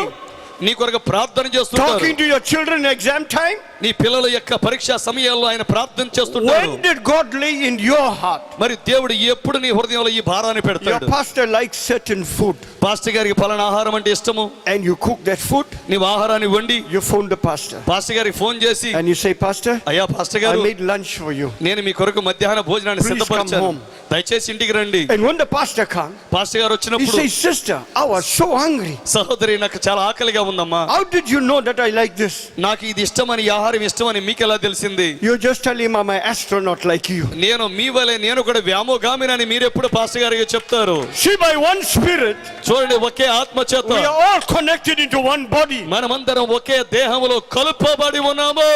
నీ కొరకు ప్రార్థన చేస్తుంటారు. Talking to your children in exam time. నీ పిల్లల యొక్క పరీక్షా సమయాల్లో ఆయన ప్రార్థన చేస్తుంటారు. When did God lay in your heart? మరి దేవుడు ఎప్పుడు నీ హృదయంలో ఈ భారాన్ని Your పెడతాడు? pastor likes certain food pastor గారికి పలానా ఆహారం అంటే ఇష్టము. and you cook that food. నీవు ఆహారాన్ని వండి You phone the pastor pastor గారికి ఫోన్ చేసి and you say, Pastor, అయ్యా పాస్టర్ I గారు made lunch for you. నేను మీ కొరకు మధ్యాహ్న భోజనాన్ని Please come సిద్ధపరిచాను, home. దయచేసి ఇంటికి రండి. And when the pastor comes, pastor గారు he వచ్చినప్పుడు says, Sister, I was so hungry. సహోదరి నాకు చాలా ఆకలిగా ఉందమ్మా, How did you know that I like this? నాకు ఇది ఇష్టమని ఈ ఆహారం ఇష్టమని మీకు ఎలా తెలిసింది? You just tell him I'm an astronaut like you. నేను మీ వలె నేను కూడా వ్యామోగామినని మీరు ఎప్పుడు పాస్టర్ గారికి చెప్తారు? See, by one spirit, చూడండి, ఒకే ఆత్మ చేత we are all connected into one body. మనమందరం ఒకే దేహములో కలుపబడి ఉన్నాము.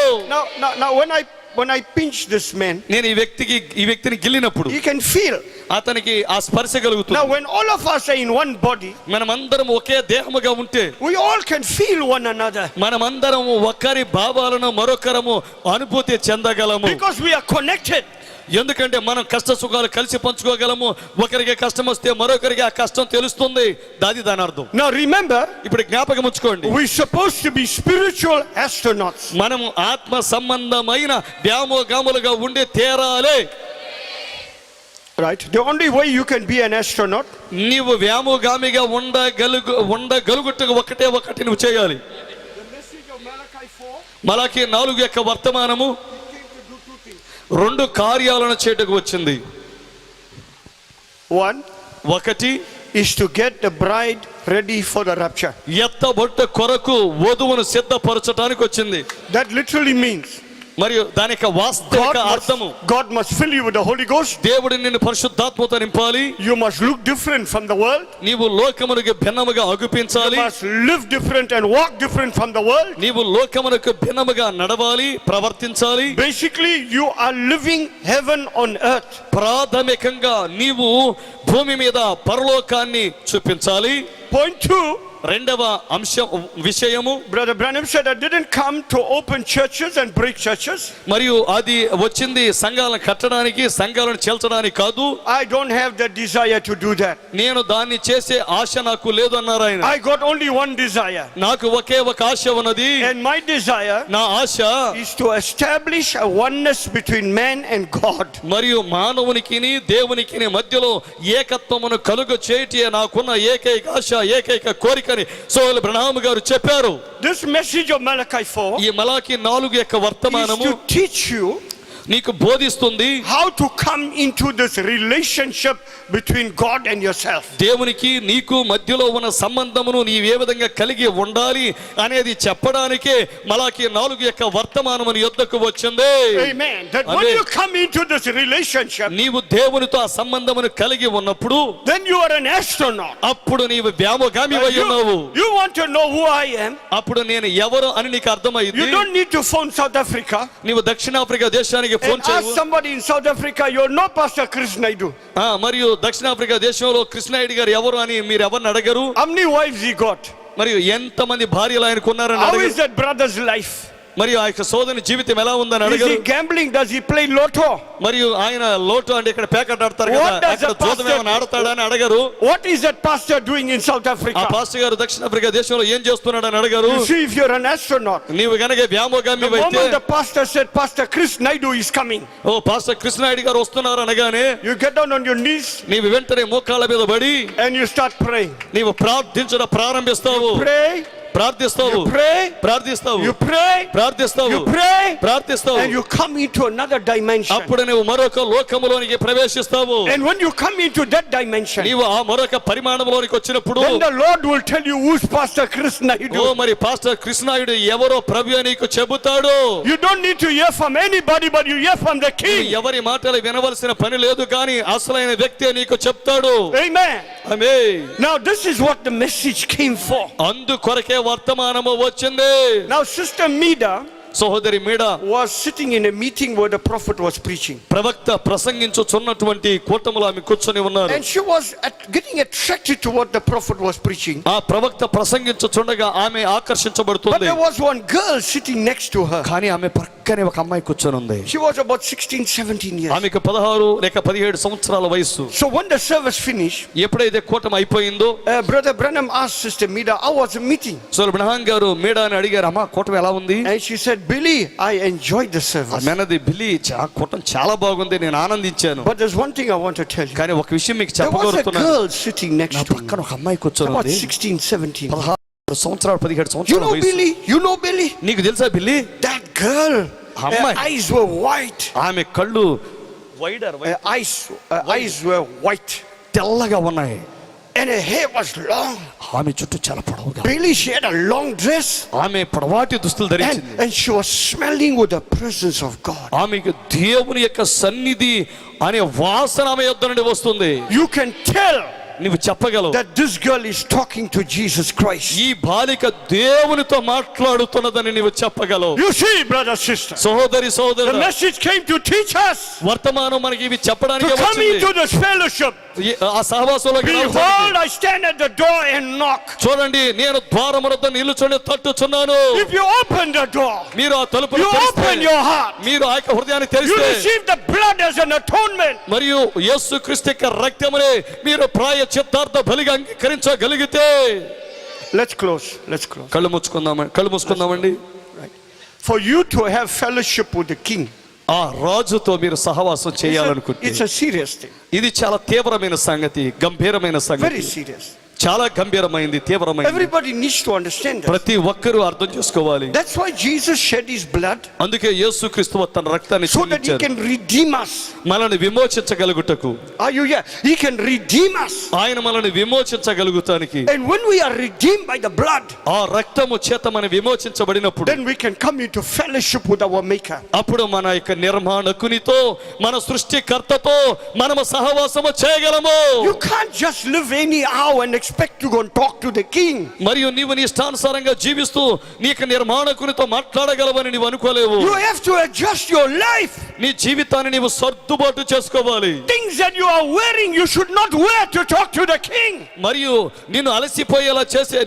Now, when I pinch this man, నేను ఈ వ్యక్తిని గిల్లినప్పుడు he can feel. అతనికి ఆ స్పర్శ కలుగుతుంది. Now, when all of us are in one body, మనమందరం ఒకే దేహముగా ఉంటే we all can feel one another. మనమందరము ఒకరి భావాలను మరొకరము అనుభూతి చెందగలము. Because we are connected. ఎందుకంటే మనం కష్ట సుఖాలు కలిసి పంచుకోగలము. ఒకరికి కష్టం వస్తే మరొకరికి ఆ కష్టం తెలుస్తుంది. దాని అర్థం. Now remember, ఇప్పుడు జ్ఞాపకం ఉంచుకోండి, we're supposed to be spiritual astronauts. మనము ఆత్మ సంబంధమైన వ్యామోగాములుగా ఉండి తీరాలి. Right? The only way you can be an astronaut, నీవు వ్యామోగామిగా ఉండగలుగుటకు ఒకటి నువ్వు చేయాలి. the message of Malachi 4, మలాకి 4 యొక్క వర్తమానము came to do two things. 2 కార్యాలను చేయటకు వచ్చింది. One ఒకటి is to get the bride ready for the rapture. ఎత్తబొట్ట కొరకు వధువును సిద్ధపరచడానికి వచ్చింది. That literally means మరియు దాని యొక్క వాస్తవిక అర్థము, God must fill you with the Holy Ghost. దేవుడు నిన్ను పరిశుద్ధాత్మతో నింపాలి. You must look different from the world. నీవు లోకమునకు భిన్నముగా అగుపించాలి. You must live different and walk different from the world. నీవు లోకమునకు భిన్నముగా నడవాలి, ప్రవర్తించాలి. Basically, you are living heaven on earth. ప్రాథమికంగా నీవు భూమి మీద పరలోకాన్ని చూపించాలి. Point 2, రెండవ అంశం విషయము, Brother Branham said, I didn't come to open churches and break churches. మరియు అది వచ్చింది సంఘాలను కట్టడానికి, సంఘాలను చేల్చడానికి కాదు. I don't have the desire to do that. నేను దాన్ని చేసే ఆశ నాకు లేదు అన్నారు ఆయన. I got only one desire. నాకు ఒకే ఒక ఆశ ఉన్నది. And my desire నా ఆశ is to establish a oneness between man and God. మరియు మానవునికిని దేవునికిని మధ్యలో ఏకత్వమును కలుగ చేయటే నాకున్న ఏకైక ఆశ, ఏకైక కోరికని సోదరులు బ్రహ్నాం గారు చెప్పారు. This message of Malachi 4 ఈ మలాకి 4 యొక్క is వర్తమానము to teach you నీకు బోధిస్తుంది how to come into this relationship between God and yourself. దేవునికి నీకు మధ్యలో ఉన్న సంబంధమును నీవు ఏ విధంగా కలిగి ఉండాలి అనేది చెప్పడానికే మలాకి 4 యొక్క వర్తమానము నీ యొద్దకు వచ్చింది. Amen. That when Amen. you come into this relationship, నీవు దేవునితో ఆ సంబంధమును కలిగి ఉన్నప్పుడు then you are an astronaut. అప్పుడు నీవు వ్యామోగామి అయి ఉన్నావు. You want to know who I am? అప్పుడు నేను ఎవరు అని నీకు అర్థమైంది. You don't need to phone South Africa నీవు దక్షిణాఫ్రికా దేశానికి ఫోన్ and ask చేయవు. somebody in South Africa, you're no Pastor Chris Naidu. మరియు దక్షిణాఫ్రికా దేశంలో కృష్ణాయుడు గారు ఎవరు అని మీరు ఎవరిని అడగరు. How many wives he got? మరియు ఎంతమంది భార్యలు ఆయనకు ఉన్నారని How అడగరు. is that brother's life? మరియు ఆ యొక్క సోదరుని జీవితం ఎలా ఉందని Is అడగరు. he gambling? Does he play lotto? మరియు ఆయన లోటు అంటే ఇక్కడ పేకట్ ఆడతారు కదా, What does అక్కడ a pastor జోదం ఏమైనా ఆడతాడని అడగరు. What is that pastor doing in South ఆ Africa? పాస్టర్ గారు దక్షిణాఫ్రికా దేశంలో ఏం చేస్తున్నాడని అడగరు. You see, if you're an astronaut, నీవు గనక వ్యామోగామి the అయితే, moment the pastor said, Pastor Chris Naidu is coming, ఓ పాస్టర్ కృష్ణాయుడు గారు వస్తున్నారు అనగానే you get down on your knees నీవు వెంటనే మోకాళ్ళ మీద పడి and you start praying. నీవు ప్రార్థించడం ప్రారంభిస్తావు. Pray, ప్రార్థిస్తావు, you pray, ప్రార్థిస్తావు, you pray, ప్రార్థిస్తావు, you pray, ప్రార్థిస్తావు. and you come into another dimension. అప్పుడు నువ్వు మరొక లోకములోనికి ప్రవేశిస్తావు. And when you come into that dimension, నీవు ఆ మరొక పరిమాణంలోనికి వచ్చినప్పుడు then the Lord will tell you who's Pastor Chris ఓ Naidu. మరి పాస్టర్ కృష్ణాయుడు ఎవరో ప్రభు అని నీకు చెబుతాడు. You don't need to hear from anybody, but you hear from the నువ్వు King. ఎవరి మాటలు వినవలసిన పని లేదు, కానీ అసలైన వ్యక్తి నీకు చెప్తాడు. Amen. Amen. Now this is what the message came for. అందుకొరకే వర్తమానము వచ్చింది. Now Sister Mida సహోదరి మీడ was sitting in a meeting where the prophet was preaching. ప్రవక్త ప్రసంగించుచున్నటువంటి కూటములో ఆమె కూర్చొని ఉన్నారు. And she was getting attracted to what the prophet was preaching. ఆ ప్రవక్త ప్రసంగించుచుండగా ఆమె But ఆకర్షించబడుతుంది. there was one girl sitting next to her. కానీ ఆమె పక్కనే ఒక అమ్మాయి కూర్చొని ఉంది. She was about 16, 17 years. ఆమెకు 16 లేక 17 సంవత్సరాల వయస్సు. So when the service finished, ఎప్పుడైతే కూటమి అయిపోయిందో Brother Branham asked Sister Mida, how was the meeting? So Brahmam గారు మీడాని అడిగారు, అమ్మా కూటమి ఎలా ఉంది? And she said, Billy, I enjoyed the service. ఆమెనది బిల్లి కూటమి చాలా బాగుంది, నేను ఆనందించాను. But there's one thing I want to tell you. కానీ ఒక విషయం మీకు There was a చెప్పగలుగుతున్నాను. girl sitting నా next to me. పక్కన ఒక అమ్మాయి కూర్చొని About ఉంది. 16, 17. 16 సంవత్సరాలు 17 You సంవత్సరాల know వయసు. Billy? You know Billy? నీకు తెలుసా బిల్లి? That girl, her Amma. eyes were white. ఆమె కళ్ళు Her eyes were white. తెల్లగా ఉన్నాయి. And her hair was long. ఆమె చుట్టూ చాలా పొడవుగా. Billy, she had a long dress. ఆమె పొడవాటి దుస్తులు ధరించింది. And she was smelling with the presence of God. ఆమెకు దేవుని యొక్క సన్నిధి అనే వాసన ఆమె యొద్ద నుండి వస్తుంది. You can tell నువ్వు చెప్పగలవు that this girl is talking to Jesus Christ. ఈ బాలిక దేవునితో మాట్లాడుతున్నదని నీవు చెప్పగలవు. You see, brother, sister, సహోదరి the సహోదరుడు, message came to teach us వర్తమానం మనకి ఇవి చెప్పడానికి to come వచ్చింది. into this fellowship. ఆ సహవాసంలోకి Behold, రావడానికి. I stand at the door and knock. చూడండి, నేను ద్వారము వద్ద నిలుచుని తట్టుచున్నాను. If you open the door, మీరు ఆ తలుపును you తెరిస్తే, open your heart, మీరు ఆ యొక్క హృదయాన్ని you తెరిస్తే receive the blood as an atonement. మరియు యేసుక్రీస్తు యొక్క రక్తమునే మీరు ప్రాయశ్చిత్తార్థ బలిగా అంగీకరించగలిగితే. Let's close. కళ్ళు మూసుకుందామండి. For you to have fellowship with the King, ఆ రాజుతో మీరు సహవాసం చేయాలనుకుంటే it's a serious thing. ఇది చాలా తీవ్రమైన సంగతి, గంభీరమైన Very సంగతి, serious. చాలా గంభీరమైంది, తీవ్రమైంది. Everybody needs to understand that. ప్రతి ఒక్కరూ అర్థం చేసుకోవాలి. That's why Jesus shed his blood అందుకే యేసుక్రీస్తు తన రక్తాన్ని so that he చిందించారు. can redeem us. మనల్ని విమోచించగలుగుటకు. Are you here? He can redeem us. ఆయన మనల్ని విమోచించగలుగుతానికి. And when we are redeemed by the blood, ఆ రక్తము చేత మనం విమోచించబడినప్పుడు then we can come into fellowship with our Maker. అప్పుడు మన యొక్క నిర్మాణకునితో, మన సృష్టికర్తతో మనము సహవాసము చేయగలము. You can't just live anyhow and expect to go and talk to the King. మరియు నీవు నీ ఇష్టానుసారంగా జీవిస్తూ నీకు నిర్మాణకునితో మాట్లాడగలవని నీవు అనుకోలేవు. You have to adjust your life. నీ జీవితాన్ని నీవు సర్దుబాటు చేసుకోవాలి. Things things that you are wearing, you should not wear to talk to the king. మరియు నిన్ను అలసిపోయేలా చేసే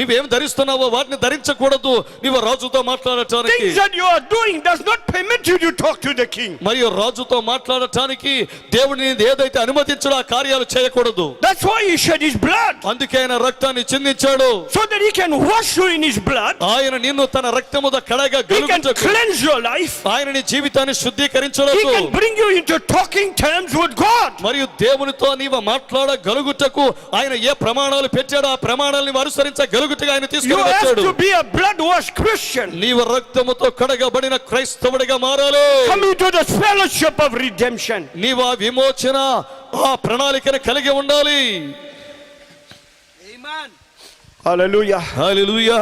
నీవేమి ధరిస్తున్నావో వాటిని ధరించకూడదు నీవు రాజుతో మాట్లాడటానికి. Things that you are doing does not permit you to talk to the king. మరియు రాజుతో మాట్లాడటానికి దేవుడు నిన్ను ఏదైతే అనుమతించడో ఆ కార్యాలు చేయకూడదు. That's why he shed his blood, అందుకే ఆయన రక్తాన్ని చిందించాడు. so that he can wash you in his blood. ఆయన నిన్ను తన రక్తముతో కడగా He can గలుగుటకు, cleanse your life. ఆయన నీ జీవితాన్ని He శుద్ధీకరించడానికి, can bring you into talking terms with God. మరియు దేవునితో నీవు మాట్లాడగలుగుటకు ఆయన ఏ ప్రమాణాలు పెట్టాడో ఆ ప్రమాణాలను అనుసరించగలుగుటగా ఆయన You తీసుకుని have వచ్చాడు. to be a blood-washed Christian, నీవు రక్తముతో కడగబడిన క్రైస్తవుడిగా మారాలి. coming to the fellowship of redemption. నీవు ఆ విమోచన ఆ ప్రణాళికను కలిగి ఉండాలి. Hallelujah. Hallelujah.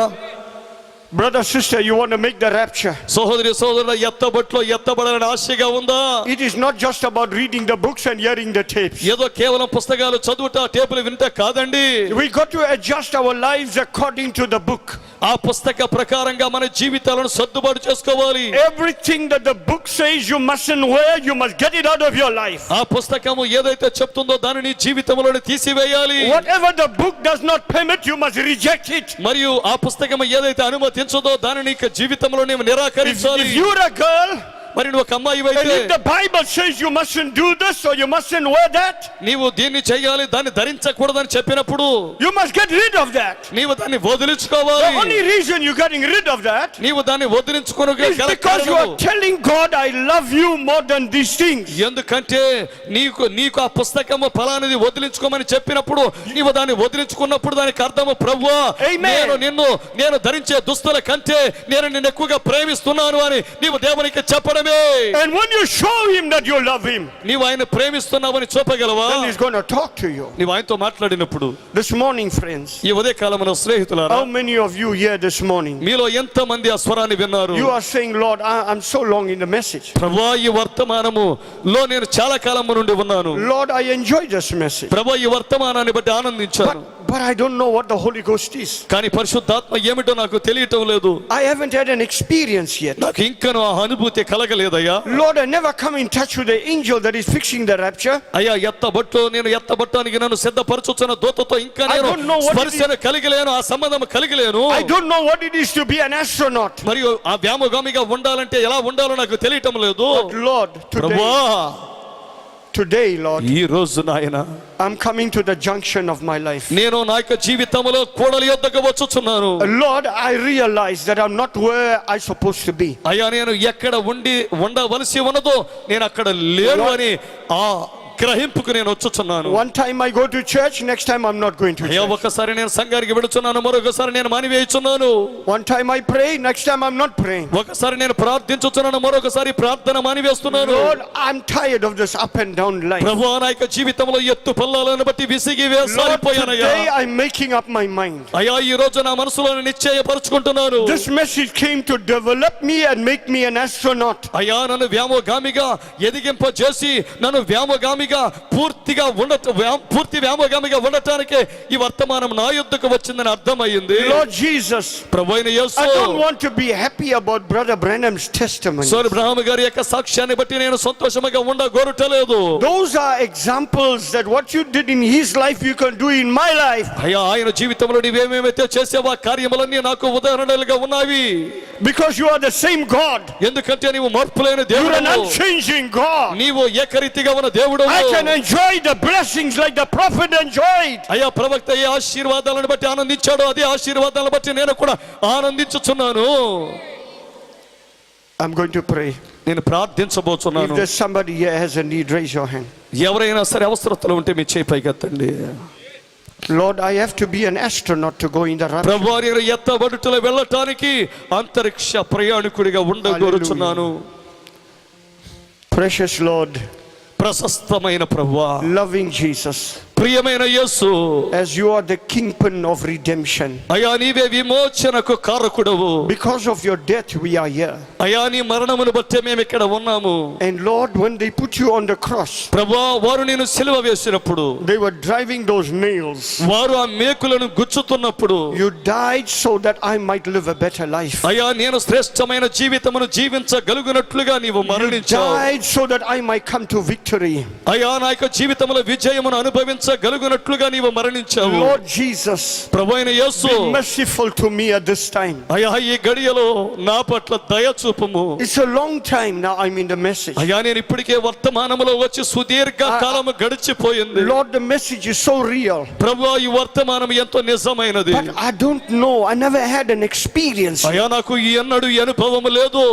Brother, sister, you want to make the rapture. సహోదరి సోదరుల ఎత్తబట్లో ఎత్తబడాలని ఆశగా ఉందా? It is not just about reading the books and hearing the tapes. ఏదో కేవలం పుస్తకాలు చదువుట టేపులు వింట కాదండి. We got to adjust our lives according to the book. ఆ పుస్తక ప్రకారంగా మన జీవితాలను సర్దుబాటు చేసుకోవాలి. Everything that the book says you mustn't wear, you must get it out of your life. ఆ పుస్తకము ఏదైతే చెప్తుందో దానిని నీ జీవితంలోని తీసివేయాలి. Whatever the book does not permit, you must reject it. మరియు ఆ పుస్తకం ఏదైతే అనుమతించదో దానిని నీ జీవితంలో నీవు నిరాకరించాలి. If you're a girl, మరి నువ్వు ఒక అమ్మాయి and అయితే if the Bible says you mustn't do this or you mustn't wear that, నీవు దీన్ని చేయాలి దాన్ని ధరించకూడదని చెప్పినప్పుడు you must get rid of that. నీవు దాన్ని వదిలించుకోవాలి. The only reason you're getting rid of that నీవు దాన్ని is వదిలించుకోవడానికి గల because you are కారణము telling God, I love you more than these things. ఎందుకంటే నీకు ఆ పుస్తకము ఫలానిది వదిలించుకోమని చెప్పినప్పుడు నీవు దాన్ని వదిలించుకున్నప్పుడు దానికి అర్థము ప్రభువా Amen. నేను ధరించే దుస్తుల కంటే నేను నిన్ను ఎక్కువగా ప్రేమిస్తున్నాను అని నీవు దేవునికి చెప్పడమే. And when you show him that you love him, నీవు ఆయన ప్రేమిస్తున్నావని చూపగలవా? then he's going to talk to you. నీవు ఆయనతో మాట్లాడినప్పుడు This morning, friends, ఈ ఉదయకాలమున స్నేహితులారా, how many of you here this morning, మీలో ఎంత మంది ఆ స్వరాన్ని విన్నారు? you are saying, Lord, I'm so long in the message. ప్రభువా ఈ వర్తమానములో నేను చాలా కాలం నుండి ఉన్నాను. Lord, I enjoy this message. ప్రభువా ఈ వర్తమానాన్ని బట్టి ఆనందించాను. But I don't know what the Holy Ghost is. కానీ పరిశుద్ధాత్మ ఏమిటో నాకు తెలియటం లేదు. I haven't had an experience yet. నాకు ఇంకను ఆ అనుభూతి కలగలేదయ్యా. Lord, I never come in touch with the angel that is fixing the rapture. అయ్యా నేను ఎత్తబట్టానికి నన్ను సిద్ధపరచుచున్న దూతతో ఇంకా నేను స్పర్శన కలిగలేను, ఆ సంబంధం కలిగలేను. I don't know what it is to be an astronaut. మరియు ఆ వ్యామగామిగా ఉండాలంటే ఎలా ఉండాలో నాకు తెలియటం లేదు. But Lord, ప్రభువా today, Lord, ఈ రోజు నాయనా I'm coming to the junction of my life. నేను నా యొక్క జీవితంలో కోడలి యొద్దకు వచ్చుచున్నాను. Lord, I realize that I'm not where I'm supposed to be. అయ్యా నేను ఎక్కడ ఉండవలసి ఉన్నదో నేను అక్కడ లేను అని ఆ గ్రహింపుకు నేను వచ్చుచున్నాను. One time I go to church, next time I'm not going to అయ్యా church. ఒకసారి నేను సంఘానికి వెళుచున్నాను, మరొకసారి నేను మానివేయుచున్నాను. One time I pray, next time I'm not praying. ఒకసారి నేను ప్రార్థించుచున్నాను, మరొకసారి ప్రార్థన మానివేస్తున్నాను. Lord, I'm tired of this up and down life. ప్రభువా నా యొక్క జీవితంలో ఎత్తు పల్లాలను బట్టి విసిగి Lord, వేసారిపోయానయ్యా. today I'm making up my mind. అయ్యా ఈ రోజు నా మనసులో నిశ్చయపరుచుకుంటున్నాను. This message came to develop me and make me an astronaut. అయ్యా నన్ను వ్యామోగామిగా ఎదిగింపజేసి నన్ను వ్యామోగామిగా పూర్తి వ్యామోగామిగా ఉండటానికి ఈ వర్తమానం నా యొద్దకు వచ్చిందని అర్థమైంది. Lord Jesus, ప్రభువైన యేసు, I don't want to be happy about Brother Branham's testimony. సోదరుడు బ్రహ్మ గారి యొక్క సాక్ష్యాన్ని బట్టి నేను సంతోషంగా ఉండగోరుటలేదు. Those are examples that what you did in his life you can do in my life. అయ్యా ఆయన జీవితంలో నీవేమేమైతే చేసావో ఆ కార్యములన్నీ నాకు ఉదాహరణలుగా ఉన్నాయి. Because you are the same God. ఎందుకంటే నీవు మార్పులేని You are an దేవుడు, unchanging God. నీవు ఏకరీతిగా ఉన్న దేవుడు. I can enjoy the blessings like the prophet enjoyed. అయ్యా ప్రవక్త ఏ ఆశీర్వాదాలను బట్టి ఆనందించాడో అదే ఆశీర్వాదాలను బట్టి నేను కూడా ఆనందించుచున్నాను. I'm going to pray. నేను ప్రార్థించబోతున్నాను. If there's somebody here has a need, raise your hand. ఎవరైనా సరే అవసరతలు ఉంటే మీ చేయి పైకెత్తండి. Lord, I have to be an astronaut to go in the rapture. ప్రభువారి ఎత్తబడుటలో వెళ్ళటానికి అంతరిక్ష ప్రయాణికుడిగా ఉండగోరుచున్నాను. Precious Lord, ప్రశస్తమైన ప్రభువా, loving Jesus, ప్రియమైన యేసు, as you are the kingpin of redemption. అయ్యా నీవే విమోచనకు కారకుడవు. Because of your death we are here. అయ్యా నీ మరణమును బట్టే మేము ఇక్కడ ఉన్నాము. And Lord, when they put you on the cross, ప్రభువా, వారు నేను సిలువ వేసినప్పుడు, they were driving those nails. వారు ఆ మేకులను గుచ్చుతున్నప్పుడు, You died so that I might live a better life. అయ్యా నేను శ్రేష్టమైన జీవితమును జీవించగలుగునట్లుగా నీవు You మరణించావు. died so that I might come to victory. అయ్యా నా యొక్క జీవితంలో విజయమును అనుభవించగలుగునట్లుగా నీవు మరణించావు. Lord Jesus, ప్రభువైన యేసు, be merciful to me at this time. అయ్యా ఈ గడియలో నా పట్ల దయ చూపుము. It's a long time now I'm in the message. అయ్యా నేను ఇప్పటికే వర్తమానములో వచ్చి సుదీర్ఘ కాలము గడిచిపోయింది. Lord, the message is so real. ప్రభువా, ఈ వర్తమానం ఎంతో నిజమైనది. But I don't know. I never had an experience. అయ్యా నాకు ఎన్నడూ ఈ అనుభవము లేదు.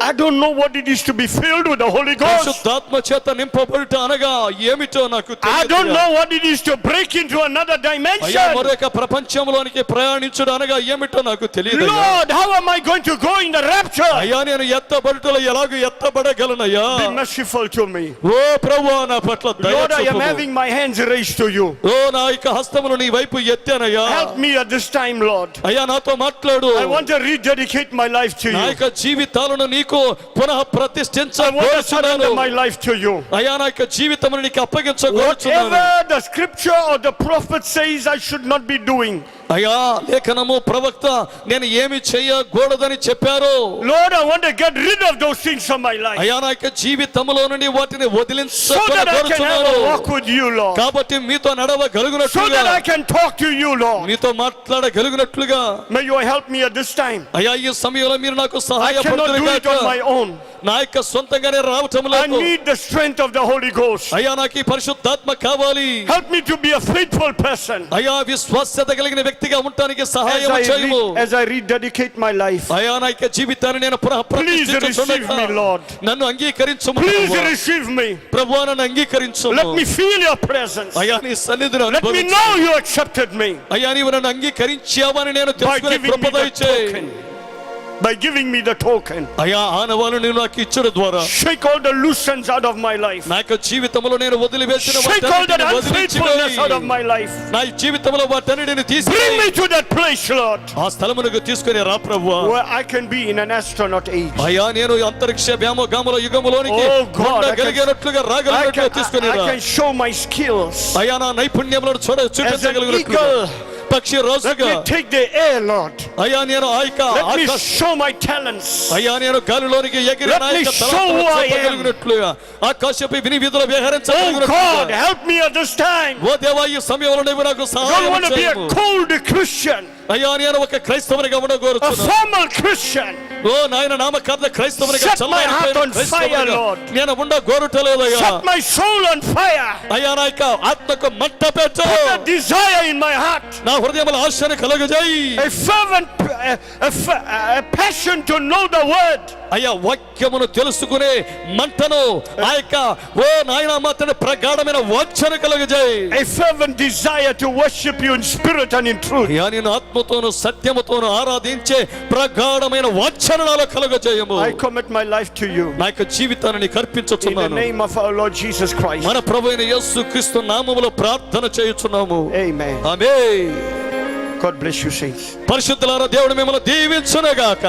I don't know what it is to be filled with the Holy Ghost. పరిశుద్ధాత్మ చేత నింపబడుట అనగా ఏమిటో నాకు I తెలియదు. don't know what it is to break into another అయ్యా dimension. మరొక ప్రపంచంలోనికి ప్రయాణించుడు అనగా ఏమిటో నాకు తెలియదు. Lord, how am I going to go in the rapture? అయ్యా నేను ఎత్తబడుటలో ఎలాగ ఎత్తబడగలనయ్యా? Be merciful to me. ఓ ప్రభువా, నా పట్ల దయ Lord, I am చూపుము. having my hands raised to you. ఓ నా యొక్క హస్తములు నీ వైపు ఎత్తానయ్యా. Help me at this time, Lord. అయ్యా నాతో మాట్లాడు. I want to rededicate my life to నా you. యొక్క జీవితాలను నీకు పునః I want to surrender ప్రతిష్ఠించగోరుచున్నాను. my life to you. అయ్యా నా యొక్క జీవితమును నీకు అప్పగించగోరుచున్నాను. Whatever the scripture or the prophet says I should not be doing, అయ్యా లేఖనము ప్రవక్త నేను ఏమి చేయకూడదని చెప్పారో, Lord, I want to get rid of those things from my life అయ్యా నా యొక్క జీవితములో నుండి వాటిని so that I can have a walk with you, Lord. కాబట్టి మీతో So నడవగలుగునట్లుగా, that I can talk to you, Lord. మీతో మాట్లాడగలుగునట్లుగా May you help me at this time. అయ్యా ఈ సమయంలో మీరు నాకు I cannot do it on my own. నా యొక్క సొంతంగానే రావటం I లేదు. need the strength of the Holy Ghost. అయ్యా నాకు ఈ పరిశుద్ధాత్మ కావాలి. Help me to be a faithful person అయ్యా విశ్వాస్యత కలిగిన వ్యక్తిగా ఉండటానికి సహాయం చేయము. as I rededicate my life. అయ్యా నా యొక్క జీవితాన్ని నేను పునః Please receive me, Lord. నన్ను అంగీకరించుము. Please receive me. ప్రభువా నన్ను అంగీకరించుము. Let me feel your presence. అయ్యా నీ సన్నిధిని Let me అనుభవించు. know you accepted me అయ్యా నీవు నన్ను అంగీకరించావని నేను by తెలుసుకునే giving కృప me the దయచేయి. token. By giving me the token. అయ్యా ఆనవాలు నేను నాకు ఇచ్చడం ద్వారా Shake all the loose ends out of my life. నా యొక్క జీవితంలో నేను వదిలివేసిన Shake all that వాటన్నిటిని unfaithfulness out of వదిలించివేయి. my life. నా జీవితంలో వాటన్నిటిని Bring తీసివేయి. me to that place, Lord, ఆ స్థలమునకు తీసుకొని రా ప్రభువా. where I can be in an astronaut age. అయ్యా నేను అంతరిక్ష వ్యామోగాముల యుగములోనికి Oh God, ఉండగలిగేటట్లుగా I రాగలిగినట్లుగా తీసుకొని రా. can show my skills. అయ్యా నా నైపుణ్యములను చూపించగలిగినట్లుగా eagle. పక్షి Let రోజుగా me take the air, Lord. అయ్యా నేను ఆ యొక్క Let me ఆకాశ show my talents. అయ్యా నేను గాలిలోనికి ఎగిరి Let నా me యొక్క show తలంపులను who I am. చెప్పగలిగినట్లుగా ఆకాశపై విని వీధుల Oh God, విహరించగలిగినట్లుగా. help me at this time. ఓ దేవా ఈ సమయంలో నీవు నాకు I don't సహాయం want to be a చేయము. cold Christian, అయ్యా నేను ఒక క్రైస్తవునిగా a ఉండగోరుచున్నాను. formal Christian. ఓ నాయన నామకార్థ క్రైస్తవునిగా Set my heart on fire, Lord. నేను ఉండగోరుటలేదయ్యా. Set my soul on fire. అయ్యా నా యొక్క ఆత్మకు మంట పెట్టు. Put a desire in my heart. నా హృదయంలో ఆశను కలుగజేయి. A fervent a passion to know the word. అయ్యా వాక్యమును తెలుసుకునే మంటను ఆ యొక్క ఓ నాయన మాత్రమే ప్రగాఢమైన వాంఛన కలుగజేయి. A fervent desire to worship you in spirit and in truth. అయ్యా నేను ఆత్మతోను సత్యముతోను ఆరాధించే ప్రగాఢమైన వాంఛన నాలో కలుగజేయము. I commit my life to you. నా యొక్క జీవితాన్ని నీకు In the అర్పించుచున్నాను. name of our Lord Jesus Christ. మన ప్రభువైన యేసు క్రీస్తు నామములో ప్రార్థన చేయుచున్నాము. Amen. Amen. God bless you, saints. పరిశుద్ధులారా దేవుడు మిమ్మల్ని దీవించునుగాక.